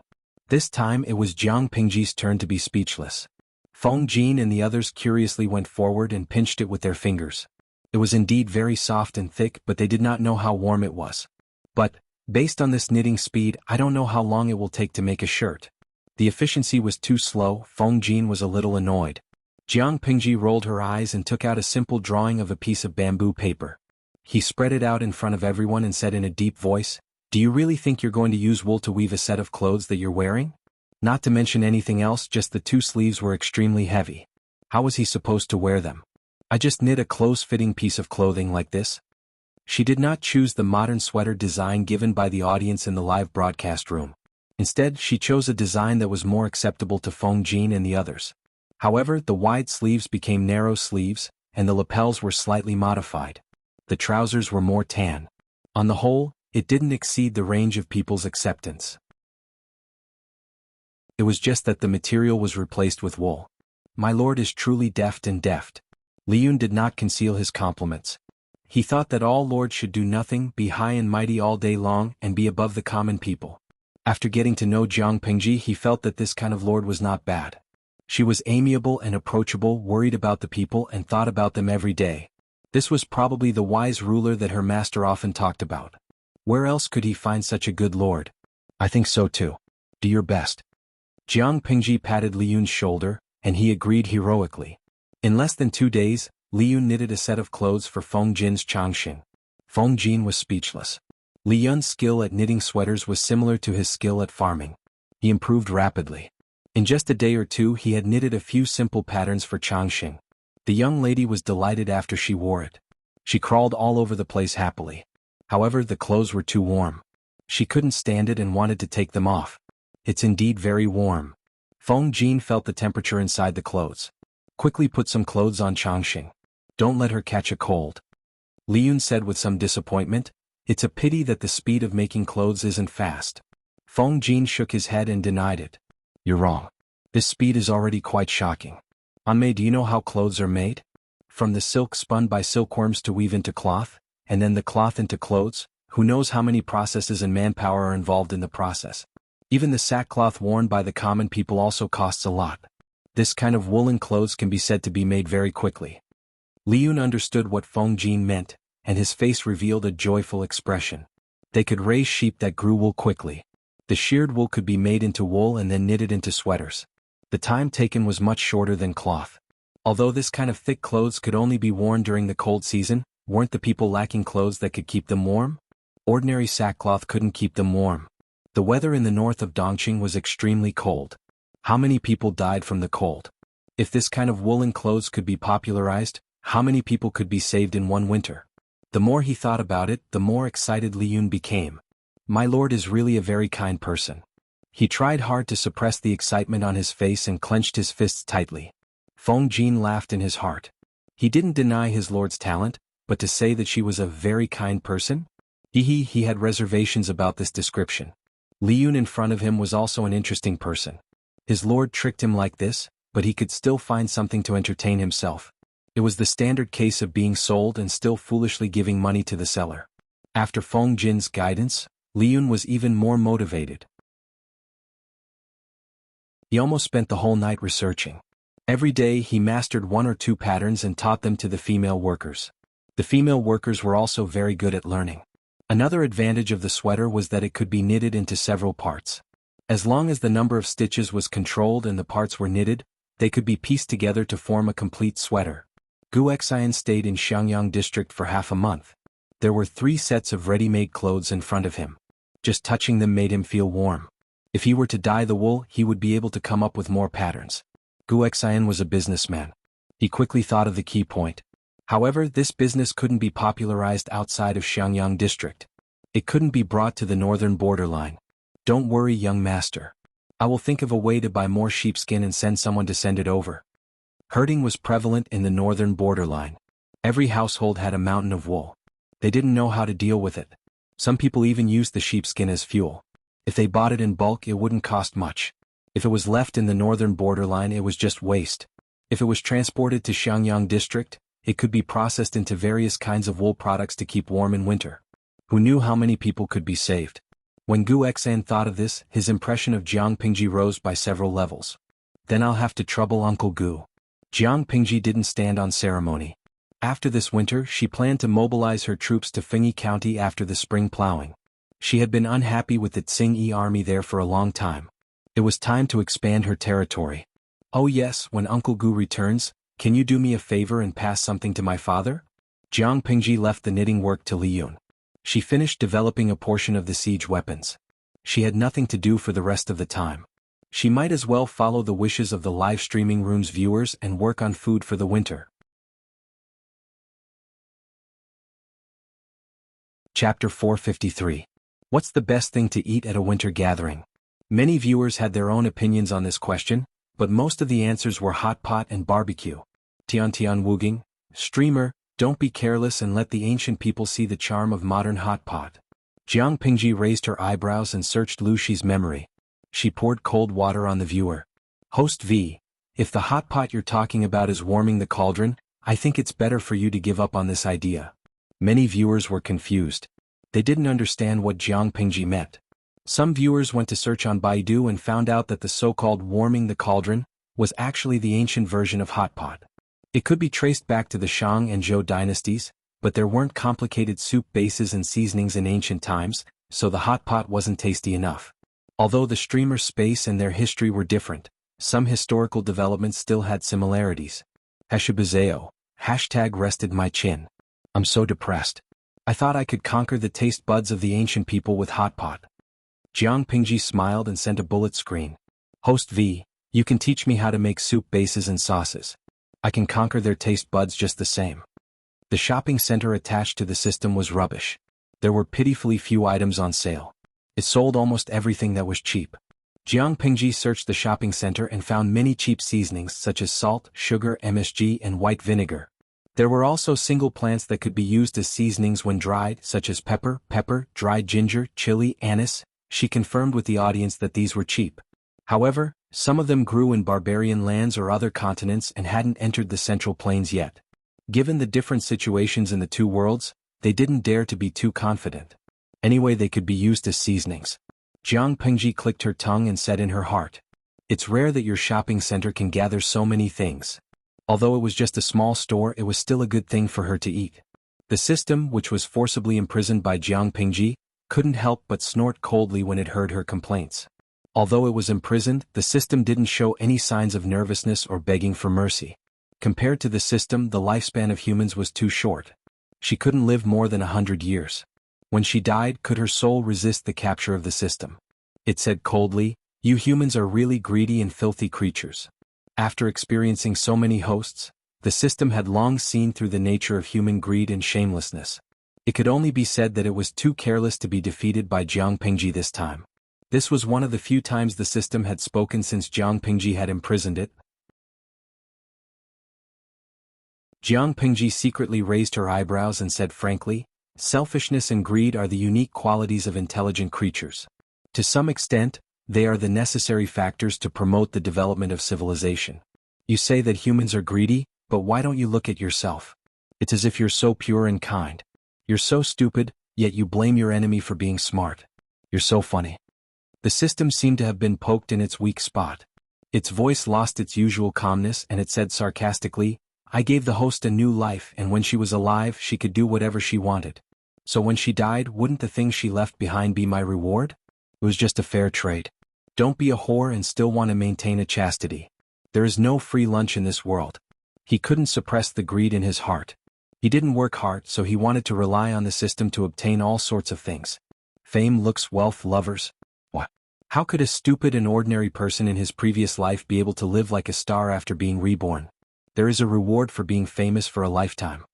This time it was Jiang Pingji's turn to be speechless. Feng Jin and the others curiously went forward and pinched it with their fingers. It was indeed very soft and thick, but they did not know how warm it was. But, based on this knitting speed, I don't know how long it will take to make a shirt. The efficiency was too slow. Feng Jin was a little annoyed. Jiang Pingji rolled her eyes and took out a simple drawing of a piece of bamboo paper. He spread it out in front of everyone and said in a deep voice, "Do you really think you're going to use wool to weave a set of clothes that you're wearing? Not to mention anything else, just the 2 sleeves were extremely heavy. How was he supposed to wear them? I just knit a close-fitting piece of clothing like this." She did not choose the modern sweater design given by the audience in the live broadcast room. Instead, she chose a design that was more acceptable to Feng Jin and the others. However, the wide sleeves became narrow sleeves, and the lapels were slightly modified. The trousers were more tan. On the whole, it didn't exceed the range of people's acceptance. It was just that the material was replaced with wool. My lord is truly deft and deft. Li Yun did not conceal his compliments. He thought that all lords should do nothing, be high and mighty all day long, and be above the common people. After getting to know Jiang Pingji, he felt that this kind of lord was not bad. She was amiable and approachable, worried about the people and thought about them every day. This was probably the wise ruler that her master often talked about. Where else could he find such a good lord? I think so too. Do your best. Jiang Pingji patted Li Yun's shoulder, and he agreed heroically. In less than 2 days, Li Yun knitted a set of clothes for Feng Jin's Changxing. Feng Jin was speechless. Li Yun's skill at knitting sweaters was similar to his skill at farming. He improved rapidly. In just a day or two he had knitted a few simple patterns for Changxing. The young lady was delighted after she wore it. She crawled all over the place happily. However, the clothes were too warm. She couldn't stand it and wanted to take them off. It's indeed very warm. Feng Jin felt the temperature inside the clothes. Quickly put some clothes on Changxing. Don't let her catch a cold. Li Yun said with some disappointment, "It's a pity that the speed of making clothes isn't fast." Feng Jin shook his head and denied it. "You're wrong. This speed is already quite shocking. Anmei, do you know how clothes are made? From the silk spun by silkworms to weave into cloth, and then the cloth into clothes, Who knows how many processes and manpower are involved in the process. Even the sackcloth worn by the common people also costs a lot. This kind of woolen clothes can be said to be made very quickly. Liyun understood what Feng Jin meant, and his face revealed a joyful expression. They could raise sheep that grew wool quickly. The sheared wool could be made into wool and then knitted into sweaters. The time taken was much shorter than cloth. Although this kind of thick clothes could only be worn during the cold season, weren't the people lacking clothes that could keep them warm? Ordinary sackcloth couldn't keep them warm. The weather in the north of Dongqing was extremely cold. How many people died from the cold? If this kind of woolen clothes could be popularized, how many people could be saved in one winter? The more he thought about it, the more excited Liyun became. My lord is really a very kind person. He tried hard to suppress the excitement on his face and clenched his fists tightly. Feng Jin laughed in his heart. He didn't deny his lord's talent, but to say that she was a very kind person? He had reservations about this description. Liyun in front of him was also an interesting person. His lord tricked him like this, but he could still find something to entertain himself. It was the standard case of being sold and still foolishly giving money to the seller. After Feng Jin's guidance, Liyun was even more motivated. He almost spent the whole night researching. Every day he mastered one or two patterns and taught them to the female workers. The female workers were also very good at learning. Another advantage of the sweater was that it could be knitted into several parts. As long as the number of stitches was controlled and the parts were knitted, they could be pieced together to form a complete sweater. Gu Xian stayed in Xiangyang district for half a month. There were 3 sets of ready-made clothes in front of him. Just touching them made him feel warm. If he were to dye the wool, he would be able to come up with more patterns. Gu Xian was a businessman. He quickly thought of the key point. However, this business couldn't be popularized outside of Xiangyang district. It couldn't be brought to the northern borderline. Don't worry, young master. I will think of a way to buy more sheepskin and send someone to send it over. Herding was prevalent in the northern borderline. Every household had a mountain of wool. They didn't know how to deal with it. Some people even used the sheepskin as fuel. If they bought it in bulk, it wouldn't cost much. If it was left in the northern borderline, it was just waste. If it was transported to Xiangyang district, it could be processed into various kinds of wool products to keep warm in winter. Who knew how many people could be saved? When Gu Xian thought of this, his impression of Jiang Pingji rose by several levels. Then I'll have to trouble Uncle Gu. Jiang Pingji didn't stand on ceremony. After this winter, she planned to mobilize her troops to Fengyi County after the spring plowing. She had been unhappy with the Tsingyi army there for a long time. It was time to expand her territory. Oh yes, when Uncle Gu returns, can you do me a favor and pass something to my father? Jiang Pingji left the knitting work to Liyun. She finished developing a portion of the siege weapons. She had nothing to do for the rest of the time. She might as well follow the wishes of the live streaming room's viewers and work on food for the winter. Chapter 453. What's the best thing to eat at a winter gathering? Many viewers had their own opinions on this question, but most of the answers were hot pot and barbecue. Tian Wuging, streamer, don't be careless and let the ancient people see the charm of modern hot pot. Jiang Pingji raised her eyebrows and searched Lu Shi's memory. She poured cold water on the viewer. Host V, if the hot pot you're talking about is warming the cauldron, I think it's better for you to give up on this idea. Many viewers were confused. They didn't understand what Jiang Pingji meant. Some viewers went to search on Baidu and found out that the so-called warming the cauldron was actually the ancient version of hot pot. It could be traced back to the Shang and Zhou dynasties, but there weren't complicated soup bases and seasonings in ancient times, so the hot pot wasn't tasty enough. Although the streamer's space and their history were different, some historical developments still had similarities. Hashibazeo, hashtag rested my chin. I'm so depressed. I thought I could conquer the taste buds of the ancient people with hot pot. Jiang Pingji smiled and sent a bullet screen. Host V, you can teach me how to make soup bases and sauces. I can conquer their taste buds just the same. The shopping center attached to the system was rubbish. There were pitifully few items on sale. It sold almost everything that was cheap. Jiang Pingji searched the shopping center and found many cheap seasonings such as salt, sugar, MSG, and white vinegar. There were also single plants that could be used as seasonings when dried, such as pepper, dried ginger, chili, anise. She confirmed with the audience that these were cheap. However, some of them grew in barbarian lands or other continents and hadn't entered the Central Plains yet. Given the different situations in the two worlds, they didn't dare to be too confident. Anyway, they could be used as seasonings. Jiang Pengji clicked her tongue and said in her heart, "It's rare that your shopping center can gather so many things." Although it was just a small store, it was still a good thing for her to eat. The system, which was forcibly imprisoned by Jiang Pengji, couldn't help but snort coldly when it heard her complaints. Although it was imprisoned, the system didn't show any signs of nervousness or begging for mercy. Compared to the system, the lifespan of humans was too short. She couldn't live more than 100 years. When she died, could her soul resist the capture of the system? It said coldly, "You humans are really greedy and filthy creatures." After experiencing so many hosts, the system had long seen through the nature of human greed and shamelessness. It could only be said that it was too careless to be defeated by Jiang Pengji this time. This was one of the few times the system had spoken since Jiang Pengji had imprisoned it. Jiang Pengji secretly raised her eyebrows and said frankly, "Selfishness and greed are the unique qualities of intelligent creatures. To some extent, they are the necessary factors to promote the development of civilization. You say that humans are greedy, but why don't you look at yourself? It's as if you're so pure and kind. You're so stupid, yet you blame your enemy for being smart. You're so funny." The system seemed to have been poked in its weak spot. Its voice lost its usual calmness and it said sarcastically, "I gave the host a new life, and when she was alive she could do whatever she wanted. So when she died, wouldn't the things she left behind be my reward? It was just a fair trade. Don't be a whore and still want to maintain a chastity. There is no free lunch in this world." He couldn't suppress the greed in his heart. He didn't work hard, so he wanted to rely on the system to obtain all sorts of things. Fame, looks, wealth, lovers. What? How could a stupid and ordinary person in his previous life be able to live like a star after being reborn? There is a reward for being famous for a lifetime.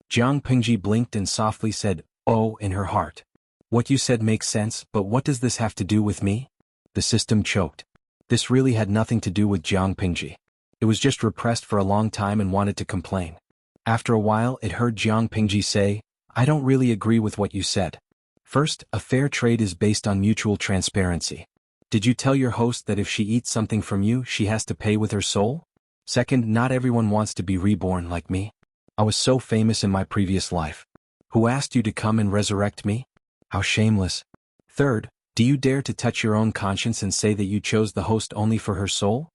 Jiang Pengji blinked and softly said, "Oh," in her heart. "What you said makes sense, but what does this have to do with me?" The system choked. This really had nothing to do with Jiang Pengji. It was just repressed for a long time and wanted to complain. After a while, it heard Jiang Pengji say, "I don't really agree with what you said. First, a fair trade is based on mutual transparency. Did you tell your host that if she eats something from you, she has to pay with her soul? Second, not everyone wants to be reborn like me. I was so famous in my previous life. Who asked you to come and resurrect me? How shameless. Third, do you dare to touch your own conscience and say that you chose the host only for her soul?"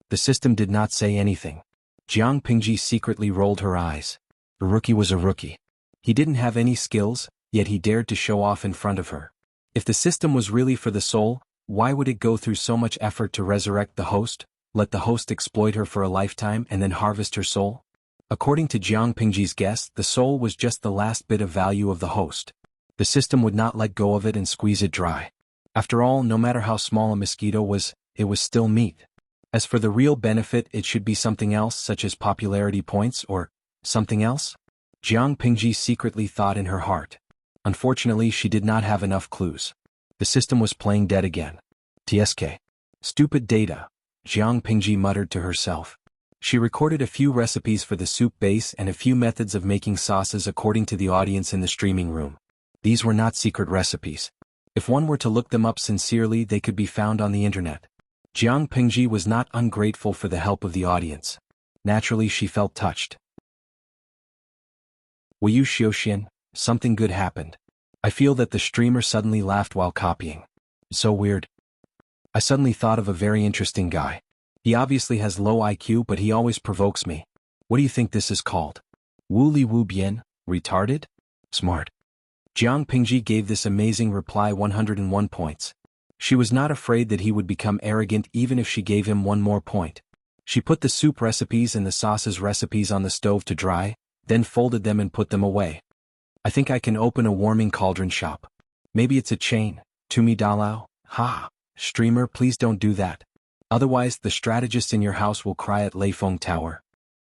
The system did not say anything. Jiang Pengji secretly rolled her eyes. The rookie was a rookie. He didn't have any skills, yet he dared to show off in front of her. If the system was really for the soul, why would it go through so much effort to resurrect the host, let the host exploit her for a lifetime and then harvest her soul? According to Jiang Pengji's guess, the soul was just the last bit of value of the host. The system would not let go of it and squeeze it dry. After all, no matter how small a mosquito was, it was still meat. As for the real benefit, it should be something else, such as popularity points or something else? Jiang Pengji secretly thought in her heart. Unfortunately, she did not have enough clues. The system was playing dead again. TSK. Stupid data, Jiang Pengji muttered to herself. She recorded a few recipes for the soup base and a few methods of making sauces according to the audience in the streaming room. These were not secret recipes. If one were to look them up sincerely, they could be found on the internet. Jiang Pengji was not ungrateful for the help of the audience. Naturally, she felt touched. Wuxia Xiaoxian, something good happened. I feel that the streamer suddenly laughed while copying. So weird. I suddenly thought of a very interesting guy. He obviously has low IQ, but he always provokes me. What do you think this is called? Wu Li Wu Bian, retarded? Smart. Jiang Pengji gave this amazing reply 101 points. She was not afraid that he would become arrogant even if she gave him one more point. She put the soup recipes and the sauces recipes on the stove to dry, then folded them and put them away. I think I can open a warming cauldron shop. Maybe it's a chain. Tumi Dalao? Ha! Streamer, please don't do that. Otherwise, the strategists in your house will cry at Leifeng Tower.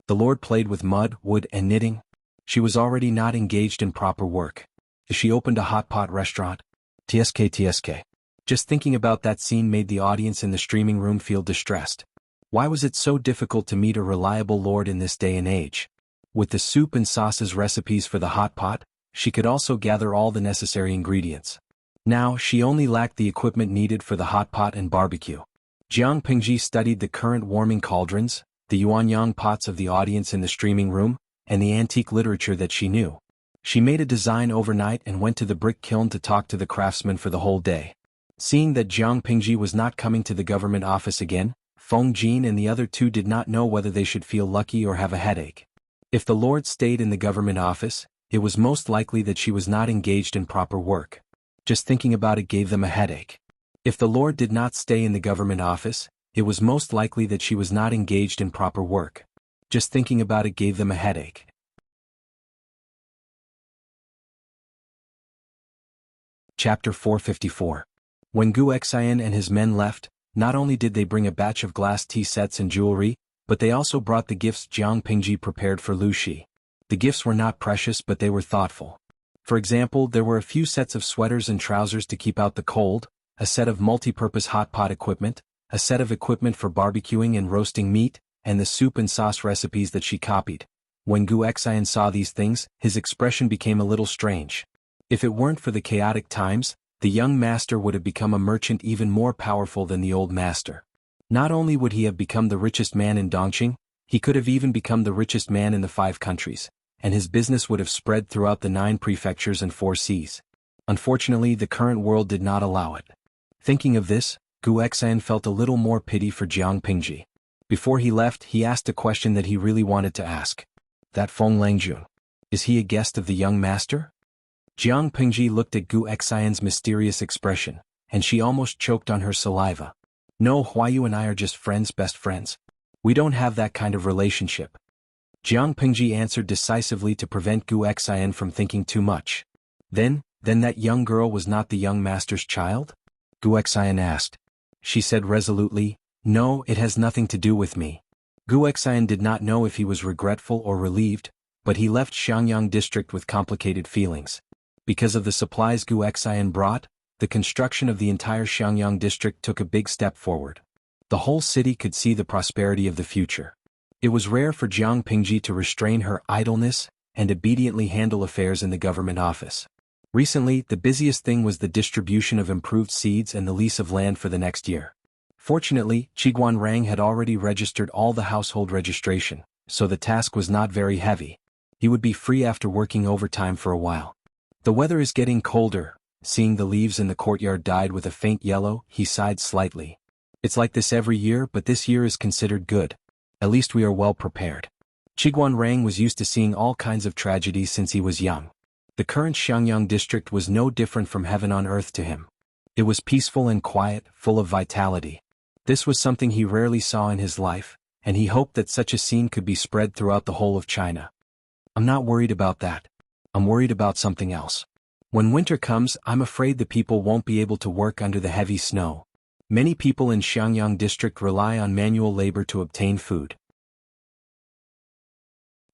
The Lord played with mud, wood, and knitting. She was already not engaged in proper work. She opened a hot pot restaurant. TSK. Just thinking about that scene made the audience in the streaming room feel distressed. Why was it so difficult to meet a reliable lord in this day and age? With the soup and sauces recipes for the hot pot, she could also gather all the necessary ingredients. Now, she only lacked the equipment needed for the hot pot and barbecue. Jiang Pengji studied the current warming cauldrons, the yuanyang pots of the audience in the streaming room, and the antique literature that she knew. She made a design overnight and went to the brick kiln to talk to the craftsman for the whole day. Seeing that Jiang Pingji was not coming to the government office again, Feng Jin and the other two did not know whether they should feel lucky or have a headache. If the Lord stayed in the government office, it was most likely that she was not engaged in proper work. Just thinking about it gave them a headache. If the Lord did not stay in the government office, it was most likely that she was not engaged in proper work. Just thinking about it gave them a headache. Chapter 454. When Gu Xian and his men left, not only did they bring a batch of glass tea sets and jewelry, but they also brought the gifts Jiang Pingji prepared for Lu Shi. The gifts were not precious, but they were thoughtful. For example, there were a few sets of sweaters and trousers to keep out the cold, a set of multi-purpose hot pot equipment, a set of equipment for barbecuing and roasting meat, and the soup and sauce recipes that she copied. When Gu Xian saw these things, his expression became a little strange. If it weren't for the chaotic times, the young master would have become a merchant even more powerful than the old master. Not only would he have become the richest man in Dongqing, he could have even become the richest man in the 5 countries, and his business would have spread throughout the 9 prefectures and 4 seas. Unfortunately, the current world did not allow it. Thinking of this, Gu Xian felt a little more pity for Jiang Pingji. Before he left, he asked a question that he really wanted to ask. That Feng Langjun, is he a guest of the young master? Jiang Pingji looked at Gu Xian's mysterious expression, and she almost choked on her saliva. No, Huayu and I are just friends, best friends. We don't have that kind of relationship. Jiang Pingji answered decisively to prevent Gu Xian from thinking too much. Then that young girl was not the young master's child? Gu Xian asked. She said resolutely, no, it has nothing to do with me. Gu Xian did not know if he was regretful or relieved, but he left Xiangyang district with complicated feelings. Because of the supplies Gu Xian brought, the construction of the entire Xiangyang district took a big step forward. The whole city could see the prosperity of the future. It was rare for Jiang Pingji to restrain her idleness and obediently handle affairs in the government office. Recently, the busiest thing was the distribution of improved seeds and the lease of land for the next year. Fortunately, Qiguan Rang had already registered all the household registration, so the task was not very heavy. He would be free after working overtime for a while. The weather is getting colder. Seeing the leaves in the courtyard dyed with a faint yellow, he sighed slightly. It's like this every year, but this year is considered good. At least we are well prepared. Qiguan Rang was used to seeing all kinds of tragedies since he was young. The current Xiangyang district was no different from heaven on earth to him. It was peaceful and quiet, full of vitality. This was something he rarely saw in his life, and he hoped that such a scene could be spread throughout the whole of China. I'm not worried about that. I'm worried about something else. When winter comes, I'm afraid the people won't be able to work under the heavy snow. Many people in Xiangyang district rely on manual labor to obtain food.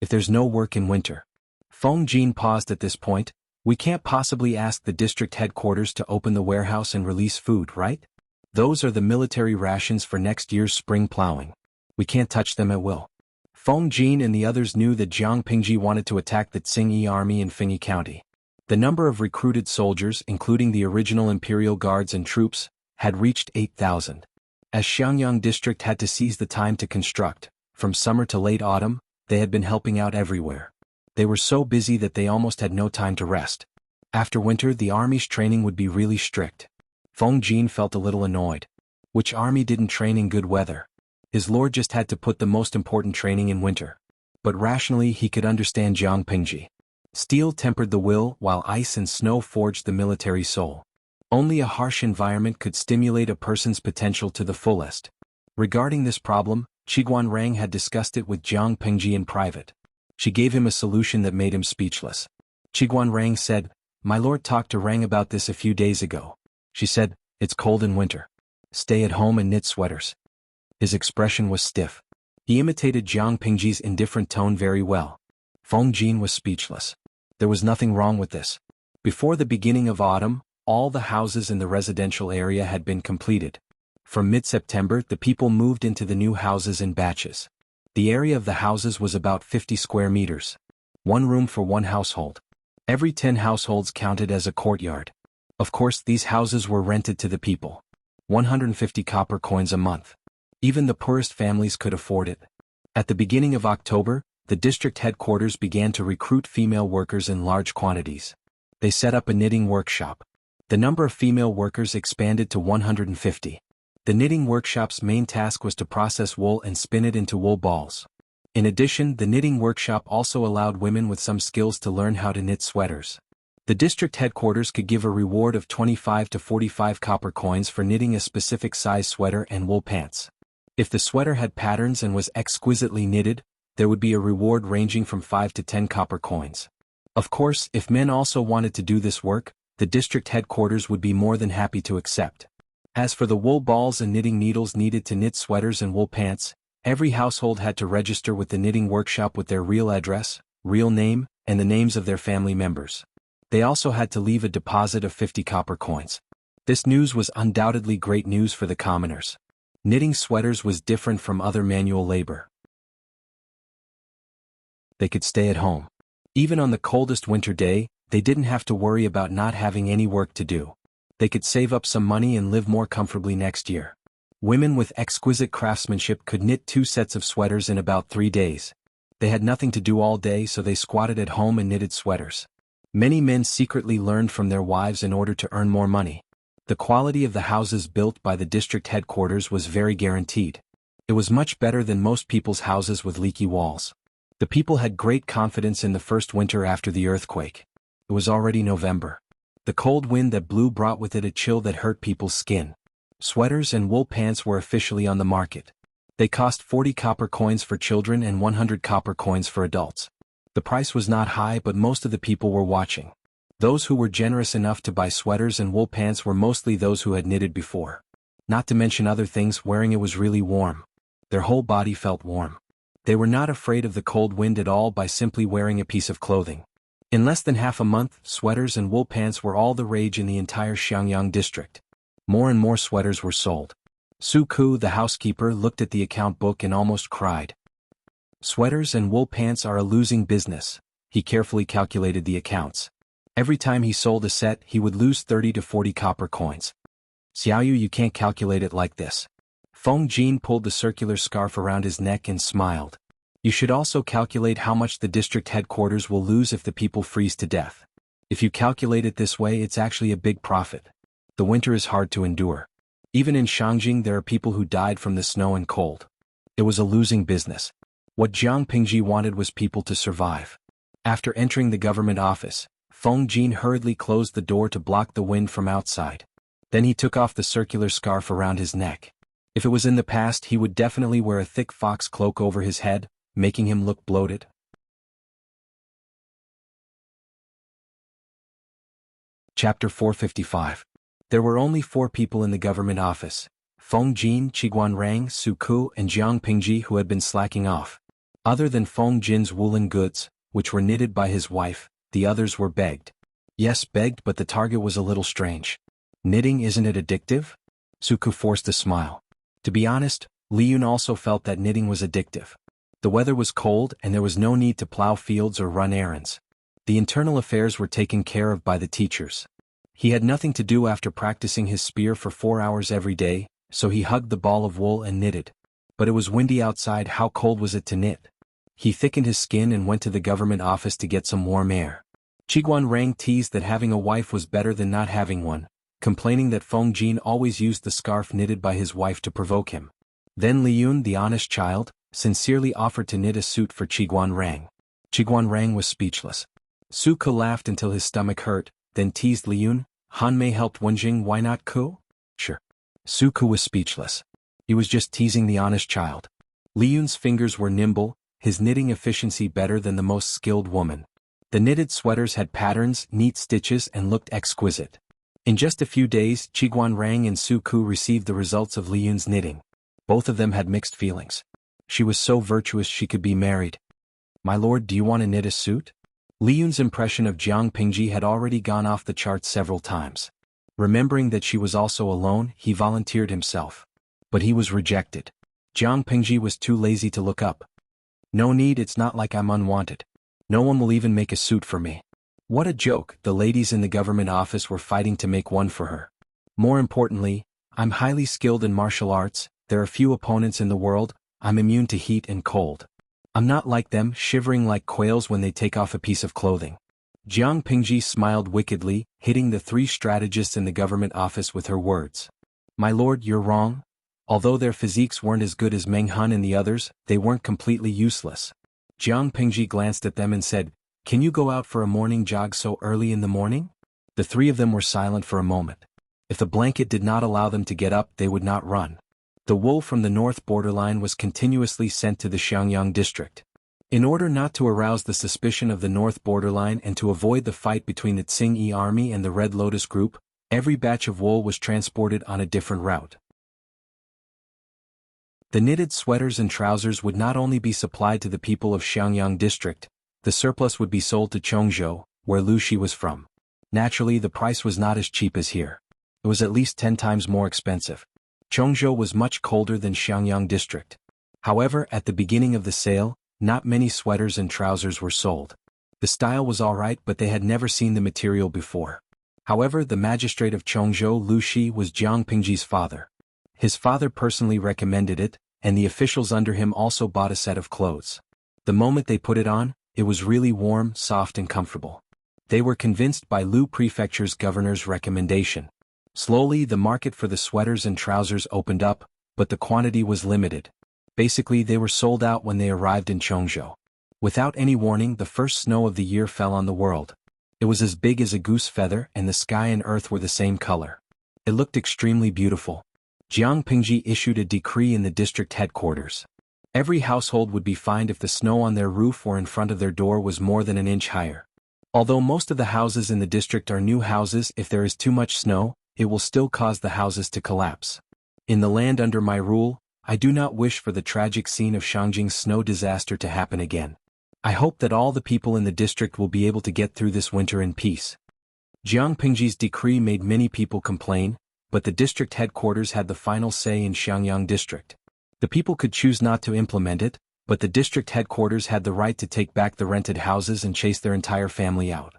If there's no work in winter. Feng Jin paused at this point. We can't possibly ask the district headquarters to open the warehouse and release food, right? Those are the military rations for next year's spring plowing. We can't touch them at will. Feng Jin and the others knew that Jiang Pingji wanted to attack the Tsingyi army in Fengyi County. The number of recruited soldiers, including the original imperial guards and troops, had reached 8,000. As Xiangyang district had to seize the time to construct, from summer to late autumn, they had been helping out everywhere. They were so busy that they almost had no time to rest. After winter, the army's training would be really strict. Feng Jin felt a little annoyed. Which army didn't train in good weather? His lord just had to put the most important training in winter. But rationally he could understand Jiang Pingji. Steel tempered the will, while ice and snow forged the military soul. Only a harsh environment could stimulate a person's potential to the fullest. Regarding this problem, Qiguan Rang had discussed it with Jiang Pingji in private. She gave him a solution that made him speechless. Qiguan Rang said, "My lord talked to Rang about this a few days ago." She said, "It's cold in winter. Stay at home and knit sweaters." His expression was stiff. He imitated Jiang Pingji's indifferent tone very well. Feng Jin was speechless. There was nothing wrong with this. Before the beginning of autumn, all the houses in the residential area had been completed. From mid-September, the people moved into the new houses in batches. The area of the houses was about 50 square meters. 1 room for 1 household. Every 10 households counted as a courtyard. Of course, these houses were rented to the people. 150 copper coins a month. Even the poorest families could afford it. At the beginning of October, the district headquarters began to recruit female workers in large quantities. They set up a knitting workshop. The number of female workers expanded to 150. The knitting workshop's main task was to process wool and spin it into wool balls. In addition, the knitting workshop also allowed women with some skills to learn how to knit sweaters. The district headquarters could give a reward of 25 to 45 copper coins for knitting a specific size sweater and wool pants. If the sweater had patterns and was exquisitely knitted, there would be a reward ranging from 5 to 10 copper coins. Of course, if men also wanted to do this work, the district headquarters would be more than happy to accept. As for the wool balls and knitting needles needed to knit sweaters and wool pants, every household had to register with the knitting workshop with their real address, real name, and the names of their family members. They also had to leave a deposit of 50 copper coins. This news was undoubtedly great news for the commoners. Knitting sweaters was different from other manual labor. They could stay at home. Even on the coldest winter day, they didn't have to worry about not having any work to do. They could save up some money and live more comfortably next year. Women with exquisite craftsmanship could knit 2 sets of sweaters in about 3 days. They had nothing to do all day, so they squatted at home and knitted sweaters. Many men secretly learned from their wives in order to earn more money. The quality of the houses built by the district headquarters was very guaranteed. It was much better than most people's houses with leaky walls. The people had great confidence in the first winter after the earthquake. It was already November. The cold wind that blew brought with it a chill that hurt people's skin. Sweaters and wool pants were officially on the market. They cost 40 copper coins for children and 100 copper coins for adults. The price was not high, but most of the people were watching. Those who were generous enough to buy sweaters and wool pants were mostly those who had knitted before. Not to mention other things, wearing it was really warm. Their whole body felt warm. They were not afraid of the cold wind at all by simply wearing a piece of clothing. In less than half a month, sweaters and wool pants were all the rage in the entire Xiangyang district. More and more sweaters were sold. Su Ku, the housekeeper, looked at the account book and almost cried. Sweaters and wool pants are a losing business. He carefully calculated the accounts. Every time he sold a set, he would lose 30 to 40 copper coins. Xiaoyu, you can't calculate it like this. Feng Jin pulled the circular scarf around his neck and smiled. You should also calculate how much the district headquarters will lose if the people freeze to death. If you calculate it this way, it's actually a big profit. The winter is hard to endure. Even in Shangjing there are people who died from the snow and cold. It was a losing business. What Jiang Pingji wanted was people to survive. After entering the government office, Feng Jin hurriedly closed the door to block the wind from outside. Then he took off the circular scarf around his neck. If it was in the past, he would definitely wear a thick fox cloak over his head, making him look bloated. Chapter 455. There were only 4 people in the government office: Feng Jin, Qiguanrang, Su Ku, and Jiang Pingji, who had been slacking off. Other than Feng Jin's woolen goods, which were knitted by his wife, the others were begged. Yes, begged, but the target was a little strange. Knitting, isn't it addictive? Su Ku forced a smile. To be honest, Li Yun also felt that knitting was addictive. The weather was cold and there was no need to plow fields or run errands. The internal affairs were taken care of by the teachers. He had nothing to do after practicing his spear for 4 hours every day, so he hugged the ball of wool and knitted. But it was windy outside. How cold was it to knit? He thickened his skin and went to the government office to get some warm air. Qiguanrang teased that having a wife was better than not having one, complaining that Feng Jin always used the scarf knitted by his wife to provoke him. Then Li Yun, the honest child, sincerely offered to knit a suit for Qiguanrang. Qiguanrang was speechless. Su Ku laughed until his stomach hurt, then teased Li Yun. Han Mei helped Wenjing, why not Ku? Sure. Su Ku was speechless. He was just teasing the honest child. Li Yun's fingers were nimble, his knitting efficiency better than the most skilled woman. The knitted sweaters had patterns, neat stitches, and looked exquisite. In just a few days, Qiguanrang and Su Ku received the results of Li Yun's knitting. Both of them had mixed feelings. She was so virtuous she could be married. My lord, do you want to knit a suit? Li Yun's impression of Jiang Pingji had already gone off the charts several times. Remembering that she was also alone, he volunteered himself. But he was rejected. Jiang Pingji was too lazy to look up. No need, it's not like I'm unwanted. No one will even make a suit for me. What a joke, the ladies in the government office were fighting to make one for her. More importantly, I'm highly skilled in martial arts, there are few opponents in the world, I'm immune to heat and cold. I'm not like them, shivering like quails when they take off a piece of clothing. Jiang Pingji smiled wickedly, hitting the 3 strategists in the government office with her words. My lord, you're wrong. Although their physiques weren't as good as Meng Hun and the others, they weren't completely useless. Jiang Pingji glanced at them and said, Can you go out for a morning jog so early in the morning? The 3 of them were silent for a moment. If the blanket did not allow them to get up, they would not run. The wool from the north borderline was continuously sent to the Xiangyang district. In order not to arouse the suspicion of the north borderline and to avoid the fight between the Tsing-Yi army and the Red Lotus group, every batch of wool was transported on a different route. The knitted sweaters and trousers would not only be supplied to the people of Xiangyang district, the surplus would be sold to Chongzhou, where Lu Shi was from. Naturally, the price was not as cheap as here. It was at least 10 times more expensive. Chongzhou was much colder than Xiangyang district. However, at the beginning of the sale, not many sweaters and trousers were sold. The style was alright, but they had never seen the material before. However, the magistrate of Chongzhou, Lu Shi, was Jiang Pingji's father. His father personally recommended it, and the officials under him also bought a set of clothes. The moment they put it on, it was really warm, soft and comfortable. They were convinced by Lu Prefecture's governor's recommendation. Slowly, the market for the sweaters and trousers opened up, but the quantity was limited. Basically, they were sold out when they arrived in Chongzhou. Without any warning, the first snow of the year fell on the world. It was as big as a goose feather, and the sky and earth were the same color. It looked extremely beautiful. Jiang Pingji issued a decree in the district headquarters. Every household would be fined if the snow on their roof or in front of their door was more than an inch higher. Although most of the houses in the district are new houses, if there is too much snow, it will still cause the houses to collapse. In the land under my rule, I do not wish for the tragic scene of Shangjing's snow disaster to happen again. I hope that all the people in the district will be able to get through this winter in peace. Jiang Pingji's decree made many people complain, but the district headquarters had the final say in Xiangyang district. The people could choose not to implement it, but the district headquarters had the right to take back the rented houses and chase their entire family out.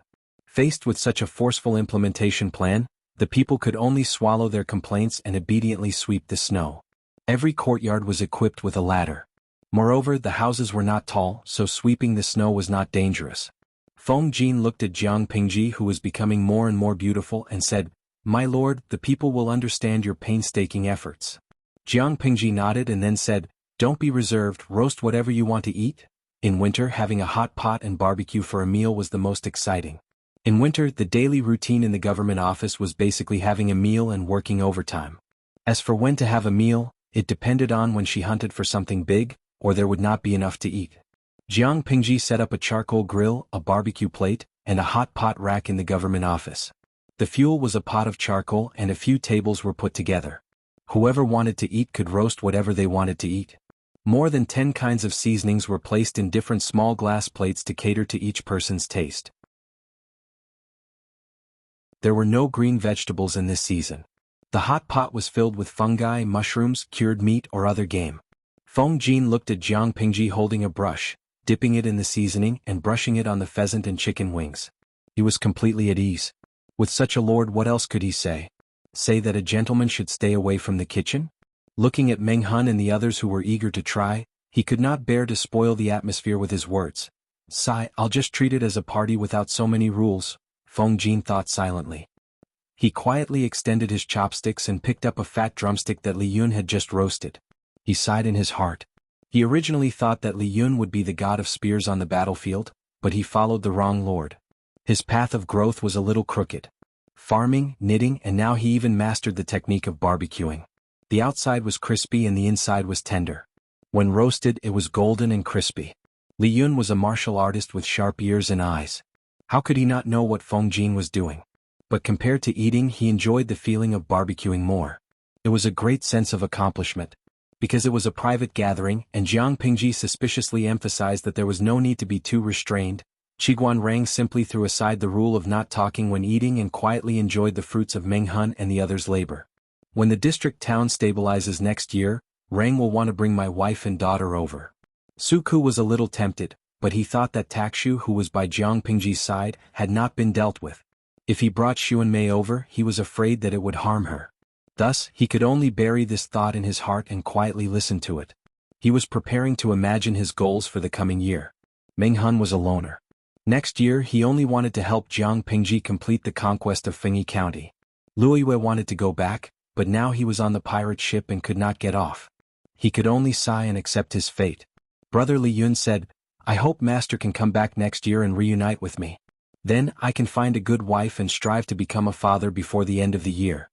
Faced with such a forceful implementation plan, the people could only swallow their complaints and obediently sweep the snow. Every courtyard was equipped with a ladder. Moreover, the houses were not tall, so sweeping the snow was not dangerous. Feng Jin looked at Jiang Pingji, who was becoming more and more beautiful, and said, My lord, the people will understand your painstaking efforts. Jiang Pingji nodded and then said, Don't be reserved, roast whatever you want to eat. In winter, having a hot pot and barbecue for a meal was the most exciting. In winter, the daily routine in the government office was basically having a meal and working overtime. As for when to have a meal, it depended on when she hunted for something big, or there would not be enough to eat. Jiang Pingji set up a charcoal grill, a barbecue plate, and a hot pot rack in the government office. The fuel was a pot of charcoal and a few tables were put together. Whoever wanted to eat could roast whatever they wanted to eat. More than 10 kinds of seasonings were placed in different small glass plates to cater to each person's taste. There were no green vegetables in this season. The hot pot was filled with fungi, mushrooms, cured meat or other game. Feng Jin looked at Jiang Pingji holding a brush, dipping it in the seasoning and brushing it on the pheasant and chicken wings. He was completely at ease. With such a lord, what else could he say? Say that a gentleman should stay away from the kitchen? Looking at Meng Hun and the others who were eager to try, he could not bear to spoil the atmosphere with his words. Sigh, I'll just treat it as a party without so many rules, Feng Jin thought silently. He quietly extended his chopsticks and picked up a fat drumstick that Li Yun had just roasted. He sighed in his heart. He originally thought that Li Yun would be the god of spears on the battlefield, but he followed the wrong lord. His path of growth was a little crooked. Farming, knitting, and now he even mastered the technique of barbecuing. The outside was crispy and the inside was tender. When roasted, it was golden and crispy. Li Yun was a martial artist with sharp ears and eyes. How could he not know what Feng Jin was doing? But compared to eating, he enjoyed the feeling of barbecuing more. It was a great sense of accomplishment. Because it was a private gathering, and Jiang Pingji suspiciously emphasized that there was no need to be too restrained, Qiguan Rang simply threw aside the rule of not talking when eating and quietly enjoyed the fruits of Meng Hun and the others' labor. When the district town stabilizes next year, Rang will want to bring my wife and daughter over. Suku was a little tempted, but he thought that Takshu, who was by Jiang Pingji's side, had not been dealt with. If he brought Xuanmei over, he was afraid that it would harm her. Thus, he could only bury this thought in his heart and quietly listen to it. He was preparing to imagine his goals for the coming year. Meng Han was a loner. Next year he only wanted to help Jiang Pingji complete the conquest of Fengyi County. Luiyue wanted to go back, but now he was on the pirate ship and could not get off. He could only sigh and accept his fate. Brother Li Yun said, "I hope Master can come back next year and reunite with me. Then I can find a good wife and strive to become a father before the end of the year."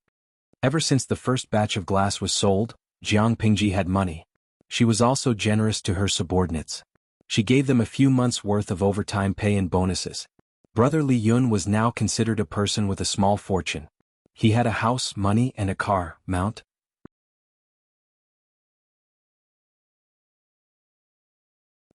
Ever since the first batch of glass was sold, Jiang Pingji had money. She was also generous to her subordinates. She gave them a few months' worth of overtime pay and bonuses. Brother Li Yun was now considered a person with a small fortune. He had a house, money, and a car, mount.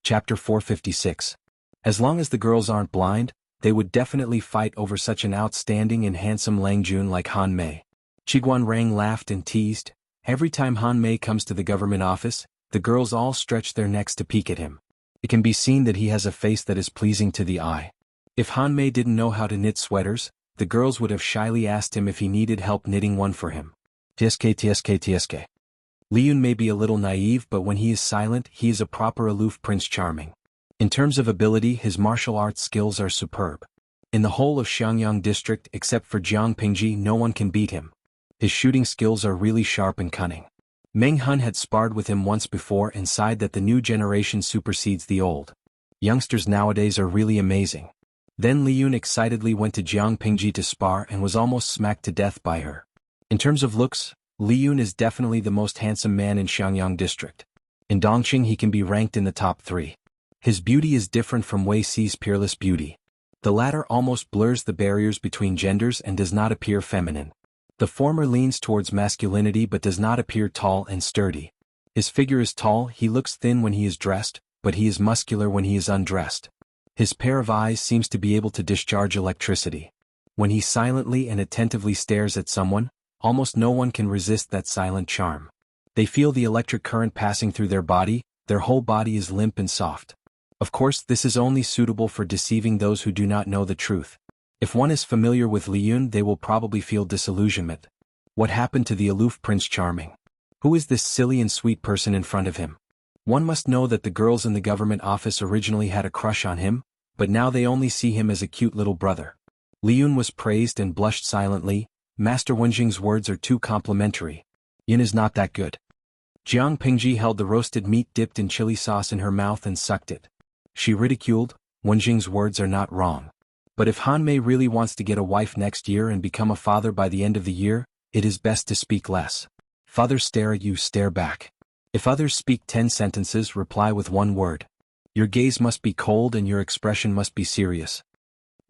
Chapter 456. As long as the girls aren't blind, they would definitely fight over such an outstanding and handsome Langjun like Han Mei. Qiguan Rang laughed and teased. Every time Han Mei comes to the government office, the girls all stretch their necks to peek at him. It can be seen that he has a face that is pleasing to the eye. If Han Mei didn't know how to knit sweaters, the girls would have shyly asked him if he needed help knitting one for him. Tsk. Li Yun may be a little naive, but when he is silent, he is a proper aloof Prince Charming. In terms of ability, his martial arts skills are superb. In the whole of Xiangyang district except for Jiang Pingji, no one can beat him. His shooting skills are really sharp and cunning. Meng Han had sparred with him once before and sighed that the new generation supersedes the old. Youngsters nowadays are really amazing. Then Li Yun excitedly went to Jiang Pingji to spar and was almost smacked to death by her. In terms of looks, Li Yun is definitely the most handsome man in Xiangyang district. In Dongqing he can be ranked in the top 3. His beauty is different from Wei Xi's peerless beauty. The latter almost blurs the barriers between genders and does not appear feminine. The former leans towards masculinity but does not appear tall and sturdy. His figure is tall, he looks thin when he is dressed, but he is muscular when he is undressed. His pair of eyes seems to be able to discharge electricity. When he silently and attentively stares at someone, almost no one can resist that silent charm. They feel the electric current passing through their body, their whole body is limp and soft. Of course, this is only suitable for deceiving those who do not know the truth. If one is familiar with Li Yun, they will probably feel disillusionment. What happened to the aloof Prince Charming? Who is this silly and sweet person in front of him? One must know that the girls in the government office originally had a crush on him, but now they only see him as a cute little brother. Li Yun was praised and blushed silently. Master Wenjing's words are too complimentary. Yun is not that good. Jiang Pingji held the roasted meat dipped in chili sauce in her mouth and sucked it. She ridiculed, Wenjing's words are not wrong. But if Han Mei really wants to get a wife next year and become a father by the end of the year, it is best to speak less. If others stare at you, stare back. If others speak 10 sentences, reply with 1 word. Your gaze must be cold and your expression must be serious.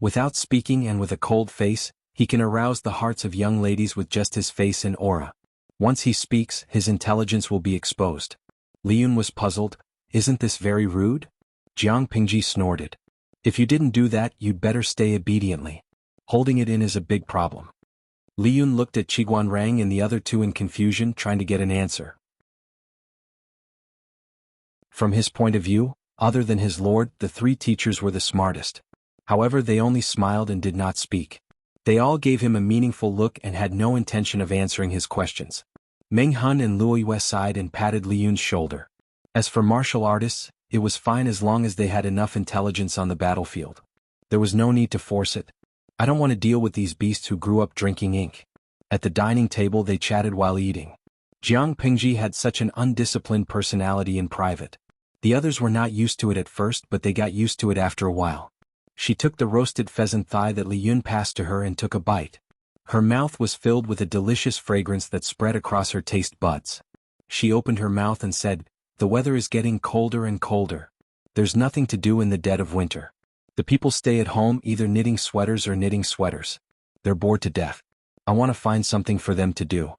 Without speaking and with a cold face, he can arouse the hearts of young ladies with just his face and aura. Once he speaks, his intelligence will be exposed. Li Yun was puzzled. Isn't this very rude? Jiang Pingji snorted. If you didn't do that, you'd better stay obediently. Holding it in is a big problem. Li Yun looked at Qiguan Rang and the other two in confusion, trying to get an answer. From his point of view, other than his lord, the 3 teachers were the smartest. However, they only smiled and did not speak. They all gave him a meaningful look and had no intention of answering his questions. Meng Han and Luiyue sighed and patted Li Yun's shoulder. As for martial artists, it was fine as long as they had enough intelligence on the battlefield. There was no need to force it. I don't want to deal with these beasts who grew up drinking ink. At the dining table they chatted while eating. Jiang Pingji had such an undisciplined personality in private. The others were not used to it at first, but they got used to it after a while. She took the roasted pheasant thigh that Li Yun passed to her and took a bite. Her mouth was filled with a delicious fragrance that spread across her taste buds. She opened her mouth and said, "The weather is getting colder and colder. There's nothing to do in the dead of winter. The people stay at home either knitting sweaters or knitting sweaters. They're bored to death. I want to find something for them to do.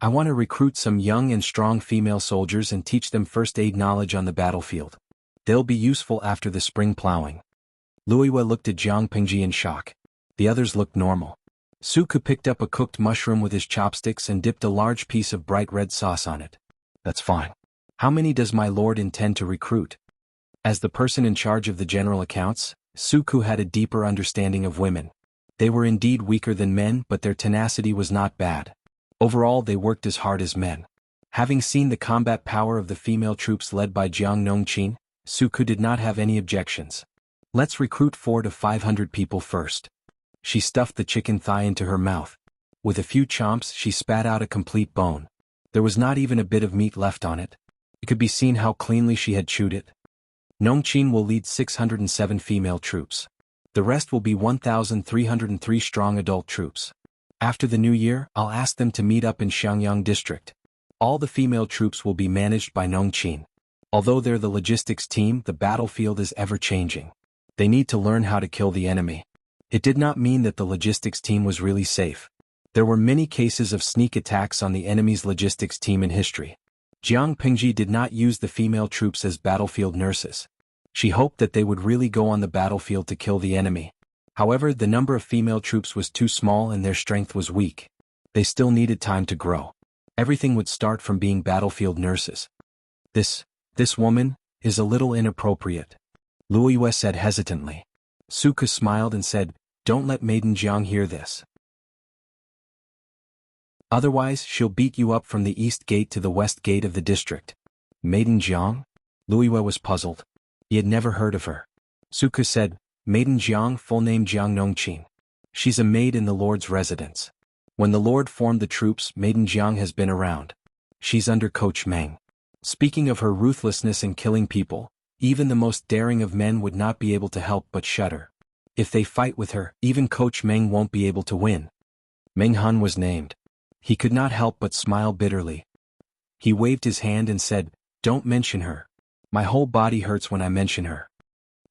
I want to recruit some young and strong female soldiers and teach them first aid knowledge on the battlefield. They'll be useful after the spring plowing." Luiyue looked at Jiang Pingji in shock. The others looked normal. Suku picked up a cooked mushroom with his chopsticks and dipped a large piece of bright red sauce on it. "That's fine. How many does my lord intend to recruit?" As the person in charge of the general accounts, Suku had a deeper understanding of women. They were indeed weaker than men, but their tenacity was not bad. Overall, they worked as hard as men. Having seen the combat power of the female troops led by Jiang Nongqin, Suku did not have any objections. Let's recruit 400 to 500 people first. She stuffed the chicken thigh into her mouth. With a few chomps she spat out a complete bone. There was not even a bit of meat left on it. It could be seen how cleanly she had chewed it. Nongqin will lead 607 female troops. The rest will be 1,303 strong adult troops. After the new year, I'll ask them to meet up in Xiangyang district. All the female troops will be managed by Nongqin. Although they're the logistics team, the battlefield is ever-changing. They need to learn how to kill the enemy. It did not mean that the logistics team was really safe. There were many cases of sneak attacks on the enemy's logistics team in history. Jiang Pingji did not use the female troops as battlefield nurses. She hoped that they would really go on the battlefield to kill the enemy. However, the number of female troops was too small and their strength was weak. They still needed time to grow. Everything would start from being battlefield nurses. This woman is a little inappropriate, Luiyue said hesitantly. Suku smiled and said, "Don't let Maiden Jiang hear this. Otherwise she'll beat you up from the east gate to the west gate of the district." Maiden Jiang? Luiyue was puzzled. He had never heard of her. Suku said, "Maiden Jiang, full name Jiang Nongqin. She's a maid in the Lord's residence. When the Lord formed the troops, Maiden Jiang has been around. She's under Coach Meng. Speaking of her ruthlessness in killing people, even the most daring of men would not be able to help but shudder. If they fight with her, even Coach Meng won't be able to win." Meng Han was named. He could not help but smile bitterly. He waved his hand and said, "Don't mention her. My whole body hurts when I mention her."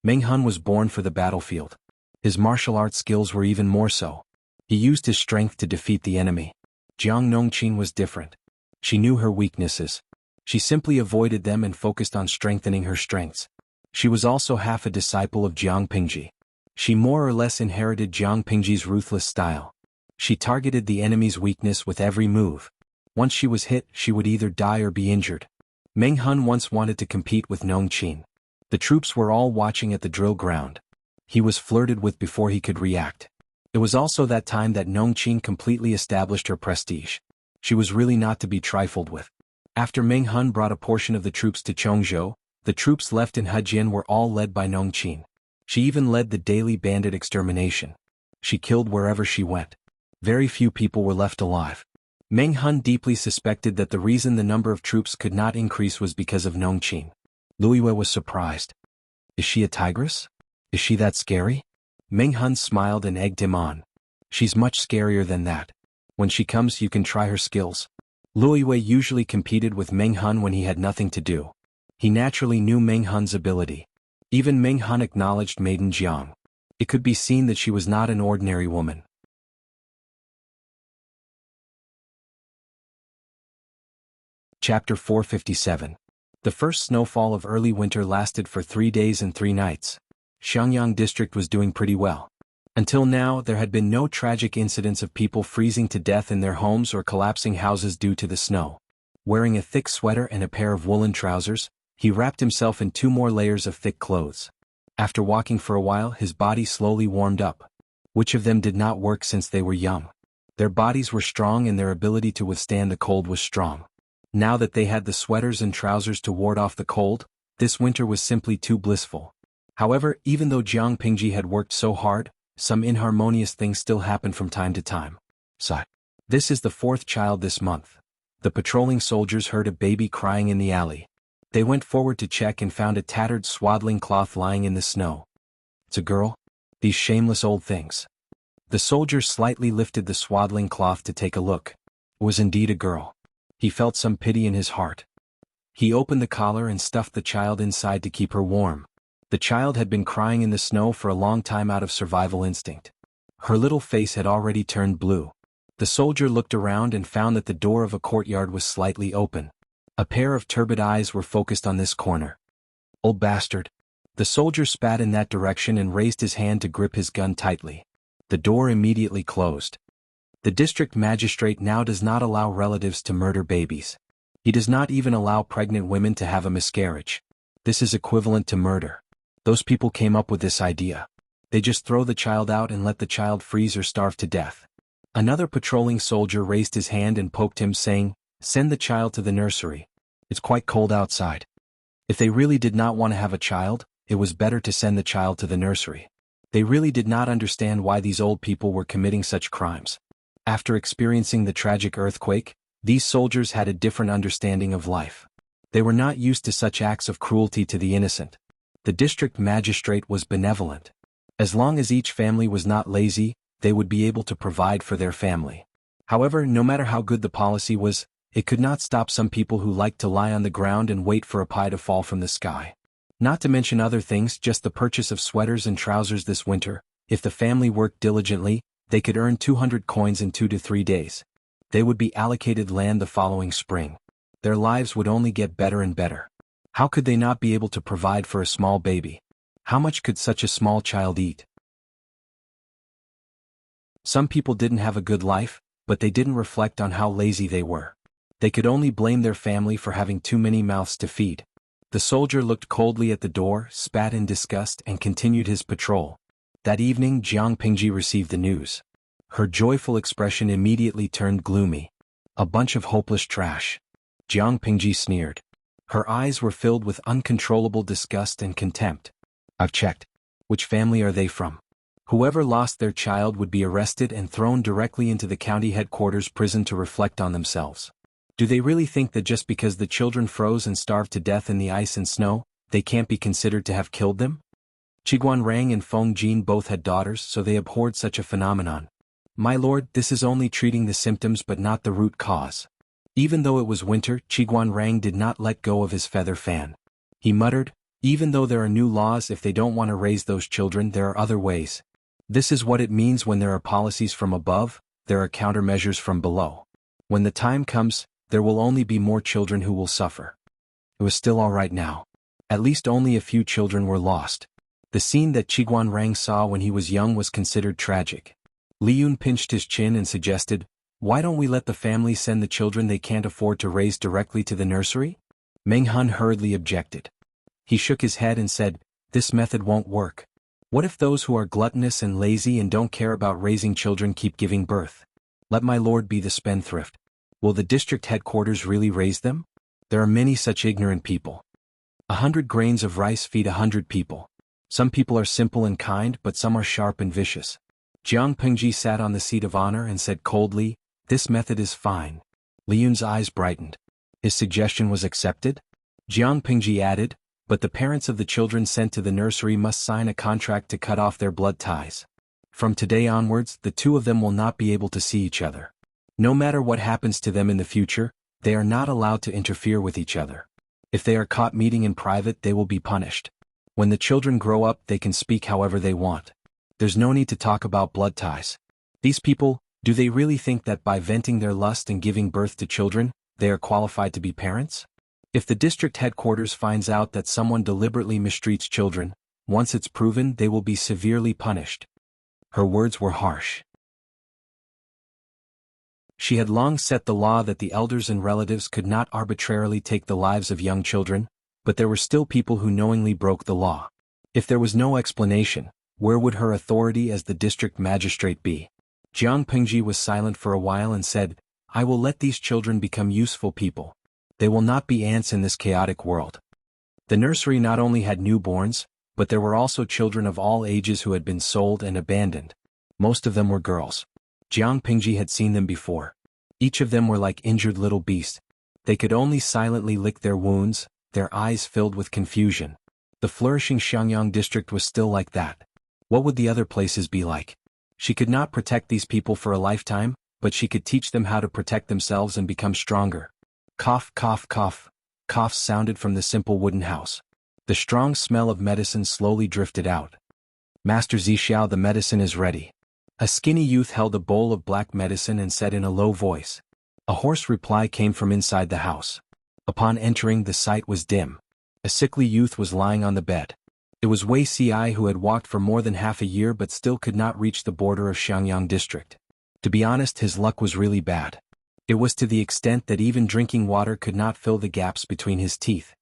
Meng Han was born for the battlefield. His martial arts skills were even more so. He used his strength to defeat the enemy. Jiang Nongqin was different. She knew her weaknesses. She simply avoided them and focused on strengthening her strengths. She was also half a disciple of Jiang Pingji. She more or less inherited Jiang Pingji's ruthless style. She targeted the enemy's weakness with every move. Once she was hit, she would either die or be injured. Meng Han once wanted to compete with Nongqin. The troops were all watching at the drill ground. He was flirted with before he could react. It was also that time that Nongqin completely established her prestige. She was really not to be trifled with. After Meng Han brought a portion of the troops to Chongzhou, the troops left in Hejian were all led by Nongqin. She even led the daily bandit extermination. She killed wherever she went. Very few people were left alive. Meng Han deeply suspected that the reason the number of troops could not increase was because of Nongqin. Luiyue was surprised. "Is she a tigress? Is she that scary?" Meng Han smiled and egged him on. "She's much scarier than that. When she comes you can try her skills." Luiyue usually competed with Meng Han when he had nothing to do. He naturally knew Meng Han's ability. Even Meng Han acknowledged Maiden Jiang. It could be seen that she was not an ordinary woman. Chapter 457. The first snowfall of early winter lasted for 3 days and 3 nights. Xiangyang district was doing pretty well. Until now, there had been no tragic incidents of people freezing to death in their homes or collapsing houses due to the snow. Wearing a thick sweater and a pair of woolen trousers, he wrapped himself in 2 more layers of thick clothes. After walking for a while, his body slowly warmed up. Which of them did not work since they were young? Their bodies were strong and their ability to withstand the cold was strong. Now that they had the sweaters and trousers to ward off the cold, this winter was simply too blissful. However, even though Jiang Pingji had worked so hard, some inharmonious things still happened from time to time. This is the 4th child this month. The patrolling soldiers heard a baby crying in the alley. They went forward to check and found a tattered swaddling cloth lying in the snow. "It's a girl? These shameless old things." The soldier slightly lifted the swaddling cloth to take a look. It was indeed a girl. He felt some pity in his heart. He opened the collar and stuffed the child inside to keep her warm. The child had been crying in the snow for a long time out of survival instinct. Her little face had already turned blue. The soldier looked around and found that the door of a courtyard was slightly open. A pair of turbid eyes were focused on this corner. "Old bastard." The soldier spat in that direction and raised his hand to grip his gun tightly. The door immediately closed. The district magistrate now does not allow relatives to murder babies. He does not even allow pregnant women to have a miscarriage. This is equivalent to murder. Those people came up with this idea. They just throw the child out and let the child freeze or starve to death. Another patrolling soldier raised his hand and poked him, saying, Send the child to the nursery. It's quite cold outside. If they really did not want to have a child, it was better to send the child to the nursery. They really did not understand why these old people were committing such crimes. After experiencing the tragic earthquake, these soldiers had a different understanding of life. They were not used to such acts of cruelty to the innocent. The district magistrate was benevolent. As long as each family was not lazy, they would be able to provide for their family. However, no matter how good the policy was, it could not stop some people who liked to lie on the ground and wait for a pie to fall from the sky. Not to mention other things, just the purchase of sweaters and trousers this winter. If the family worked diligently, they could earn 200 coins in 2 to 3 days. They would be allocated land the following spring. Their lives would only get better and better. How could they not be able to provide for a small baby? How much could such a small child eat? Some people didn't have a good life, but they didn't reflect on how lazy they were. They could only blame their family for having too many mouths to feed. The soldier looked coldly at the door, spat in disgust, and continued his patrol. That evening, Jiang Pingji received the news. Her joyful expression immediately turned gloomy. A bunch of hopeless trash. Jiang Pingji sneered. Her eyes were filled with uncontrollable disgust and contempt. I've checked. Which family are they from? Whoever lost their child would be arrested and thrown directly into the county headquarters prison to reflect on themselves. Do they really think that just because the children froze and starved to death in the ice and snow, they can't be considered to have killed them? Qiguan Rang and Feng Jin both had daughters, so they abhorred such a phenomenon. My lord, this is only treating the symptoms but not the root cause. Even though it was winter, Qiguan Rang did not let go of his feather fan. He muttered, even though there are new laws, if they don't want to raise those children, there are other ways. This is what it means when there are policies from above, there are countermeasures from below. When the time comes, there will only be more children who will suffer. It was still all right now. At least only a few children were lost. The scene that Qiguan Rang saw when he was young was considered tragic. Li Yun pinched his chin and suggested, why don't we let the family send the children they can't afford to raise directly to the nursery? Meng Hun hurriedly objected. He shook his head and said, this method won't work. What if those who are gluttonous and lazy and don't care about raising children keep giving birth? Let my lord be the spendthrift. Will the district headquarters really raise them? There are many such ignorant people. 100 grains of rice feed 100 people. Some people are simple and kind, but some are sharp and vicious. Jiang Pengji sat on the seat of honor and said coldly, this method is fine. Li Yun's eyes brightened. His suggestion was accepted? Jiang Pengji added, but the parents of the children sent to the nursery must sign a contract to cut off their blood ties. From today onwards, the two of them will not be able to see each other. No matter what happens to them in the future, they are not allowed to interfere with each other. If they are caught meeting in private, they will be punished. When the children grow up, they can speak however they want. There's no need to talk about blood ties. These people, do they really think that by venting their lust and giving birth to children, they are qualified to be parents? If the district headquarters finds out that someone deliberately mistreats children, once it's proven, they will be severely punished. Her words were harsh. She had long set the law that the elders and relatives could not arbitrarily take the lives of young children, but there were still people who knowingly broke the law. If there was no explanation, where would her authority as the district magistrate be? Jiang Pengji was silent for a while and said, I will let these children become useful people. They will not be ants in this chaotic world. The nursery not only had newborns, but there were also children of all ages who had been sold and abandoned. Most of them were girls. Jiang Pingji had seen them before. Each of them were like injured little beasts. They could only silently lick their wounds, their eyes filled with confusion. The flourishing Xiangyang district was still like that. What would the other places be like? She could not protect these people for a lifetime, but she could teach them how to protect themselves and become stronger. Cough, cough, cough. Coughs sounded from the simple wooden house. The strong smell of medicine slowly drifted out. Master Zixiao, the medicine is ready. A skinny youth held a bowl of black medicine and said in a low voice. A hoarse reply came from inside the house. Upon entering, the sight was dim. A sickly youth was lying on the bed. It was Wei Ci, who had walked for more than half a year but still could not reach the border of Xiangyang district. To be honest, his luck was really bad. It was to the extent that even drinking water could not fill the gaps between his teeth.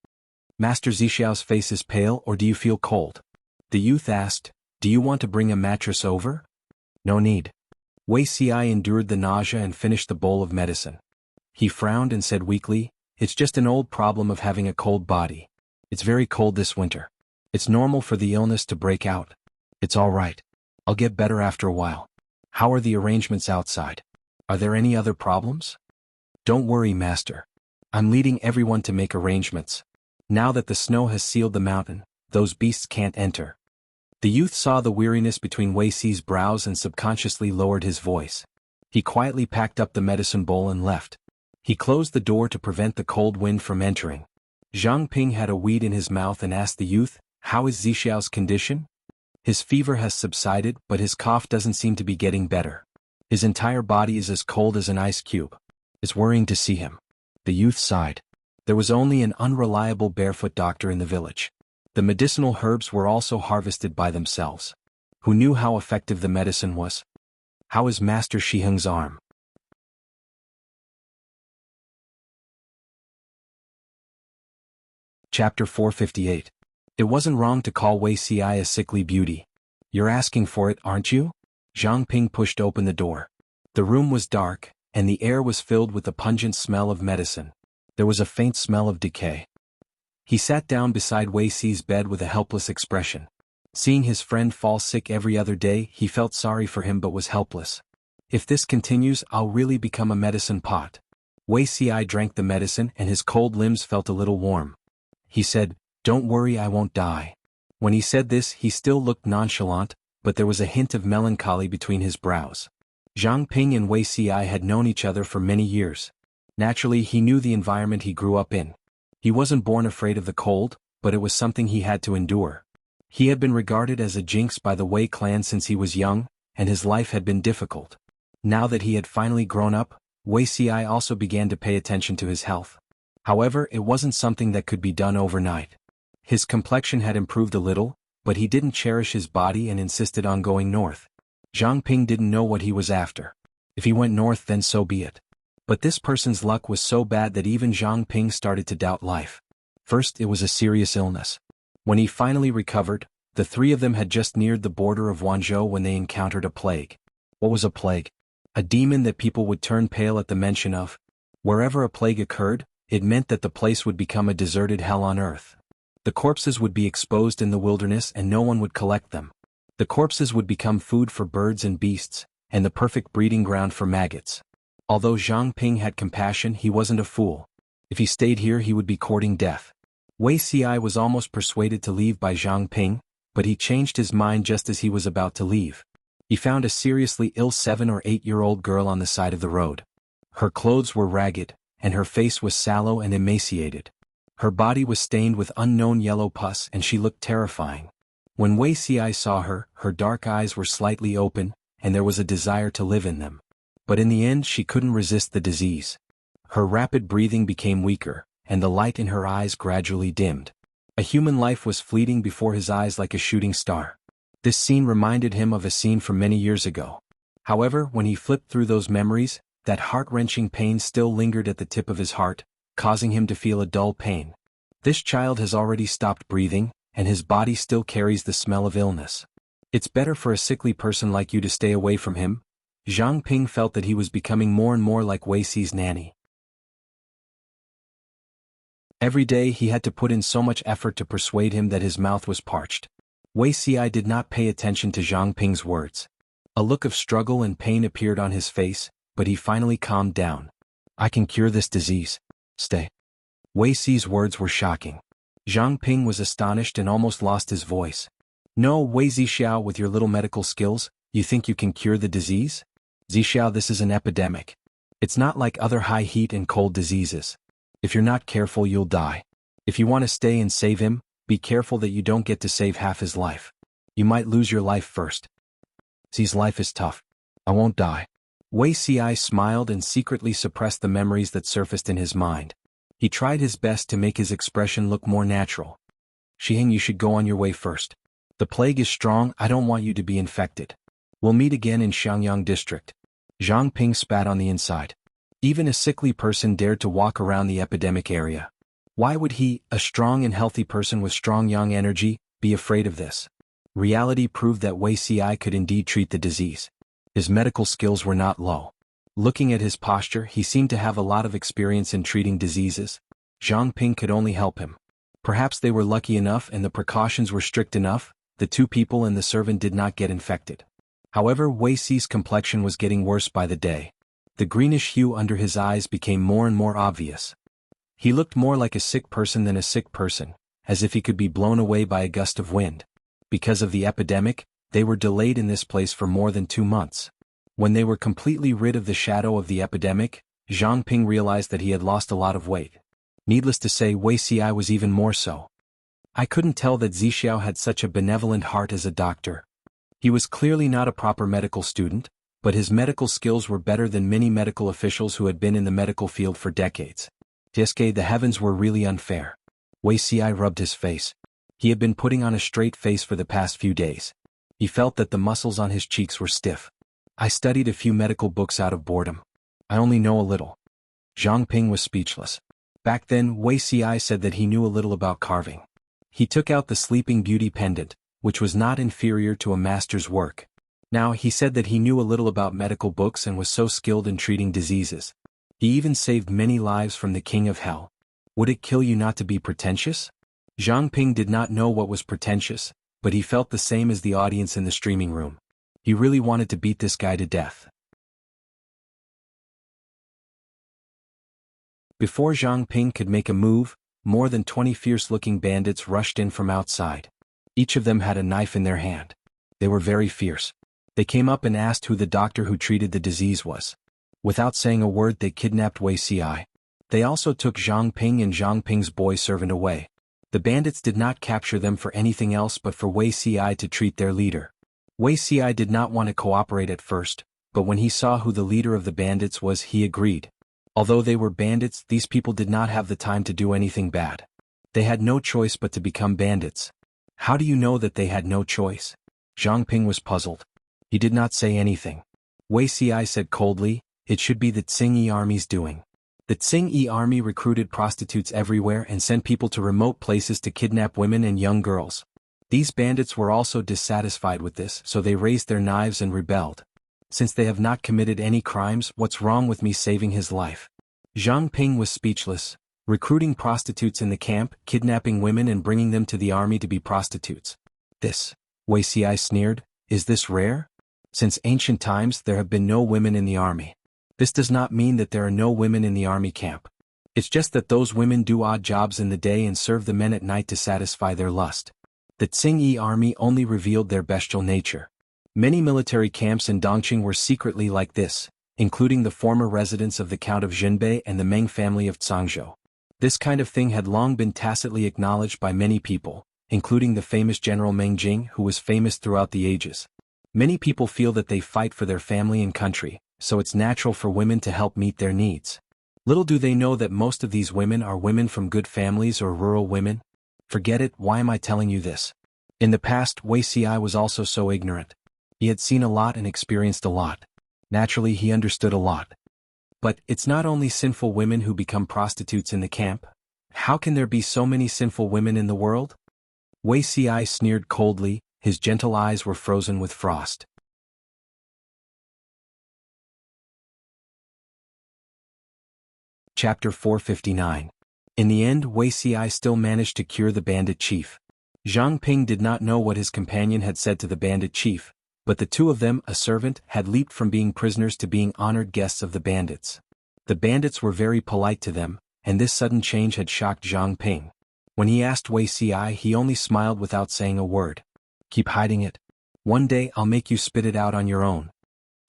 Master Zixiao's face is pale, or do you feel cold? The youth asked, do you want to bring a mattress over? No need. Wei Ci endured the nausea and finished the bowl of medicine. He frowned and said weakly, "It's just an old problem of having a cold body. It's very cold this winter. It's normal for the illness to break out. It's all right. I'll get better after a while. How are the arrangements outside? Are there any other problems?" "Don't worry, master. I'm leading everyone to make arrangements. Now that the snow has sealed the mountain, those beasts can't enter." The youth saw the weariness between Wei Xi's brows and subconsciously lowered his voice. He quietly packed up the medicine bowl and left. He closed the door to prevent the cold wind from entering. Zhang Ping had a weed in his mouth and asked the youth, "How is Zixiao's condition?" "His fever has subsided, but his cough doesn't seem to be getting better. His entire body is as cold as an ice cube. It's worrying to see him." The youth sighed. There was only an unreliable barefoot doctor in the village. The medicinal herbs were also harvested by themselves. Who knew how effective the medicine was? "How is Master Shiheng's arm?" Chapter 458. It wasn't wrong to call Wei Xi a sickly beauty. "You're asking for it, aren't you?" Zhang Ping pushed open the door. The room was dark, and the air was filled with the pungent smell of medicine. There was a faint smell of decay. He sat down beside Wei Xi's bed with a helpless expression. Seeing his friend fall sick every other day, he felt sorry for him but was helpless. "If this continues, I'll really become a medicine pot." Wei Xi drank the medicine and his cold limbs felt a little warm. He said, "Don't worry, I won't die." When he said this, he still looked nonchalant, but there was a hint of melancholy between his brows. Zhang Ping and Wei Xi had known each other for many years. Naturally, he knew the environment he grew up in. He wasn't born afraid of the cold, but it was something he had to endure. He had been regarded as a jinx by the Wei clan since he was young, and his life had been difficult. Now that he had finally grown up, Wei Xi also began to pay attention to his health. However, it wasn't something that could be done overnight. His complexion had improved a little, but he didn't cherish his body and insisted on going north. Zhang Ping didn't know what he was after. If he went north, then so be it. But this person's luck was so bad that even Zhang Ping started to doubt life. First, it was a serious illness. When he finally recovered, the three of them had just neared the border of Wanzhou when they encountered a plague. What was a plague? A demon that people would turn pale at the mention of. Wherever a plague occurred, it meant that the place would become a deserted hell on earth. The corpses would be exposed in the wilderness and no one would collect them. The corpses would become food for birds and beasts, and the perfect breeding ground for maggots. Although Zhang Ping had compassion, he wasn't a fool. If he stayed here, he would be courting death. Wei Xi was almost persuaded to leave by Zhang Ping, but he changed his mind just as he was about to leave. He found a seriously ill 7 or 8-year-old girl on the side of the road. Her clothes were ragged, and her face was sallow and emaciated. Her body was stained with unknown yellow pus and she looked terrifying. When Wei Xi saw her, her dark eyes were slightly open, and there was a desire to live in them. But in the end she couldn't resist the disease. Her rapid breathing became weaker, and the light in her eyes gradually dimmed. A human life was fleeting before his eyes like a shooting star. This scene reminded him of a scene from many years ago. However, when he flipped through those memories, that heart-wrenching pain still lingered at the tip of his heart, causing him to feel a dull pain. This child has already stopped breathing, and his body still carries the smell of illness. It's better for a sickly person like you to stay away from him. Zhang Ping felt that he was becoming more and more like Wei Xi's nanny. Every day he had to put in so much effort to persuade him that his mouth was parched. Wei Xi did not pay attention to Zhang Ping's words. A look of struggle and pain appeared on his face, but he finally calmed down. "I can cure this disease. Stay." Wei Xi's words were shocking. Zhang Ping was astonished and almost lost his voice. "No, Wei Zixiao, with your little medical skills, you think you can cure the disease? Zixiao, this is an epidemic. It's not like other high heat and cold diseases. If you're not careful, you'll die. If you want to stay and save him, be careful that you don't get to save half his life. You might lose your life first." "His life is tough. I won't die." Wei Xi smiled and secretly suppressed the memories that surfaced in his mind. He tried his best to make his expression look more natural. "Shiheng, you should go on your way first. The plague is strong, I don't want you to be infected. We'll meet again in Xiangyang district." Zhang Ping spat on the inside. Even a sickly person dared to walk around the epidemic area. Why would he, a strong and healthy person with strong yang energy, be afraid of this? Reality proved that Wei Xi could indeed treat the disease. His medical skills were not low. Looking at his posture, he seemed to have a lot of experience in treating diseases. Zhang Ping could only help him. Perhaps they were lucky enough and the precautions were strict enough, the two people and the servant did not get infected. However, Wei Xi's complexion was getting worse by the day. The greenish hue under his eyes became more and more obvious. He looked more like a sick person than a sick person, as if he could be blown away by a gust of wind. Because of the epidemic, they were delayed in this place for more than 2 months. When they were completely rid of the shadow of the epidemic, Zhang Ping realized that he had lost a lot of weight. Needless to say, Wei Xi was even more so. I couldn't tell that Zixiao had such a benevolent heart as a doctor. He was clearly not a proper medical student, but his medical skills were better than many medical officials who had been in the medical field for decades. The heavens were really unfair. Wei Xi rubbed his face. He had been putting on a straight face for the past few days. He felt that the muscles on his cheeks were stiff. I studied a few medical books out of boredom. I only know a little. Zhang Ping was speechless. Back then, Wei Xi said that he knew a little about carving. He took out the Sleeping Beauty pendant, which was not inferior to a master's work. Now he said that he knew a little about medical books and was so skilled in treating diseases. He even saved many lives from the King of Hell. Would it kill you not to be pretentious? Zhang Ping did not know what was pretentious, but he felt the same as the audience in the streaming room. He really wanted to beat this guy to death. Before Zhang Ping could make a move, more than 20 fierce-looking bandits rushed in from outside. Each of them had a knife in their hand. They were very fierce. They came up and asked who the doctor who treated the disease was. Without saying a word, they kidnapped Wei Xi. They also took Zhang Ping and Zhang Ping's boy servant away. The bandits did not capture them for anything else but for Wei Xi to treat their leader. Wei Xi did not want to cooperate at first, but when he saw who the leader of the bandits was, he agreed. Although they were bandits, these people did not have the time to do anything bad. They had no choice but to become bandits. How do you know that they had no choice? Zhang Ping was puzzled. He did not say anything. Wei Xi said coldly, "It should be the Tsingyi army's doing." The Tsingyi army recruited prostitutes everywhere and sent people to remote places to kidnap women and young girls. These bandits were also dissatisfied with this, so they raised their knives and rebelled. Since they have not committed any crimes, what's wrong with me saving his life? Zhang Ping was speechless. Recruiting prostitutes in the camp, kidnapping women and bringing them to the army to be prostitutes. This, Wei Xi sneered, is this rare? Since ancient times there have been no women in the army. This does not mean that there are no women in the army camp. It's just that those women do odd jobs in the day and serve the men at night to satisfy their lust. The Tsingyi army only revealed their bestial nature. Many military camps in Dongqing were secretly like this, including the former residence of the Count of Jinbei and the Meng family of Cangzhou. This kind of thing had long been tacitly acknowledged by many people, including the famous General Meng Jing, who was famous throughout the ages. Many people feel that they fight for their family and country, so it's natural for women to help meet their needs. Little do they know that most of these women are women from good families or rural women. Forget it, why am I telling you this? In the past, Wei Xi was also so ignorant. He had seen a lot and experienced a lot. Naturally, he understood a lot. But it's not only sinful women who become prostitutes in the camp. How can there be so many sinful women in the world? Wei Xi sneered coldly, his gentle eyes were frozen with frost. Chapter 459. In the end, Wei Xi still managed to cure the bandit chief. Zhang Ping did not know what his companion had said to the bandit chief, but the two of them, a servant, had leaped from being prisoners to being honored guests of the bandits. The bandits were very polite to them, and this sudden change had shocked Zhang Ping. When he asked Wei Xi, he only smiled without saying a word. Keep hiding it. One day I'll make you spit it out on your own.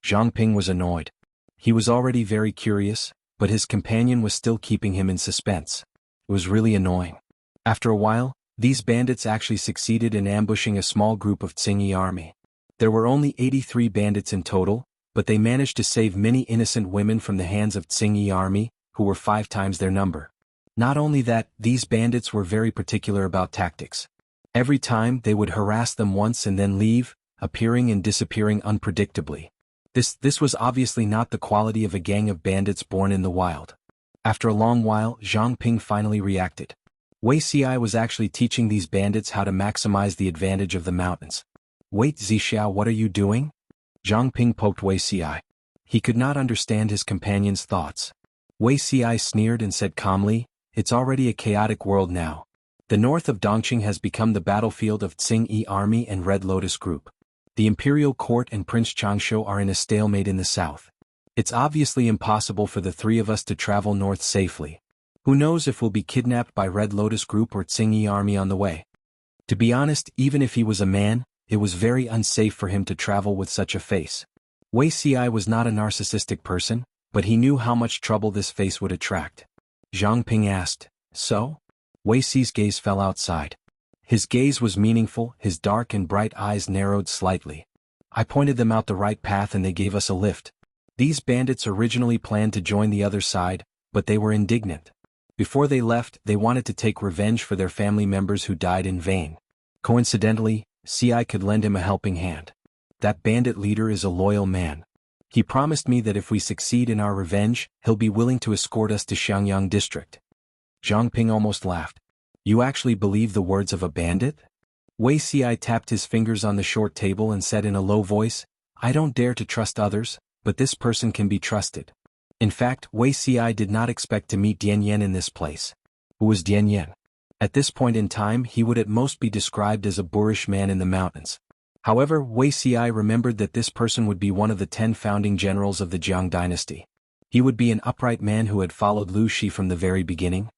Zhang Ping was annoyed. He was already very curious, but his companion was still keeping him in suspense. It was really annoying. After a while, these bandits actually succeeded in ambushing a small group of Tsingyi army. There were only 83 bandits in total, but they managed to save many innocent women from the hands of Tsingyi army, who were 5 times their number. Not only that, these bandits were very particular about tactics. Every time they would harass them once and then leave, appearing and disappearing unpredictably. This was obviously not the quality of a gang of bandits born in the wild. After a long while, Zhang Ping finally reacted. Wei Xi was actually teaching these bandits how to maximize the advantage of the mountains. Wait, Zixiao, what are you doing? Zhang Ping poked Wei Xi. He could not understand his companion's thoughts. Wei Ci sneered and said calmly, "It's already a chaotic world now. The north of Dongqing has become the battlefield of Tsing-Yi Army and Red Lotus Group. The imperial court and Prince Changshu are in a stalemate in the south. It's obviously impossible for the three of us to travel north safely. Who knows if we'll be kidnapped by Red Lotus Group or Tsing-Yi Army on the way." To be honest, even if he was a man, it was very unsafe for him to travel with such a face. Wei Ci was not a narcissistic person, but he knew how much trouble this face would attract. Zhang Ping asked, "So?" Wei Ci's gaze fell outside. His gaze was meaningful, his dark and bright eyes narrowed slightly. "I pointed them out the right path and they gave us a lift. These bandits originally planned to join the other side, but they were indignant. Before they left, they wanted to take revenge for their family members who died in vain. Coincidentally, Ci could lend him a helping hand. That bandit leader is a loyal man. He promised me that if we succeed in our revenge, he'll be willing to escort us to Xiangyang district." Zhang Ping almost laughed. "You actually believe the words of a bandit?" Wei Ci tapped his fingers on the short table and said in a low voice, "I don't dare to trust others, but this person can be trusted." In fact, Wei Ci did not expect to meet Dian Yan in this place. Who was Dian Yan? At this point in time, he would at most be described as a boorish man in the mountains. However, Wei Ci remembered that this person would be one of the 10 founding generals of the Jiang dynasty. He would be an upright man who had followed Lu Shi from the very beginning.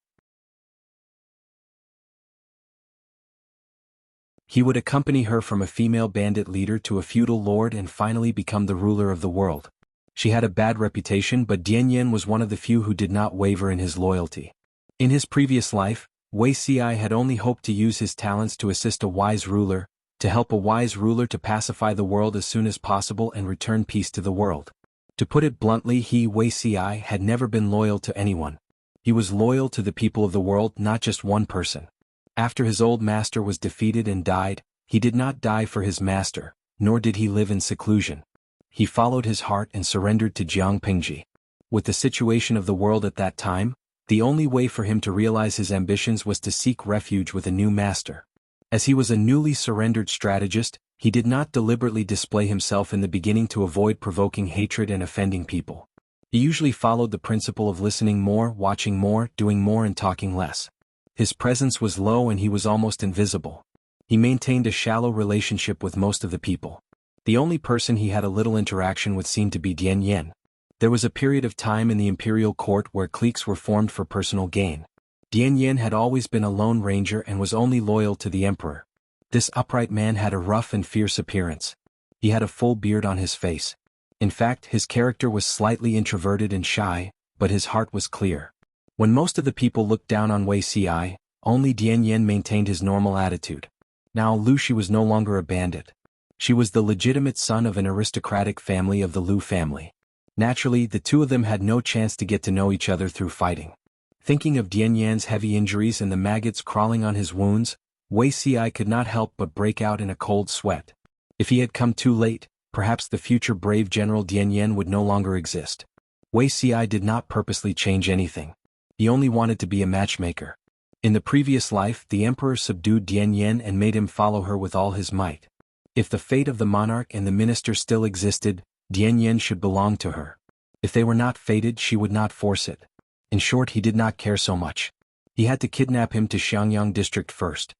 He would accompany her from a female bandit leader to a feudal lord and finally become the ruler of the world. She had a bad reputation, but Dian Yan was one of the few who did not waver in his loyalty. In his previous life, Wei Ci had only hoped to use his talents to assist a wise ruler, to help a wise ruler to pacify the world as soon as possible and return peace to the world. To put it bluntly, Wei Ci had never been loyal to anyone. He was loyal to the people of the world, not just one person. After his old master was defeated and died, he did not die for his master, nor did he live in seclusion. He followed his heart and surrendered to Jiang Pingji. With the situation of the world at that time, the only way for him to realize his ambitions was to seek refuge with a new master. As he was a newly surrendered strategist, he did not deliberately display himself in the beginning to avoid provoking hatred and offending people. He usually followed the principle of listening more, watching more, doing more and talking less. His presence was low and he was almost invisible. He maintained a shallow relationship with most of the people. The only person he had a little interaction with seemed to be Dian Yan. There was a period of time in the imperial court where cliques were formed for personal gain. Dian Yan had always been a lone ranger and was only loyal to the emperor. This upright man had a rough and fierce appearance. He had a full beard on his face. In fact, his character was slightly introverted and shy, but his heart was clear. When most of the people looked down on Wei Ci, only Dian Yan maintained his normal attitude. Now Lu Shi was no longer a bandit. She was the legitimate son of an aristocratic family of the Lu family. Naturally, the two of them had no chance to get to know each other through fighting. Thinking of Dian Yan's heavy injuries and the maggots crawling on his wounds, Wei Ci could not help but break out in a cold sweat. If he had come too late, perhaps the future brave General Dian Yan would no longer exist. Wei Ci did not purposely change anything. He only wanted to be a matchmaker. In the previous life, the emperor subdued Dian Yan and made him follow her with all his might. If the fate of the monarch and the minister still existed, Dian Yan should belong to her. If they were not fated, she would not force it. In short, he did not care so much. He had to kidnap him to Xiangyang district first.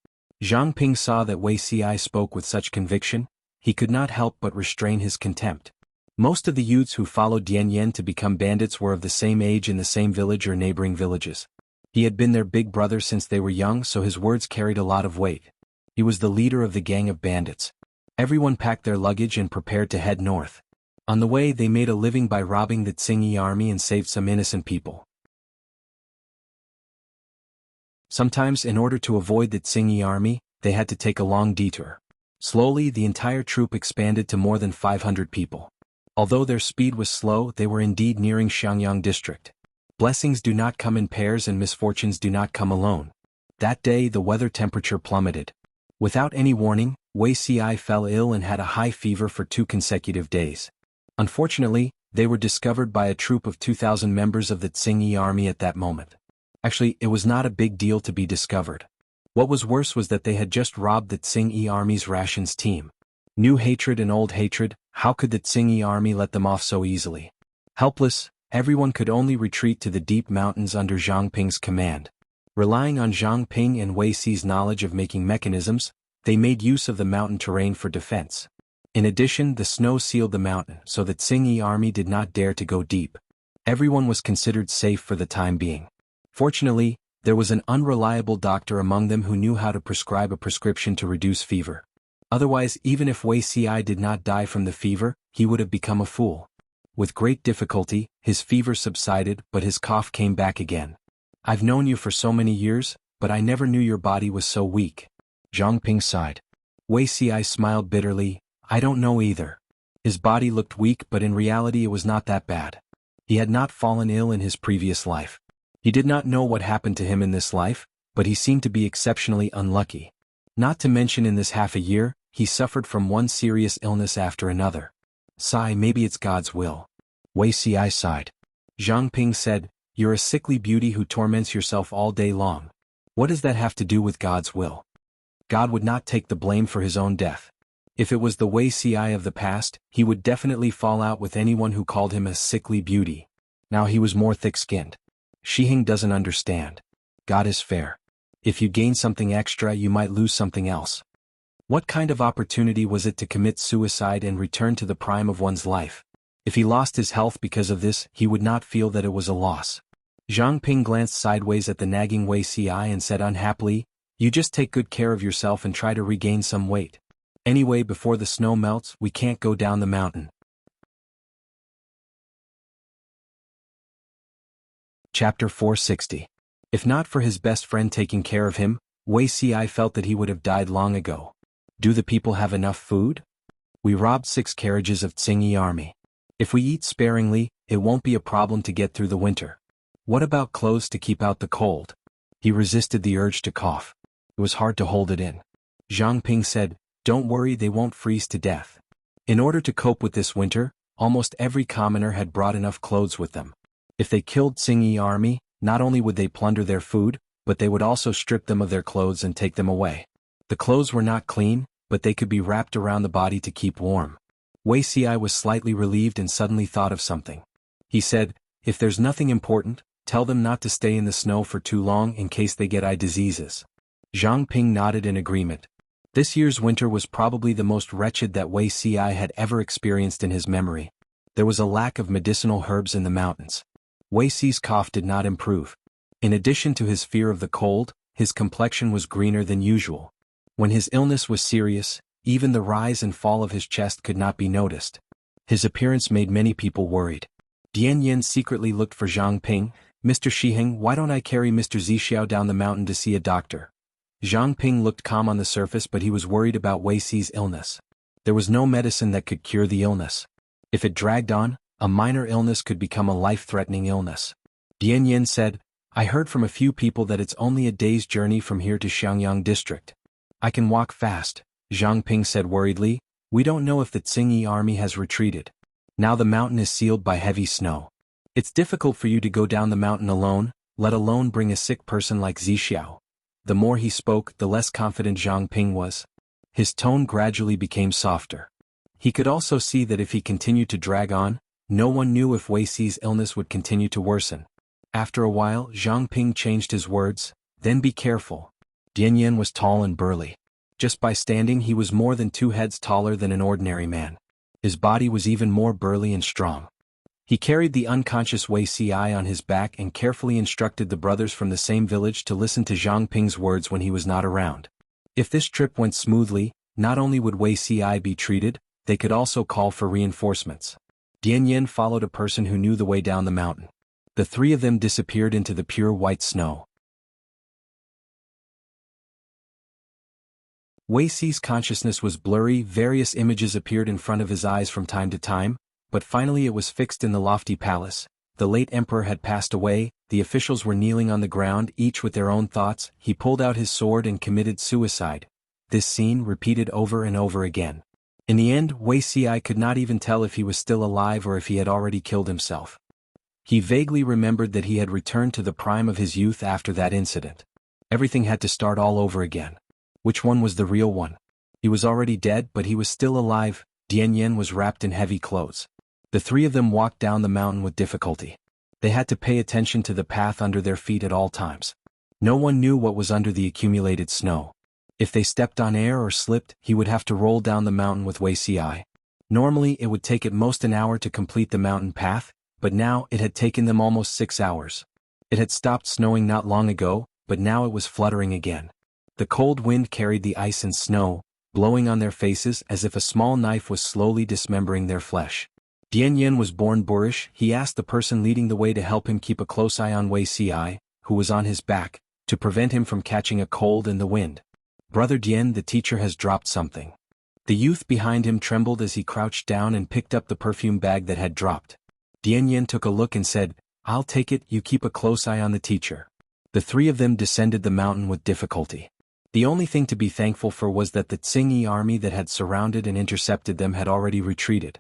Zhang Ping saw that Wei Ci spoke with such conviction, he could not help but restrain his contempt. Most of the youths who followed Dian Yan to become bandits were of the same age in the same village or neighboring villages. He had been their big brother since they were young, so his words carried a lot of weight. He was the leader of the gang of bandits. Everyone packed their luggage and prepared to head north. On the way, they made a living by robbing the Tsing-Yi army and saved some innocent people. Sometimes, in order to avoid the Tsing-Yi army, they had to take a long detour. Slowly, the entire troop expanded to more than 500 people. Although their speed was slow, they were indeed nearing Xiangyang district. Blessings do not come in pairs and misfortunes do not come alone. That day, the weather temperature plummeted. Without any warning, Wei Ci fell ill and had a high fever for 2 consecutive days. Unfortunately, they were discovered by a troop of 2,000 members of the Tsing-Yi army at that moment. Actually, it was not a big deal to be discovered. What was worse was that they had just robbed the Tsing-Yi army's rations team. New hatred and old hatred, how could the Tsing-Yi army let them off so easily? Helpless, everyone could only retreat to the deep mountains under Zhang Ping's command. Relying on Zhang Ping and Wei Xi's knowledge of making mechanisms, they made use of the mountain terrain for defense. In addition, the snow sealed the mountain so that Tsingyi army did not dare to go deep. Everyone was considered safe for the time being. Fortunately, there was an unreliable doctor among them who knew how to prescribe a prescription to reduce fever. Otherwise, even if Wei Xi did not die from the fever, he would have become a fool. With great difficulty, his fever subsided, but his cough came back again. "I've known you for so many years, but I never knew your body was so weak." Zhang Ping sighed. Wei Xi smiled bitterly. "I don't know either." His body looked weak, but in reality it was not that bad. He had not fallen ill in his previous life. He did not know what happened to him in this life, but he seemed to be exceptionally unlucky. Not to mention in this half a year, he suffered from one serious illness after another. "Sigh, maybe it's God's will." Wei Xi sighed. Zhang Ping said, "You're a sickly beauty who torments yourself all day long. What does that have to do with God's will? God would not take the blame for his own death. If it was the Wei Xi of the past, he would definitely fall out with anyone who called him a sickly beauty. Now he was more thick-skinned. Shiheng doesn't understand. God is fair. If you gain something extra, you might lose something else. What kind of opportunity was it to commit suicide and return to the prime of one's life? If he lost his health because of this, he would not feel that it was a loss." Zhang Ping glanced sideways at the nagging Wei Xi and said unhappily, "You just take good care of yourself and try to regain some weight. Anyway, before the snow melts, we can't go down the mountain." Chapter 460. If not for his best friend taking care of him, Wei Xi felt that he would have died long ago. Do the people have enough food? We robbed 6 carriages of Tsingyi army. If we eat sparingly, it won't be a problem to get through the winter. What about clothes to keep out the cold? He resisted the urge to cough. It was hard to hold it in. Zhang Ping said, "Don't worry, they won't freeze to death." In order to cope with this winter, almost every commoner had brought enough clothes with them. If they killed Tsingyi army, not only would they plunder their food, but they would also strip them of their clothes and take them away. The clothes were not clean, but they could be wrapped around the body to keep warm. Wei Xi was slightly relieved and suddenly thought of something. He said, "If there's nothing important, tell them not to stay in the snow for too long in case they get eye diseases." Zhang Ping nodded in agreement. This year's winter was probably the most wretched that Wei Xi had ever experienced in his memory. There was a lack of medicinal herbs in the mountains. Wei Xi's cough did not improve. In addition to his fear of the cold, his complexion was greener than usual. When his illness was serious, even the rise and fall of his chest could not be noticed. His appearance made many people worried. Dian Yen secretly looked for Zhang Ping. "Mr. Shiheng, why don't I carry Mr. Zixiao down the mountain to see a doctor?" Zhang Ping looked calm on the surface, but he was worried about Wei Xi's illness. There was no medicine that could cure the illness. If it dragged on, a minor illness could become a life-threatening illness. Dian Yen said, "I heard from a few people that it's only a day's journey from here to Xiangyang district." "I can walk fast," Zhang Ping said worriedly. "We don't know if the Tsingyi army has retreated. Now the mountain is sealed by heavy snow. It's difficult for you to go down the mountain alone, let alone bring a sick person like Zixiao." The more he spoke, the less confident Zhang Ping was. His tone gradually became softer. He could also see that if he continued to drag on, no one knew if Wei Xi's illness would continue to worsen. After a while, Zhang Ping changed his words, "Then be careful." Dian Yen was tall and burly. Just by standing, he was more than 2 heads taller than an ordinary man. His body was even more burly and strong. He carried the unconscious Wei Xi on his back and carefully instructed the brothers from the same village to listen to Zhang Ping's words when he was not around. If this trip went smoothly, not only would Wei Xi be treated, they could also call for reinforcements. Dian Yen followed a person who knew the way down the mountain. The 3 of them disappeared into the pure white snow. Wei Xi's consciousness was blurry, various images appeared in front of his eyes from time to time, but finally it was fixed in the lofty palace. The late emperor had passed away, the officials were kneeling on the ground, each with their own thoughts. He pulled out his sword and committed suicide. This scene repeated over and over again. In the end, Wei Xi could not even tell if he was still alive or if he had already killed himself. He vaguely remembered that he had returned to the prime of his youth after that incident. Everything had to start all over again. Which one was the real one? He was already dead, but he was still alive. Dian Yen was wrapped in heavy clothes. The three of them walked down the mountain with difficulty. They had to pay attention to the path under their feet at all times. No one knew what was under the accumulated snow. If they stepped on air or slipped, he would have to roll down the mountain with Wuxia. Normally it would take at most an hour to complete the mountain path, but now it had taken them almost 6 hours. It had stopped snowing not long ago, but now it was fluttering again. The cold wind carried the ice and snow, blowing on their faces as if a small knife was slowly dismembering their flesh. Dian Yen was born boorish. He asked the person leading the way to help him keep a close eye on Wuxia, who was on his back, to prevent him from catching a cold in the wind. "Brother Dian, the teacher has dropped something." The youth behind him trembled as he crouched down and picked up the perfume bag that had dropped. Dian Yen took a look and said, "I'll take it, you keep a close eye on the teacher." The three of them descended the mountain with difficulty. The only thing to be thankful for was that the Tsingyi army that had surrounded and intercepted them had already retreated.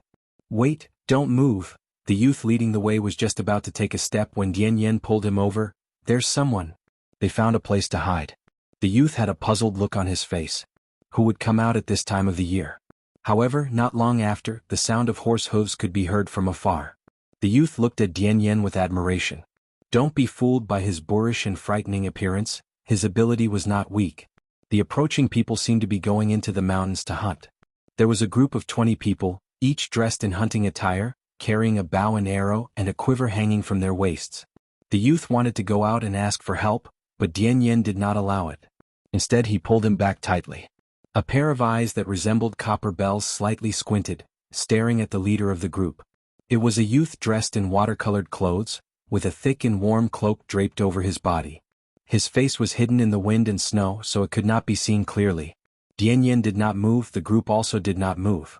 "Wait, don't move." The youth leading the way was just about to take a step when Dian Yen pulled him over. "There's someone." They found a place to hide. The youth had a puzzled look on his face. Who would come out at this time of the year? However, not long after, the sound of horse hooves could be heard from afar. The youth looked at Dian Yen with admiration. Don't be fooled by his boorish and frightening appearance. His ability was not weak. The approaching people seemed to be going into the mountains to hunt. There was a group of 20 people, each dressed in hunting attire, carrying a bow and arrow and a quiver hanging from their waists. The youth wanted to go out and ask for help, but Dian Yen did not allow it. Instead he pulled him back tightly. A pair of eyes that resembled copper bells slightly squinted, staring at the leader of the group. It was a youth dressed in watercolored clothes, with a thick and warm cloak draped over his body. His face was hidden in the wind and snow so it could not be seen clearly. Dian Yen did not move, the group also did not move.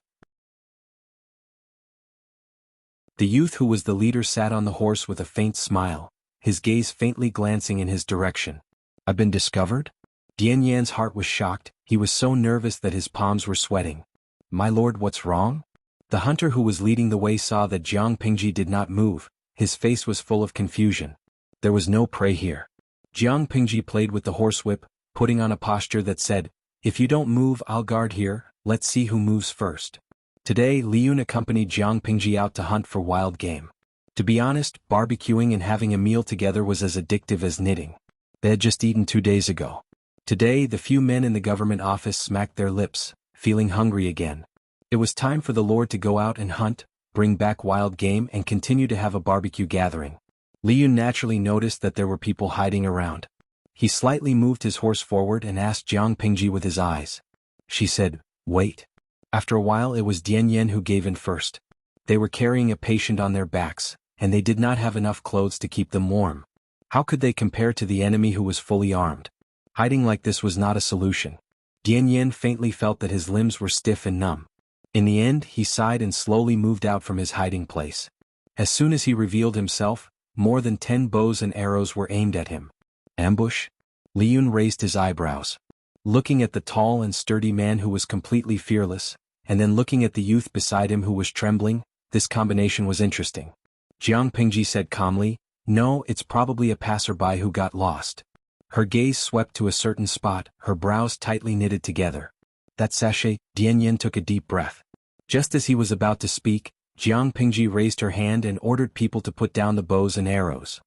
The youth who was the leader sat on the horse with a faint smile, his gaze faintly glancing in his direction. "I've been discovered?" Dian Yan's heart was shocked. He was so nervous that his palms were sweating. "My lord, what's wrong?" The hunter who was leading the way saw that Jiang Pingji did not move. His face was full of confusion. There was no prey here. Jiang Pingji played with the horsewhip, putting on a posture that said, "If you don't move, I'll guard here, let's see who moves first." Today, Liyun accompanied Jiang Pingji out to hunt for wild game. To be honest, barbecuing and having a meal together was as addictive as knitting. They had just eaten 2 days ago. Today, the few men in the government office smacked their lips, feeling hungry again. It was time for the Lord to go out and hunt, bring back wild game and continue to have a barbecue gathering. Liyun naturally noticed that there were people hiding around. He slightly moved his horse forward and asked Jiang Pingji with his eyes. She said, "Wait." After a while it was Dian Yen who gave in first. They were carrying a patient on their backs, and they did not have enough clothes to keep them warm. How could they compare to the enemy who was fully armed? Hiding like this was not a solution. Dian Yen faintly felt that his limbs were stiff and numb. In the end, he sighed and slowly moved out from his hiding place. As soon as he revealed himself, more than 10 bows and arrows were aimed at him. Ambush? Liyun raised his eyebrows. Looking at the tall and sturdy man who was completely fearless, and then looking at the youth beside him who was trembling, this combination was interesting. Jiang Pingji said calmly, "No, it's probably a passerby who got lost." Her gaze swept to a certain spot, her brows tightly knitted together. "That sachet." Dian Yen took a deep breath. Just as he was about to speak, Jiang Pingji raised her hand and ordered people to put down the bows and arrows.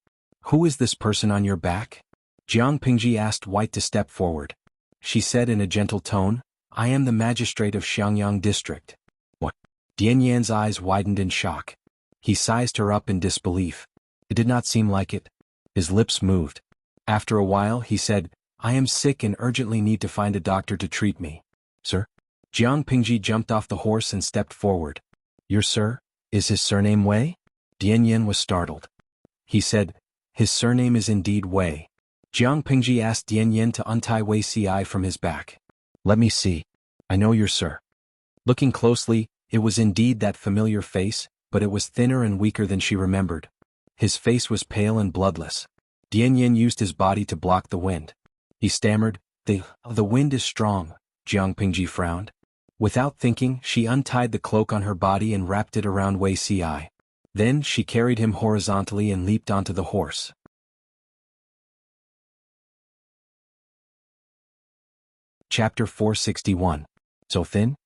"Who is this person on your back?" Jiang Pingji asked White to step forward. She said in a gentle tone, "I am the magistrate of Xiangyang district." "What?" Dian Yan's eyes widened in shock. He sized her up in disbelief. It did not seem like it. His lips moved. After a while he said, "I am sick and urgently need to find a doctor to treat me." "Sir?" Jiang Pingji jumped off the horse and stepped forward. "Your sir? Is his surname Wei?" Dian Yen was startled. He said, "His surname is indeed Wei." Jiang Pingji asked Dian Yen to untie Wei Ci from his back. "Let me see. I know your sir." Looking closely, it was indeed that familiar face, but it was thinner and weaker than she remembered. His face was pale and bloodless. Dian Yen used his body to block the wind. He stammered, The wind is strong." Jiang Pingji frowned. Without thinking, she untied the cloak on her body and wrapped it around Wei Ci. Then she carried him horizontally and leaped onto the horse. Chapter 461. So thin?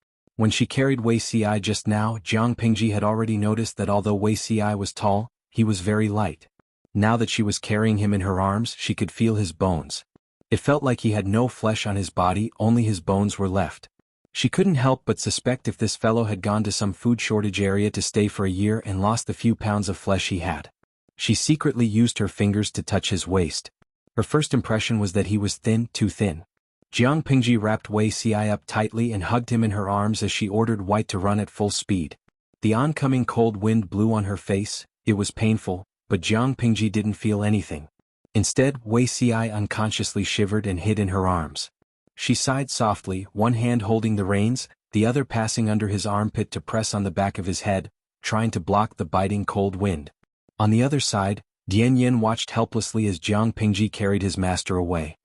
When she carried Wei Ci just now, Jiang Pingji had already noticed that although Wei Ci was tall, he was very light. Now that she was carrying him in her arms, she could feel his bones. It felt like he had no flesh on his body, only his bones were left. She couldn't help but suspect if this fellow had gone to some food shortage area to stay for a year and lost the few pounds of flesh he had. She secretly used her fingers to touch his waist. Her first impression was that he was thin, too thin. Jiang Pingji wrapped Wei Ci up tightly and hugged him in her arms as she ordered White to run at full speed. The oncoming cold wind blew on her face. It was painful, but Jiang Pingji didn't feel anything. Instead, Wei Ci unconsciously shivered and hid in her arms. She sighed softly, one hand holding the reins, the other passing under his armpit to press on the back of his head, trying to block the biting cold wind. On the other side, Dian Yin watched helplessly as Jiang Pingji carried his master away.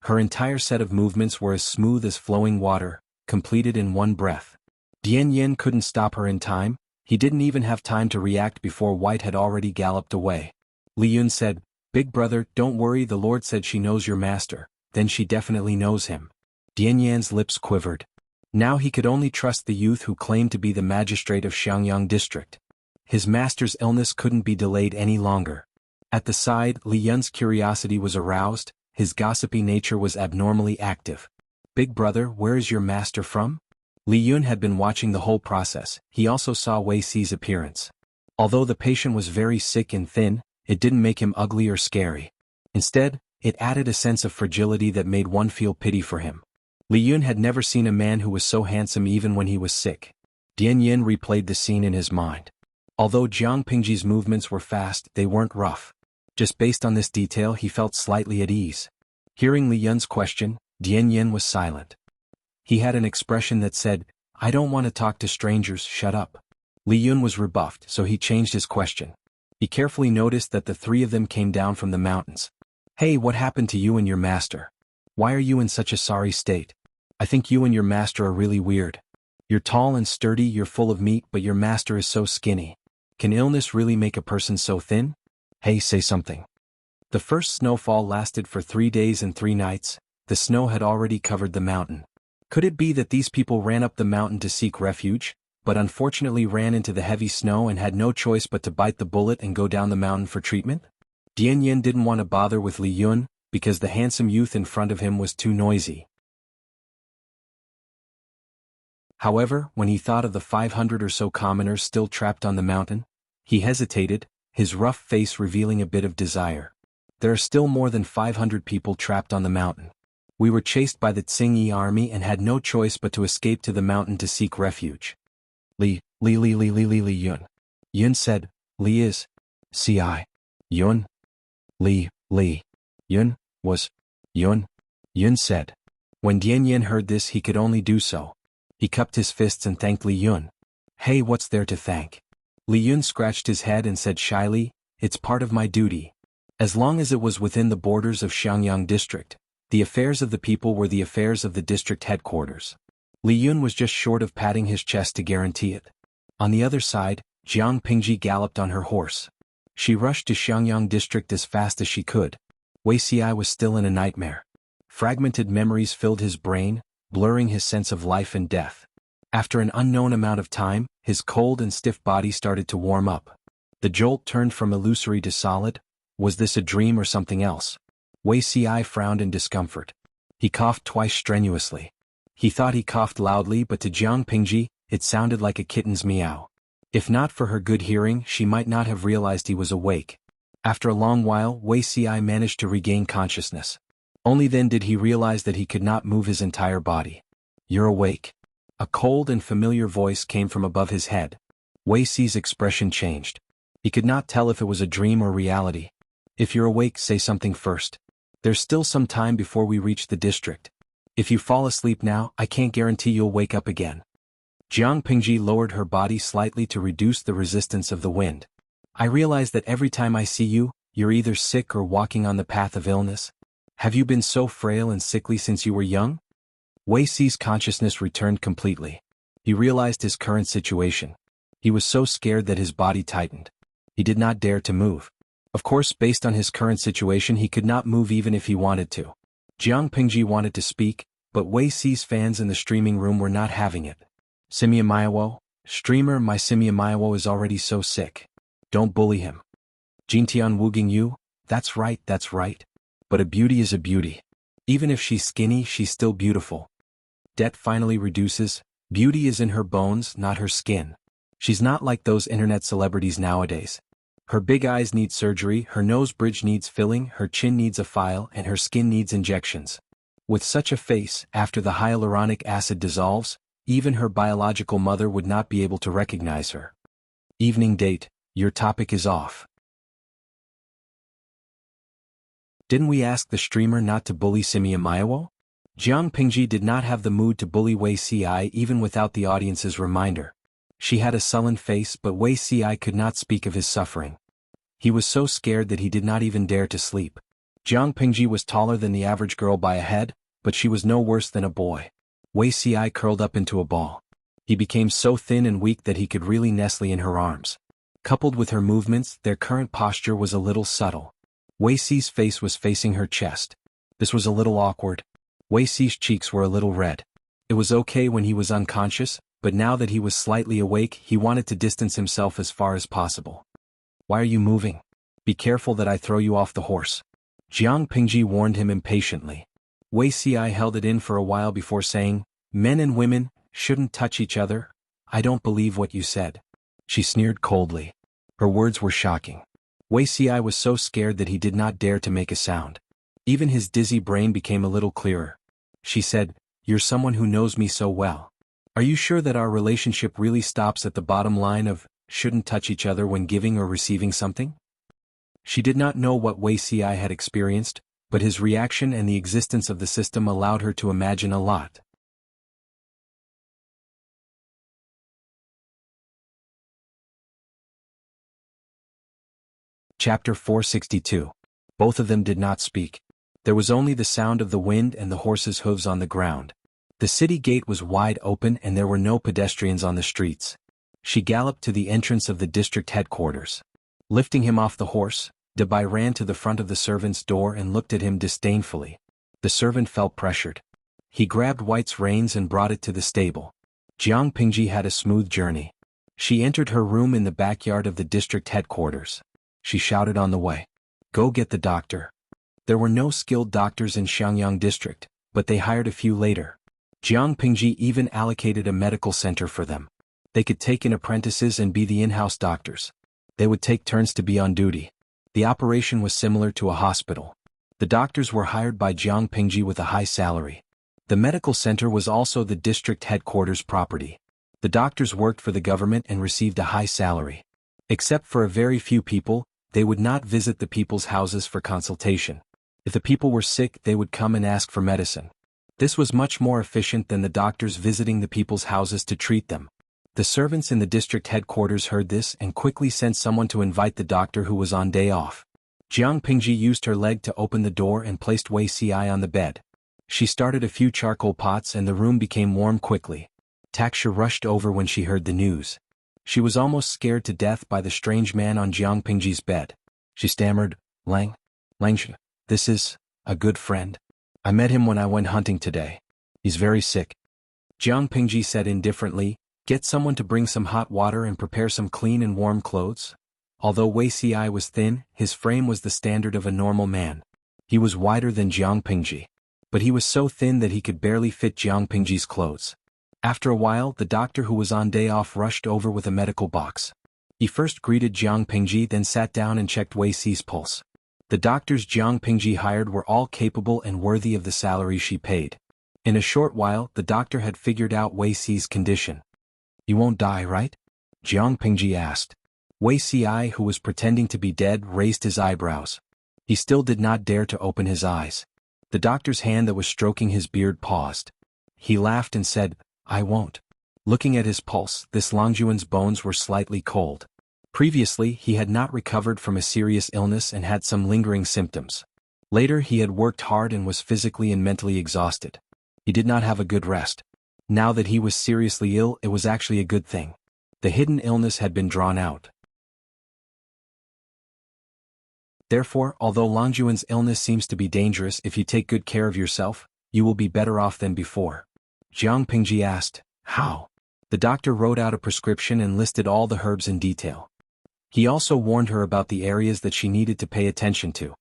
Her entire set of movements were as smooth as flowing water, completed in one breath. Dian Yin couldn't stop her in time. He didn't even have time to react before White had already galloped away. Li Yun said, "Big brother, don't worry, the Lord said she knows your master, then she definitely knows him." Dian Yan's lips quivered. Now he could only trust the youth who claimed to be the magistrate of Xiangyang district. His master's illness couldn't be delayed any longer. At the side, Li Yun's curiosity was aroused. His gossipy nature was abnormally active. "Big brother, where is your master from?" Li Yun had been watching the whole process. He also saw Wei Ci's appearance. Although the patient was very sick and thin, it didn't make him ugly or scary. Instead, it added a sense of fragility that made one feel pity for him. Li Yun had never seen a man who was so handsome even when he was sick. Dian Yin replayed the scene in his mind. Although Jiang Pingji's movements were fast, they weren't rough. Just based on this detail, he felt slightly at ease. Hearing Li Yun's question, Dian Yin was silent. He had an expression that said, "I don't want to talk to strangers, shut up." Li Yun was rebuffed, so he changed his question. He carefully noticed that the three of them came down from the mountains. "Hey, what happened to you and your master? Why are you in such a sorry state? I think you and your master are really weird. You're tall and sturdy, you're full of meat, but your master is so skinny. Can illness really make a person so thin? Hey, say something." The first snowfall lasted for 3 days and 3 nights. The snow had already covered the mountain. Could it be that these people ran up the mountain to seek refuge, but unfortunately ran into the heavy snow and had no choice but to bite the bullet and go down the mountain for treatment? Dian Yin didn't want to bother with Li Yun, because the handsome youth in front of him was too noisy. However, when he thought of the 500 or so commoners still trapped on the mountain, he hesitated, his rough face revealing a bit of desire. There are still more than 500 people trapped on the mountain. We were chased by the Tsingyi army and had no choice but to escape to the mountain to seek refuge. Li Yun. Yun said, "Li is Ci. Yun. Li Yun was Yun." Yun said. When Dian Yin heard this, he could only do so. He cupped his fists and thanked Li Yun. "Hey, what's there to thank?" Li Yun scratched his head and said shyly, "It's part of my duty. As long as it was within the borders of Xiangyang district, the affairs of the people were the affairs of the district headquarters." Li Yun was just short of patting his chest to guarantee it. On the other side, Jiang Pingji galloped on her horse. She rushed to Xiangyang district as fast as she could. Wei Ci was still in a nightmare. Fragmented memories filled his brain, blurring his sense of life and death. After an unknown amount of time, his cold and stiff body started to warm up. The jolt turned from illusory to solid. Was this a dream or something else? Wei Ci frowned in discomfort. He coughed twice strenuously. He thought he coughed loudly, but to Jiang Pingji, it sounded like a kitten's meow. If not for her good hearing, she might not have realized he was awake. After a long while, Wei Ci managed to regain consciousness. Only then did he realize that he could not move his entire body. "You're awake." A cold and familiar voice came from above his head. Wei Ci's expression changed. He could not tell if it was a dream or reality. "If you're awake, say something first. There's still some time before we reach the district. If you fall asleep now, I can't guarantee you'll wake up again." Jiang Pingji lowered her body slightly to reduce the resistance of the wind. "I realize that every time I see you, you're either sick or walking on the path of illness. Have you been so frail and sickly since you were young?" Wei Ci's consciousness returned completely. He realized his current situation. He was so scared that his body tightened. He did not dare to move. Of course, based on his current situation, he could not move even if he wanted to. Jiang Pingji wanted to speak, but Wei Ci's fans in the streaming room were not having it. Simia Maiwo, streamer, my Simia Maiwo is already so sick. Don't bully him. Jintian Wuging Yu, that's right. But a beauty is a beauty. Even if she's skinny, she's still beautiful. Debt finally reduces, beauty is in her bones, not her skin. She's not like those internet celebrities nowadays. Her big eyes need surgery, her nose bridge needs filling, her chin needs a file, and her skin needs injections. With such a face, after the hyaluronic acid dissolves, even her biological mother would not be able to recognize her. Evening date, your topic is off. Didn't we ask the streamer not to bully Simia Maiwo? Jiang Pingji did not have the mood to bully Wei Ci even without the audience's reminder. She had a sullen face, but Wei Ci could not speak of his suffering. He was so scared that he did not even dare to sleep. Jiang Pingji was taller than the average girl by a head, but she was no worse than a boy. Wei Ci curled up into a ball. He became so thin and weak that he could really nestle in her arms. Coupled with her movements, their current posture was a little subtle. Wei Ci's face was facing her chest. This was a little awkward. Wei Ci's cheeks were a little red. It was okay when he was unconscious, but now that he was slightly awake, he wanted to distance himself as far as possible. Why are you moving? Be careful that I throw you off the horse. Jiang Pingji warned him impatiently. Wei Ci held it in for a while before saying, men and women shouldn't touch each other. I don't believe what you said. She sneered coldly. Her words were shocking. Wei Ci was so scared that he did not dare to make a sound. Even his dizzy brain became a little clearer. She said, you're someone who knows me so well. Are you sure that our relationship really stops at the bottom line of, shouldn't touch each other when giving or receiving something? She did not know what Wei Ci had experienced, but his reaction and the existence of the system allowed her to imagine a lot. Chapter 462. Both of them did not speak. There was only the sound of the wind and the horses' hooves on the ground. The city gate was wide open and there were no pedestrians on the streets. She galloped to the entrance of the district headquarters. Lifting him off the horse, Debai ran to the front of the servant's door and looked at him disdainfully. The servant felt pressured. He grabbed White's reins and brought it to the stable. Jiang Pingji had a smooth journey. She entered her room in the backyard of the district headquarters. She shouted on the way, "Go get the doctor." There were no skilled doctors in Xiangyang district, but they hired a few later. Jiang Pingji even allocated a medical center for them. They could take in apprentices and be the in-house doctors. They would take turns to be on duty. The operation was similar to a hospital. The doctors were hired by Jiang Pingji with a high salary. The medical center was also the district headquarters property. The doctors worked for the government and received a high salary. Except for a very few people, they would not visit the people's houses for consultation. If the people were sick, they would come and ask for medicine. This was much more efficient than the doctors visiting the people's houses to treat them. The servants in the district headquarters heard this and quickly sent someone to invite the doctor who was on day off. Jiang Pingji used her leg to open the door and placed Wei Ci on the bed. She started a few charcoal pots and the room became warm quickly. Taksha rushed over when she heard the news. She was almost scared to death by the strange man on Jiang Pingji's bed. She stammered, Langshan, this is a good friend. I met him when I went hunting today. He's very sick. Jiang Pingji said indifferently, get someone to bring some hot water and prepare some clean and warm clothes. Although Wei Ci was thin, his frame was the standard of a normal man. He was wider than Jiang Pingji. But he was so thin that he could barely fit Jiang Pingji's clothes. After a while, the doctor who was on day off rushed over with a medical box. He first greeted Jiang Pingji, then sat down and checked Wei Ci's pulse. The doctors Jiang Pingji hired were all capable and worthy of the salary she paid. In a short while, the doctor had figured out Wei Ci's condition. You won't die, right? Jiang Pingji asked. Wei Ci, who was pretending to be dead, raised his eyebrows. He still did not dare to open his eyes. The doctor's hand that was stroking his beard paused. He laughed and said, I won't. Looking at his pulse, this Longjuan's bones were slightly cold. Previously, he had not recovered from a serious illness and had some lingering symptoms. Later, he had worked hard and was physically and mentally exhausted. He did not have a good rest. Now that he was seriously ill, it was actually a good thing. The hidden illness had been drawn out. Therefore, although Longjuan's illness seems to be dangerous, if you take good care of yourself, you will be better off than before. Jiang Pingji asked, how? The doctor wrote out a prescription and listed all the herbs in detail. He also warned her about the areas that she needed to pay attention to.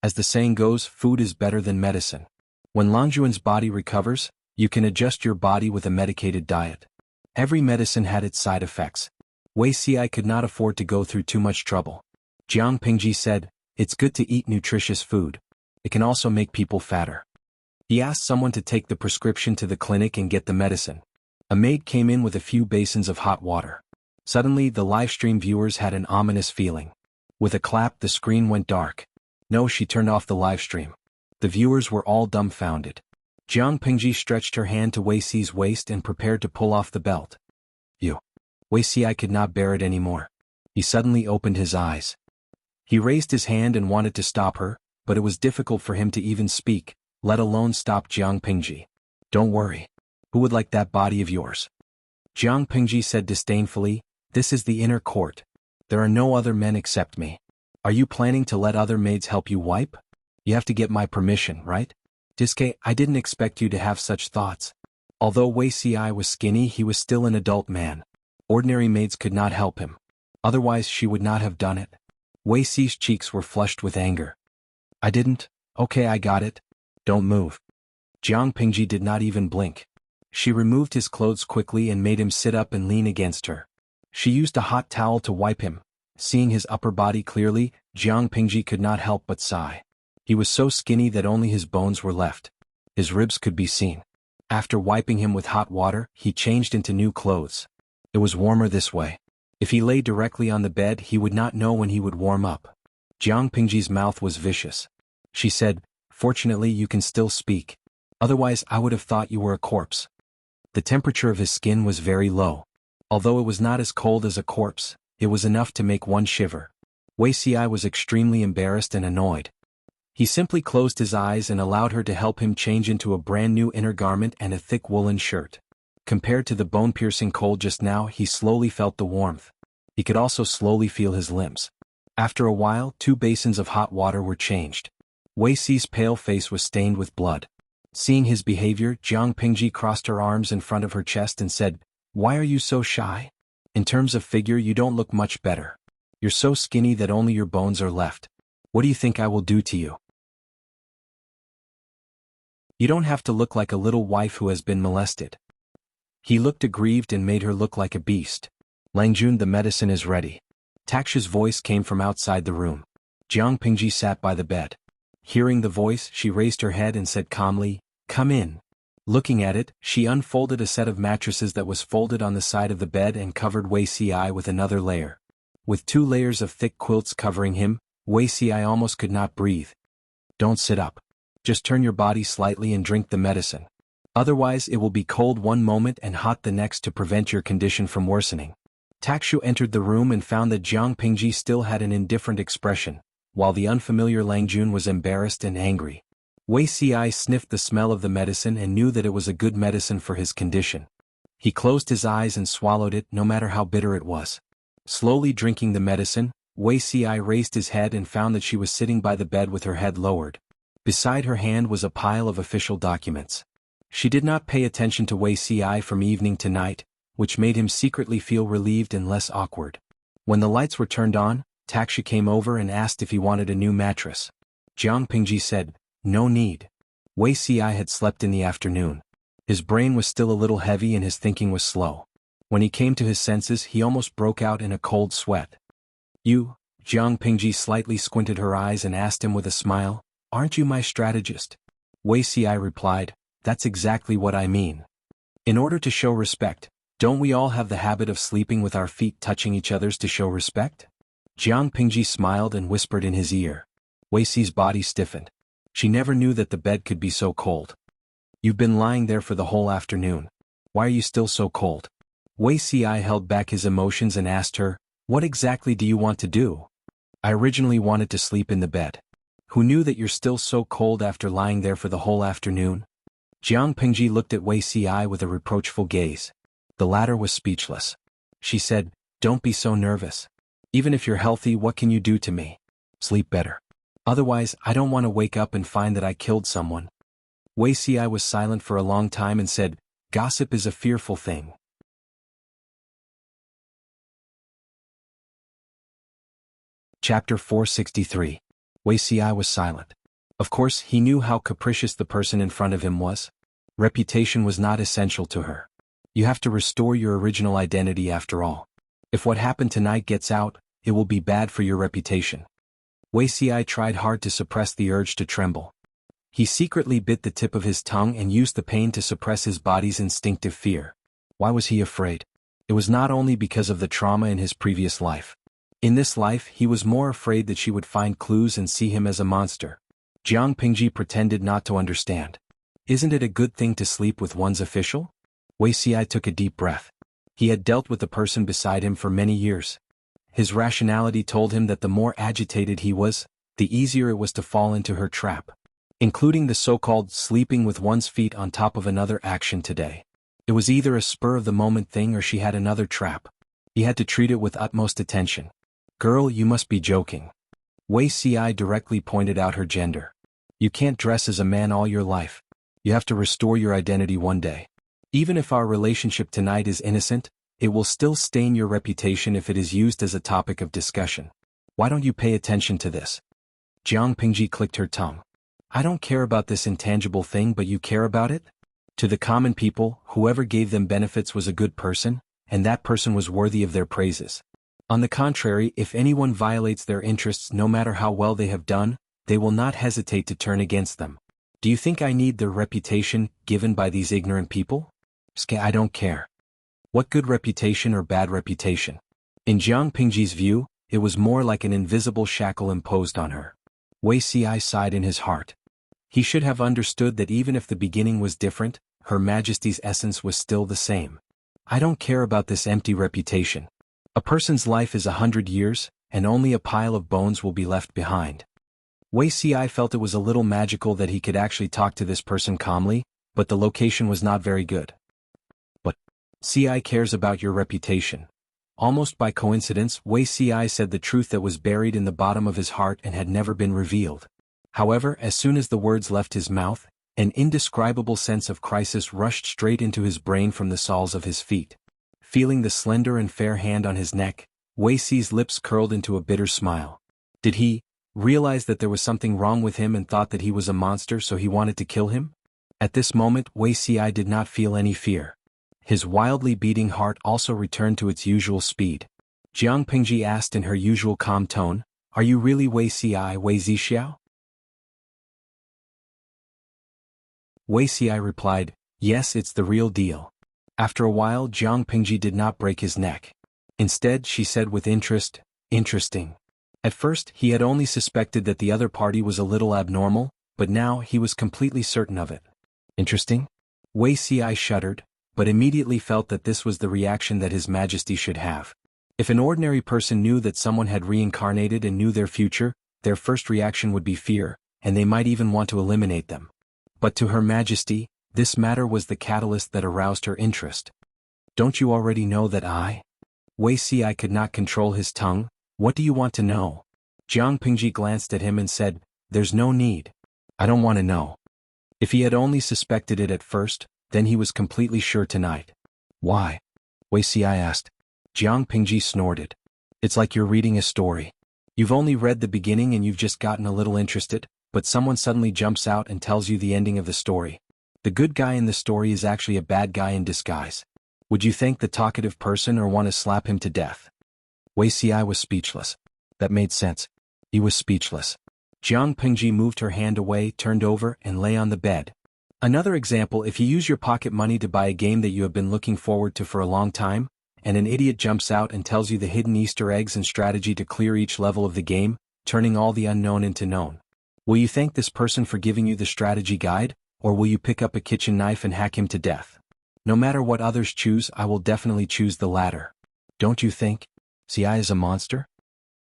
As the saying goes, food is better than medicine. When Langjuan's body recovers, you can adjust your body with a medicated diet. Every medicine had its side effects. Wei Xi could not afford to go through too much trouble. Jiang Pingji said, "It's good to eat nutritious food. It can also make people fatter." He asked someone to take the prescription to the clinic and get the medicine. A maid came in with a few basins of hot water. Suddenly, the livestream viewers had an ominous feeling. With a clap, the screen went dark. No, she turned off the livestream. The viewers were all dumbfounded. Jiang Pingji stretched her hand to Wei Xi's waist and prepared to pull off the belt. "You." Wei Xi could not bear it anymore. He suddenly opened his eyes. He raised his hand and wanted to stop her, but it was difficult for him to even speak, let alone stop Jiang Pingji. "Don't worry. Who would like that body of yours?" Jiang Pingji said disdainfully, "This is the inner court. There are no other men except me. Are you planning to let other maids help you wipe? You have to get my permission, right?" "Diske, I didn't expect you to have such thoughts." Although Wei Xi was skinny, he was still an adult man. Ordinary maids could not help him. Otherwise she would not have done it. Wei Xi's cheeks were flushed with anger. "I didn't. Okay, I got it. Don't move." Jiang Pingji did not even blink. She removed his clothes quickly and made him sit up and lean against her. She used a hot towel to wipe him. Seeing his upper body clearly, Jiang Pingji could not help but sigh. He was so skinny that only his bones were left. His ribs could be seen. After wiping him with hot water, he changed into new clothes. It was warmer this way. If he lay directly on the bed, he would not know when he would warm up. Jiang Pingji's mouth was vicious. She said, "Fortunately you can still speak. Otherwise I would have thought you were a corpse." The temperature of his skin was very low. Although it was not as cold as a corpse, it was enough to make one shiver. Wei Xi was extremely embarrassed and annoyed. He simply closed his eyes and allowed her to help him change into a brand new inner garment and a thick woolen shirt. Compared to the bone-piercing cold just now, he slowly felt the warmth. He could also slowly feel his limbs. After a while, 2 basins of hot water were changed. Wei Xi's pale face was stained with blood. Seeing his behavior, Jiang Pingji crossed her arms in front of her chest and said, "Why are you so shy? In terms of figure, you don't look much better. You're so skinny that only your bones are left. What do you think I will do to you? You don't have to look like a little wife who has been molested." He looked aggrieved and made her look like a beast. "Langjun, the medicine is ready." Taksha's voice came from outside the room. Jiang Pingji sat by the bed. Hearing the voice, she raised her head and said calmly, "Come in." Looking at it, she unfolded a set of mattresses that was folded on the side of the bed and covered Wei Xi with another layer. With 2 layers of thick quilts covering him, Wei Xi almost could not breathe. "Don't sit up. Just turn your body slightly and drink the medicine. Otherwise it will be cold one moment and hot the next to prevent your condition from worsening." Takshu entered the room and found that Jiang Pingji still had an indifferent expression, while the unfamiliar Langjun was embarrassed and angry. Wei Xi sniffed the smell of the medicine and knew that it was a good medicine for his condition. He closed his eyes and swallowed it, no matter how bitter it was. Slowly drinking the medicine, Wei Xi raised his head and found that she was sitting by the bed with her head lowered. Beside her hand was a pile of official documents. She did not pay attention to Wei Xi from evening to night, which made him secretly feel relieved and less awkward. When the lights were turned on, Taksha came over and asked if he wanted a new mattress. Jiang Pingji said, "No need." Wei Xi had slept in the afternoon. His brain was still a little heavy and his thinking was slow. When he came to his senses, he almost broke out in a cold sweat. "You?" Jiang Pingji slightly squinted her eyes and asked him with a smile, "Aren't you my strategist?" Wei Xi replied, "That's exactly what I mean. In order to show respect, don't we all have the habit of sleeping with our feet touching each other's to show respect?" Jiang Pingji smiled and whispered in his ear. Wei Xi's body stiffened. She never knew that the bed could be so cold. "You've been lying there for the whole afternoon. Why are you still so cold?" Wei Xi held back his emotions and asked her, "What exactly do you want to do?" "I originally wanted to sleep in the bed." "Who knew that you're still so cold after lying there for the whole afternoon?" Jiang Pingji looked at Wei Xi with a reproachful gaze. The latter was speechless. She said, "Don't be so nervous. Even if you're healthy, what can you do to me? Sleep better. Otherwise, I don't want to wake up and find that I killed someone." Wei Xi was silent for a long time and said, "Gossip is a fearful thing. Chapter 463. Wei Xi was silent. Of course, he knew how capricious the person in front of him was. Reputation was not essential to her. You have to restore your original identity after all. If what happened tonight gets out, it will be bad for your reputation. Wei Xi tried hard to suppress the urge to tremble. He secretly bit the tip of his tongue and used the pain to suppress his body's instinctive fear. Why was he afraid? It was not only because of the trauma in his previous life. In this life, he was more afraid that she would find clues and see him as a monster. Jiang Pingji pretended not to understand. Isn't it a good thing to sleep with one's official? Wei Xi took a deep breath. He had dealt with the person beside him for many years. His rationality told him that the more agitated he was, the easier it was to fall into her trap, including the so-called sleeping with one's feet on top of another action today. It was either a spur-of-the-moment thing or she had another trap. He had to treat it with utmost attention. Girl, you must be joking. Wei Xi directly pointed out her gender. You can't dress as a man all your life. You have to restore your identity one day. Even if our relationship tonight is innocent, it will still stain your reputation if it is used as a topic of discussion. Why don't you pay attention to this? Jiang Pingji clicked her tongue. I don't care about this intangible thing, but you care about it? To the common people, whoever gave them benefits was a good person, and that person was worthy of their praises. On the contrary, if anyone violates their interests no matter how well they have done, they will not hesitate to turn against them. Do you think I need the reputation given by these ignorant people? I don't care. What good reputation or bad reputation? In Jiang Pingji's view, it was more like an invisible shackle imposed on her. Wei Xi sighed in his heart. He should have understood that even if the beginning was different, Her Majesty's essence was still the same. I don't care about this empty reputation. A person's life is 100 years, and only a pile of bones will be left behind. Wei Xi felt it was a little magical that he could actually talk to this person calmly, but the location was not very good. But Xi cares about your reputation. Almost by coincidence, Wei Xi said the truth that was buried in the bottom of his heart and had never been revealed. However, as soon as the words left his mouth, an indescribable sense of crisis rushed straight into his brain from the soles of his feet. Feeling the slender and fair hand on his neck, Wei Xi's lips curled into a bitter smile. Did he realize that there was something wrong with him and thought that he was a monster, so he wanted to kill him? At this moment, Wei Xi did not feel any fear. His wildly beating heart also returned to its usual speed. Jiang Pingji asked in her usual calm tone, "Are you really Wei Xi, Wei Zixiao?" Wei Xi replied, "Yes, it's the real deal." After a while, Jiang Pingji did not break his neck. Instead, she said with interest, "Interesting." At first, he had only suspected that the other party was a little abnormal, but now he was completely certain of it. Interesting? Wei Xi shuddered, but immediately felt that this was the reaction that His Majesty should have. If an ordinary person knew that someone had reincarnated and knew their future, their first reaction would be fear, and they might even want to eliminate them. But to Her Majesty, this matter was the catalyst that aroused her interest. "Don't you already know that I?" Wei Xi could not control his tongue. "What do you want to know?" Jiang Pingji glanced at him and said, "There's no need. I don't want to know." If he had only suspected it at first, then he was completely sure tonight. "Why?" Wei Xi asked. Jiang Pingji snorted. "It's like you're reading a story. You've only read the beginning and you've just gotten a little interested, but someone suddenly jumps out and tells you the ending of the story. The good guy in the story is actually a bad guy in disguise. Would you thank the talkative person or want to slap him to death?" Wei Xi was speechless. That made sense. He was speechless. Jiang Pingji moved her hand away, turned over, and lay on the bed. Another example: if you use your pocket money to buy a game that you have been looking forward to for a long time, and an idiot jumps out and tells you the hidden Easter eggs and strategy to clear each level of the game, turning all the unknown into known. Will you thank this person for giving you the strategy guide, or will you pick up a kitchen knife and hack him to death? No matter what others choose, I will definitely choose the latter. Don't you think Xi is a monster?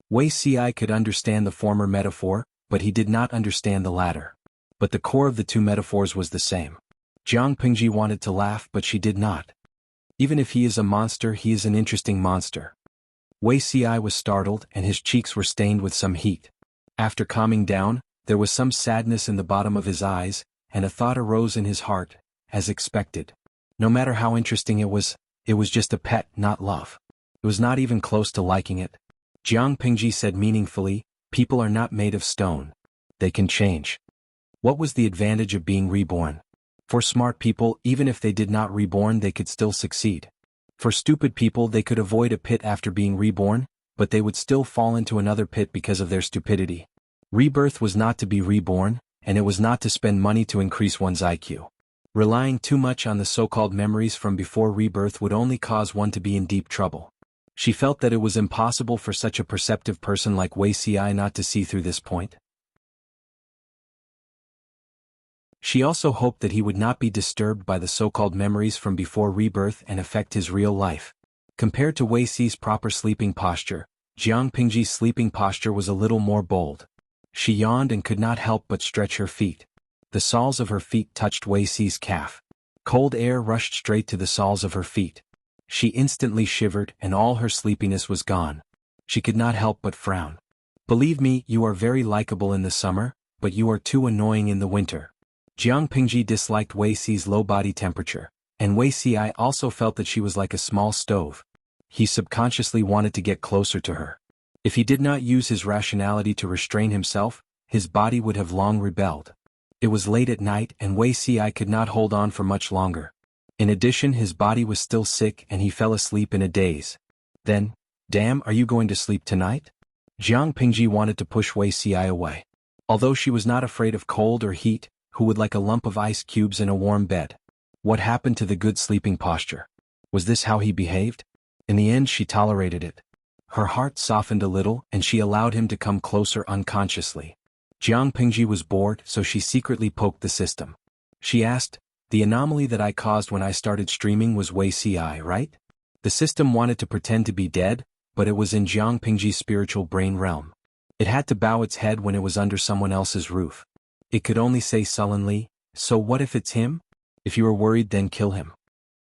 Wei Xi could understand the former metaphor, but he did not understand the latter. But the core of the two metaphors was the same. Jiang Pingji wanted to laugh, but she did not. Even if he is a monster, he is an interesting monster. Wei Xi was startled, and his cheeks were stained with some heat. After calming down, there was some sadness in the bottom of his eyes, and a thought arose in his heart, as expected. No matter how interesting it was just a pet, not love. It was not even close to liking it. Jiang Pingji said meaningfully, people are not made of stone. They can change. What was the advantage of being reborn? For smart people, even if they did not reborn, they could still succeed. For stupid people, they could avoid a pit after being reborn, but they would still fall into another pit because of their stupidity. Rebirth was not to be reborn, and it was not to spend money to increase one's IQ. Relying too much on the so-called memories from before rebirth would only cause one to be in deep trouble. She felt that it was impossible for such a perceptive person like Wuxia not to see through this point. She also hoped that he would not be disturbed by the so-called memories from before rebirth and affect his real life. Compared to Wuxia's proper sleeping posture, Jiang Pingji's sleeping posture was a little more bold. She yawned and could not help but stretch her feet. The soles of her feet touched Wuxia's calf. Cold air rushed straight to the soles of her feet. She instantly shivered and all her sleepiness was gone. She could not help but frown. Believe me, you are very likable in the summer, but you are too annoying in the winter. Jiang Pingji disliked Wuxia's low body temperature, and Wuxia also felt that she was like a small stove. He subconsciously wanted to get closer to her. If he did not use his rationality to restrain himself, his body would have long rebelled. It was late at night and Wuxia could not hold on for much longer. In addition, his body was still sick and he fell asleep in a daze. Then, damn, are you going to sleep tonight? Jiang Pingji wanted to push Wuxia away. Although she was not afraid of cold or heat, who would like a lump of ice cubes in a warm bed? What happened to the good sleeping posture? Was this how he behaved? In the end, she tolerated it. Her heart softened a little and she allowed him to come closer unconsciously. Jiang Pingji was bored, so she secretly poked the system. She asked, the anomaly that I caused when I started streaming was Wuxia, right? The system wanted to pretend to be dead, but it was in Jiang Pingji's spiritual brain realm. It had to bow its head when it was under someone else's roof. It could only say sullenly, so what if it's him? If you are worried, then kill him.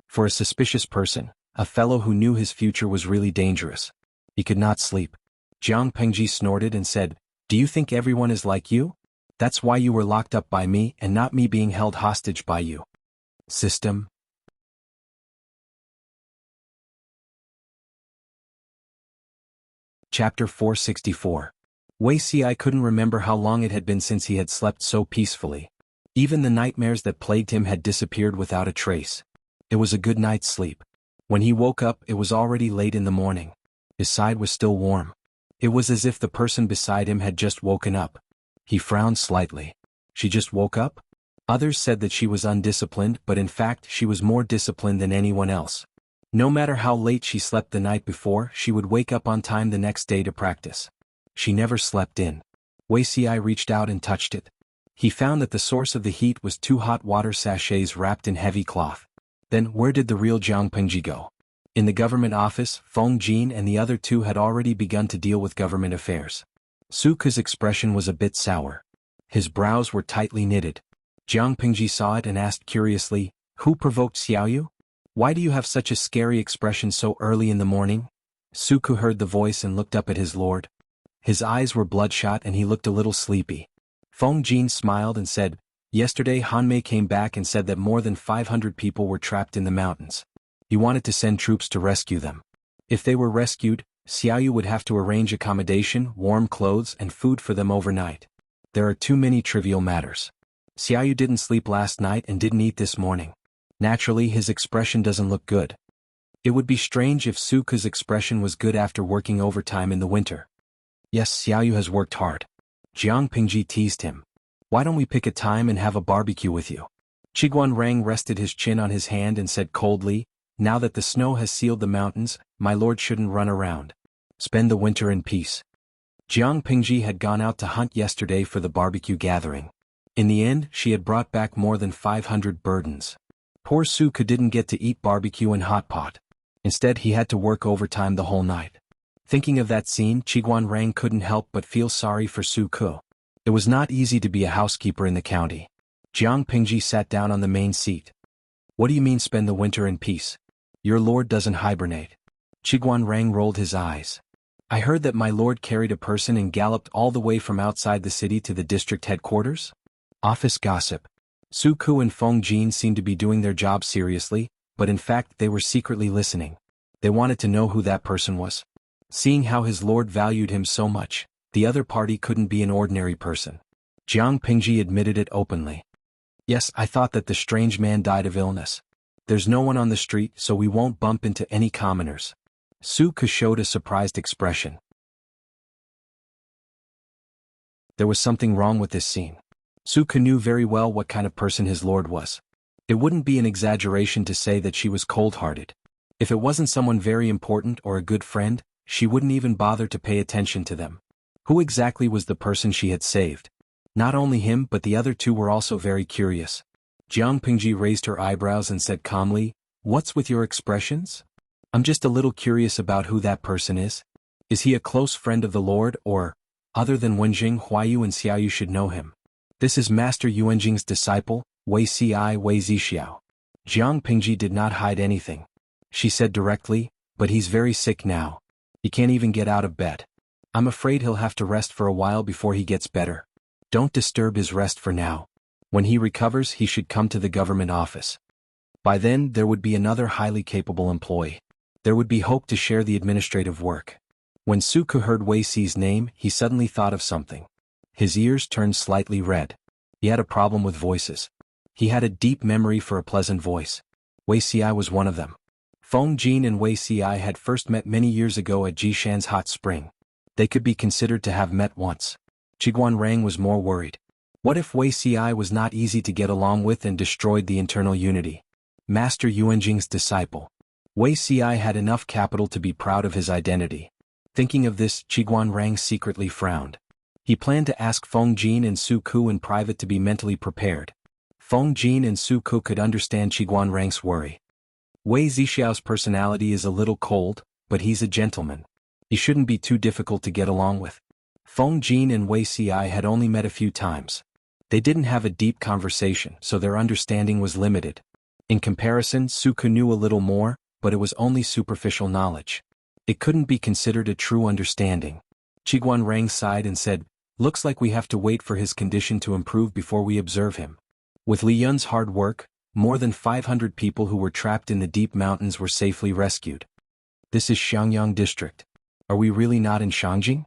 For a suspicious person, a fellow who knew his future was really dangerous. He could not sleep. Jiang Pingji snorted and said, do you think everyone is like you? That's why you were locked up by me and not me being held hostage by you. System. Chapter 464. Wuxia couldn't remember how long it had been since he had slept so peacefully. Even the nightmares that plagued him had disappeared without a trace. It was a good night's sleep. When he woke up, it was already late in the morning. His side was still warm. It was as if the person beside him had just woken up. He frowned slightly. She just woke up? Others said that she was undisciplined, but in fact she was more disciplined than anyone else. No matter how late she slept the night before, she would wake up on time the next day to practice. She never slept in. Wuxia reached out and touched it. He found that the source of the heat was 2 hot water sachets wrapped in heavy cloth. Then, where did the real Jiang Pingji go? In the government office, Feng Jin and the other 2 had already begun to deal with government affairs. Su Ke's expression was a bit sour. His brows were tightly knitted. Jiang Pingji saw it and asked curiously, who provoked Xiaoyu? Why do you have such a scary expression so early in the morning? Su Ke heard the voice and looked up at his lord. His eyes were bloodshot and he looked a little sleepy. Feng Jin smiled and said, yesterday Hanmei came back and said that more than 500 people were trapped in the mountains. He wanted to send troops to rescue them. If they were rescued, Xiaoyu would have to arrange accommodation, warm clothes, and food for them overnight. There are too many trivial matters. Xiaoyu didn't sleep last night and didn't eat this morning. Naturally, his expression doesn't look good. It would be strange if Su Ke's expression was good after working overtime in the winter. Yes, Xiaoyu has worked hard. Jiang Pingji teased him. Why don't we pick a time and have a barbecue with you? Qiguan Rang rested his chin on his hand and said coldly, now that the snow has sealed the mountains, my lord shouldn't run around. Spend the winter in peace. Jiang Pingji had gone out to hunt yesterday for the barbecue gathering. In the end, she had brought back more than 500 burdens. Poor Su Ke didn't get to eat barbecue and hot pot. Instead, he had to work overtime the whole night. Thinking of that scene, Qiguan Rang couldn't help but feel sorry for Su Ke. It was not easy to be a housekeeper in the county. Jiang Pingji sat down on the main seat. What do you mean spend the winter in peace? Your lord doesn't hibernate. Qiguan Rang rolled his eyes. I heard that my lord carried a person and galloped all the way from outside the city to the district headquarters? Office gossip. Su Ke and Feng Jin seemed to be doing their job seriously, but in fact they were secretly listening. They wanted to know who that person was. Seeing how his lord valued him so much, the other party couldn't be an ordinary person. Jiang Pingji admitted it openly. Yes, I thought that the strange man died of illness. There's no one on the street, so we won't bump into any commoners. Su Ke showed a surprised expression. There was something wrong with this scene. Su Ke knew very well what kind of person his lord was. It wouldn't be an exaggeration to say that she was cold-hearted. If it wasn't someone very important or a good friend, she wouldn't even bother to pay attention to them. Who exactly was the person she had saved? Not only him but the other two were also very curious. Jiang Pingji raised her eyebrows and said calmly, "What's with your expressions? I'm just a little curious about who that person is. Is he a close friend of the Lord or, other than Wenjing, Huayu and Xiaoyu should know him? This is Master Yuanjing's disciple, Wei Ci Wei Zixiao." Jiang Pingji did not hide anything. She said directly, "But he's very sick now. He can't even get out of bed. I'm afraid he'll have to rest for a while before he gets better. Don't disturb his rest for now. When he recovers he should come to the government office. By then there would be another highly capable employee. There would be hope to share the administrative work." When Su Ke heard Wei Ci's name, he suddenly thought of something. His ears turned slightly red. He had a problem with voices. He had a deep memory for a pleasant voice. Wei Ci was one of them. Feng Jin and Wei Ci had first met many years ago at Jishan's hot spring. They could be considered to have met once. Qiguan Rang was more worried. What if Wei Ci was not easy to get along with and destroyed the internal unity? Master Yuanjing's disciple. Wei Ci had enough capital to be proud of his identity. Thinking of this, Qiguan Rang secretly frowned. He planned to ask Feng Jin and Su Ke in private to be mentally prepared. Feng Jin and Su Ke could understand Qiguan Rang's worry. Wei Zixiao's personality is a little cold, but he's a gentleman. He shouldn't be too difficult to get along with. Feng Jin and Wei Ci had only met a few times. They didn't have a deep conversation, so their understanding was limited. In comparison, Su Ke knew a little more, but it was only superficial knowledge. It couldn't be considered a true understanding. Qiguan Rang sighed and said, "Looks like we have to wait for his condition to improve before we observe him." With Li Yun's hard work, more than 500 people who were trapped in the deep mountains were safely rescued. This is Xiangyang district. Are we really not in Shangjing?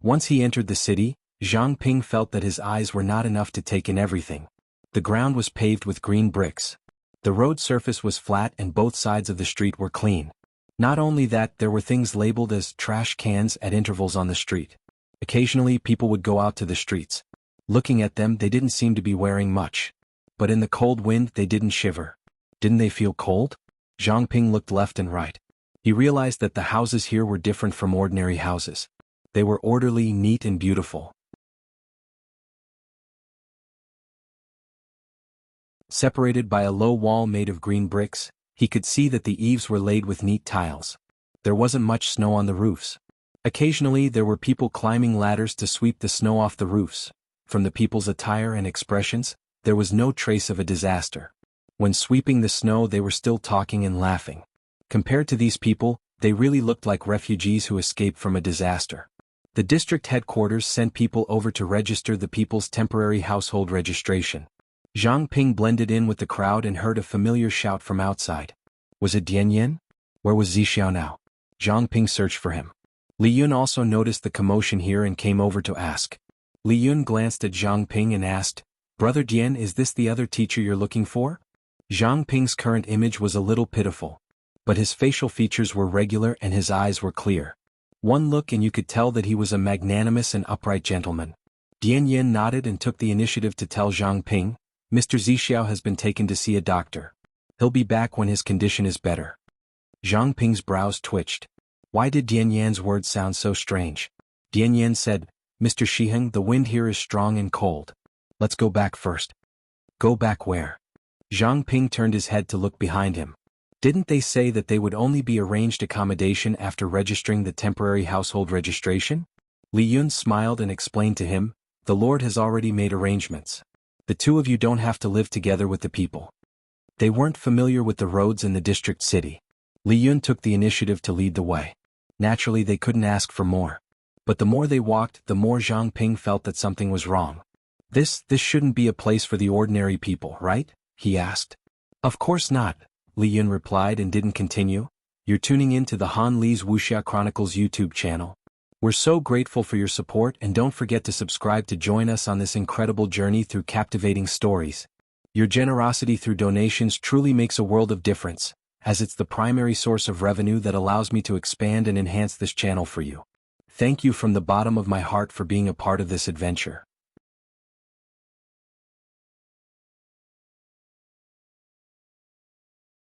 Once he entered the city, Zhang Ping felt that his eyes were not enough to take in everything. The ground was paved with green bricks. The road surface was flat and both sides of the street were clean. Not only that, there were things labeled as trash cans at intervals on the street. Occasionally people would go out to the streets. Looking at them, they didn't seem to be wearing much. But in the cold wind they didn't shiver. Didn't they feel cold? Zhang Ping looked left and right. He realized that the houses here were different from ordinary houses. They were orderly, neat and beautiful. Separated by a low wall made of green bricks, he could see that the eaves were laid with neat tiles. There wasn't much snow on the roofs. Occasionally there were people climbing ladders to sweep the snow off the roofs. From the people's attire and expressions, there was no trace of a disaster. When sweeping the snow they were still talking and laughing. Compared to these people, they really looked like refugees who escaped from a disaster. The district headquarters sent people over to register the people's temporary household registration. Zhang Ping blended in with the crowd and heard a familiar shout from outside. Was it Dian Yin? Where was Zixiao now? Zhang Ping searched for him. Li Yun also noticed the commotion here and came over to ask. Li Yun glanced at Zhang Ping and asked, "Brother Dian, is this the other teacher you're looking for?" Zhang Ping's current image was a little pitiful. But his facial features were regular and his eyes were clear. One look and you could tell that he was a magnanimous and upright gentleman. Dian Yin nodded and took the initiative to tell Zhang Ping, "Mr. Zixiao has been taken to see a doctor. He'll be back when his condition is better." Zhang Ping's brows twitched. Why did Dian Yan's words sound so strange? Dian Yan said, "Mr. Shiheng, the wind here is strong and cold. Let's go back first." Go back where? Zhang Ping turned his head to look behind him. Didn't they say that they would only be arranged accommodation after registering the temporary household registration? Li Yun smiled and explained to him, "The Lord has already made arrangements. The two of you don't have to live together with the people." They weren't familiar with the roads in the district city. Li Yun took the initiative to lead the way. Naturally they couldn't ask for more. But the more they walked, the more Zhang Ping felt that something was wrong. This shouldn't be a place for the ordinary people, right? He asked. Of course not, Li Yun replied and didn't continue. You're tuning in to the Han Lee's Wuxia Chronicles YouTube channel. We're so grateful for your support, and don't forget to subscribe to join us on this incredible journey through captivating stories. Your generosity through donations truly makes a world of difference, as it's the primary source of revenue that allows me to expand and enhance this channel for you. Thank you from the bottom of my heart for being a part of this adventure.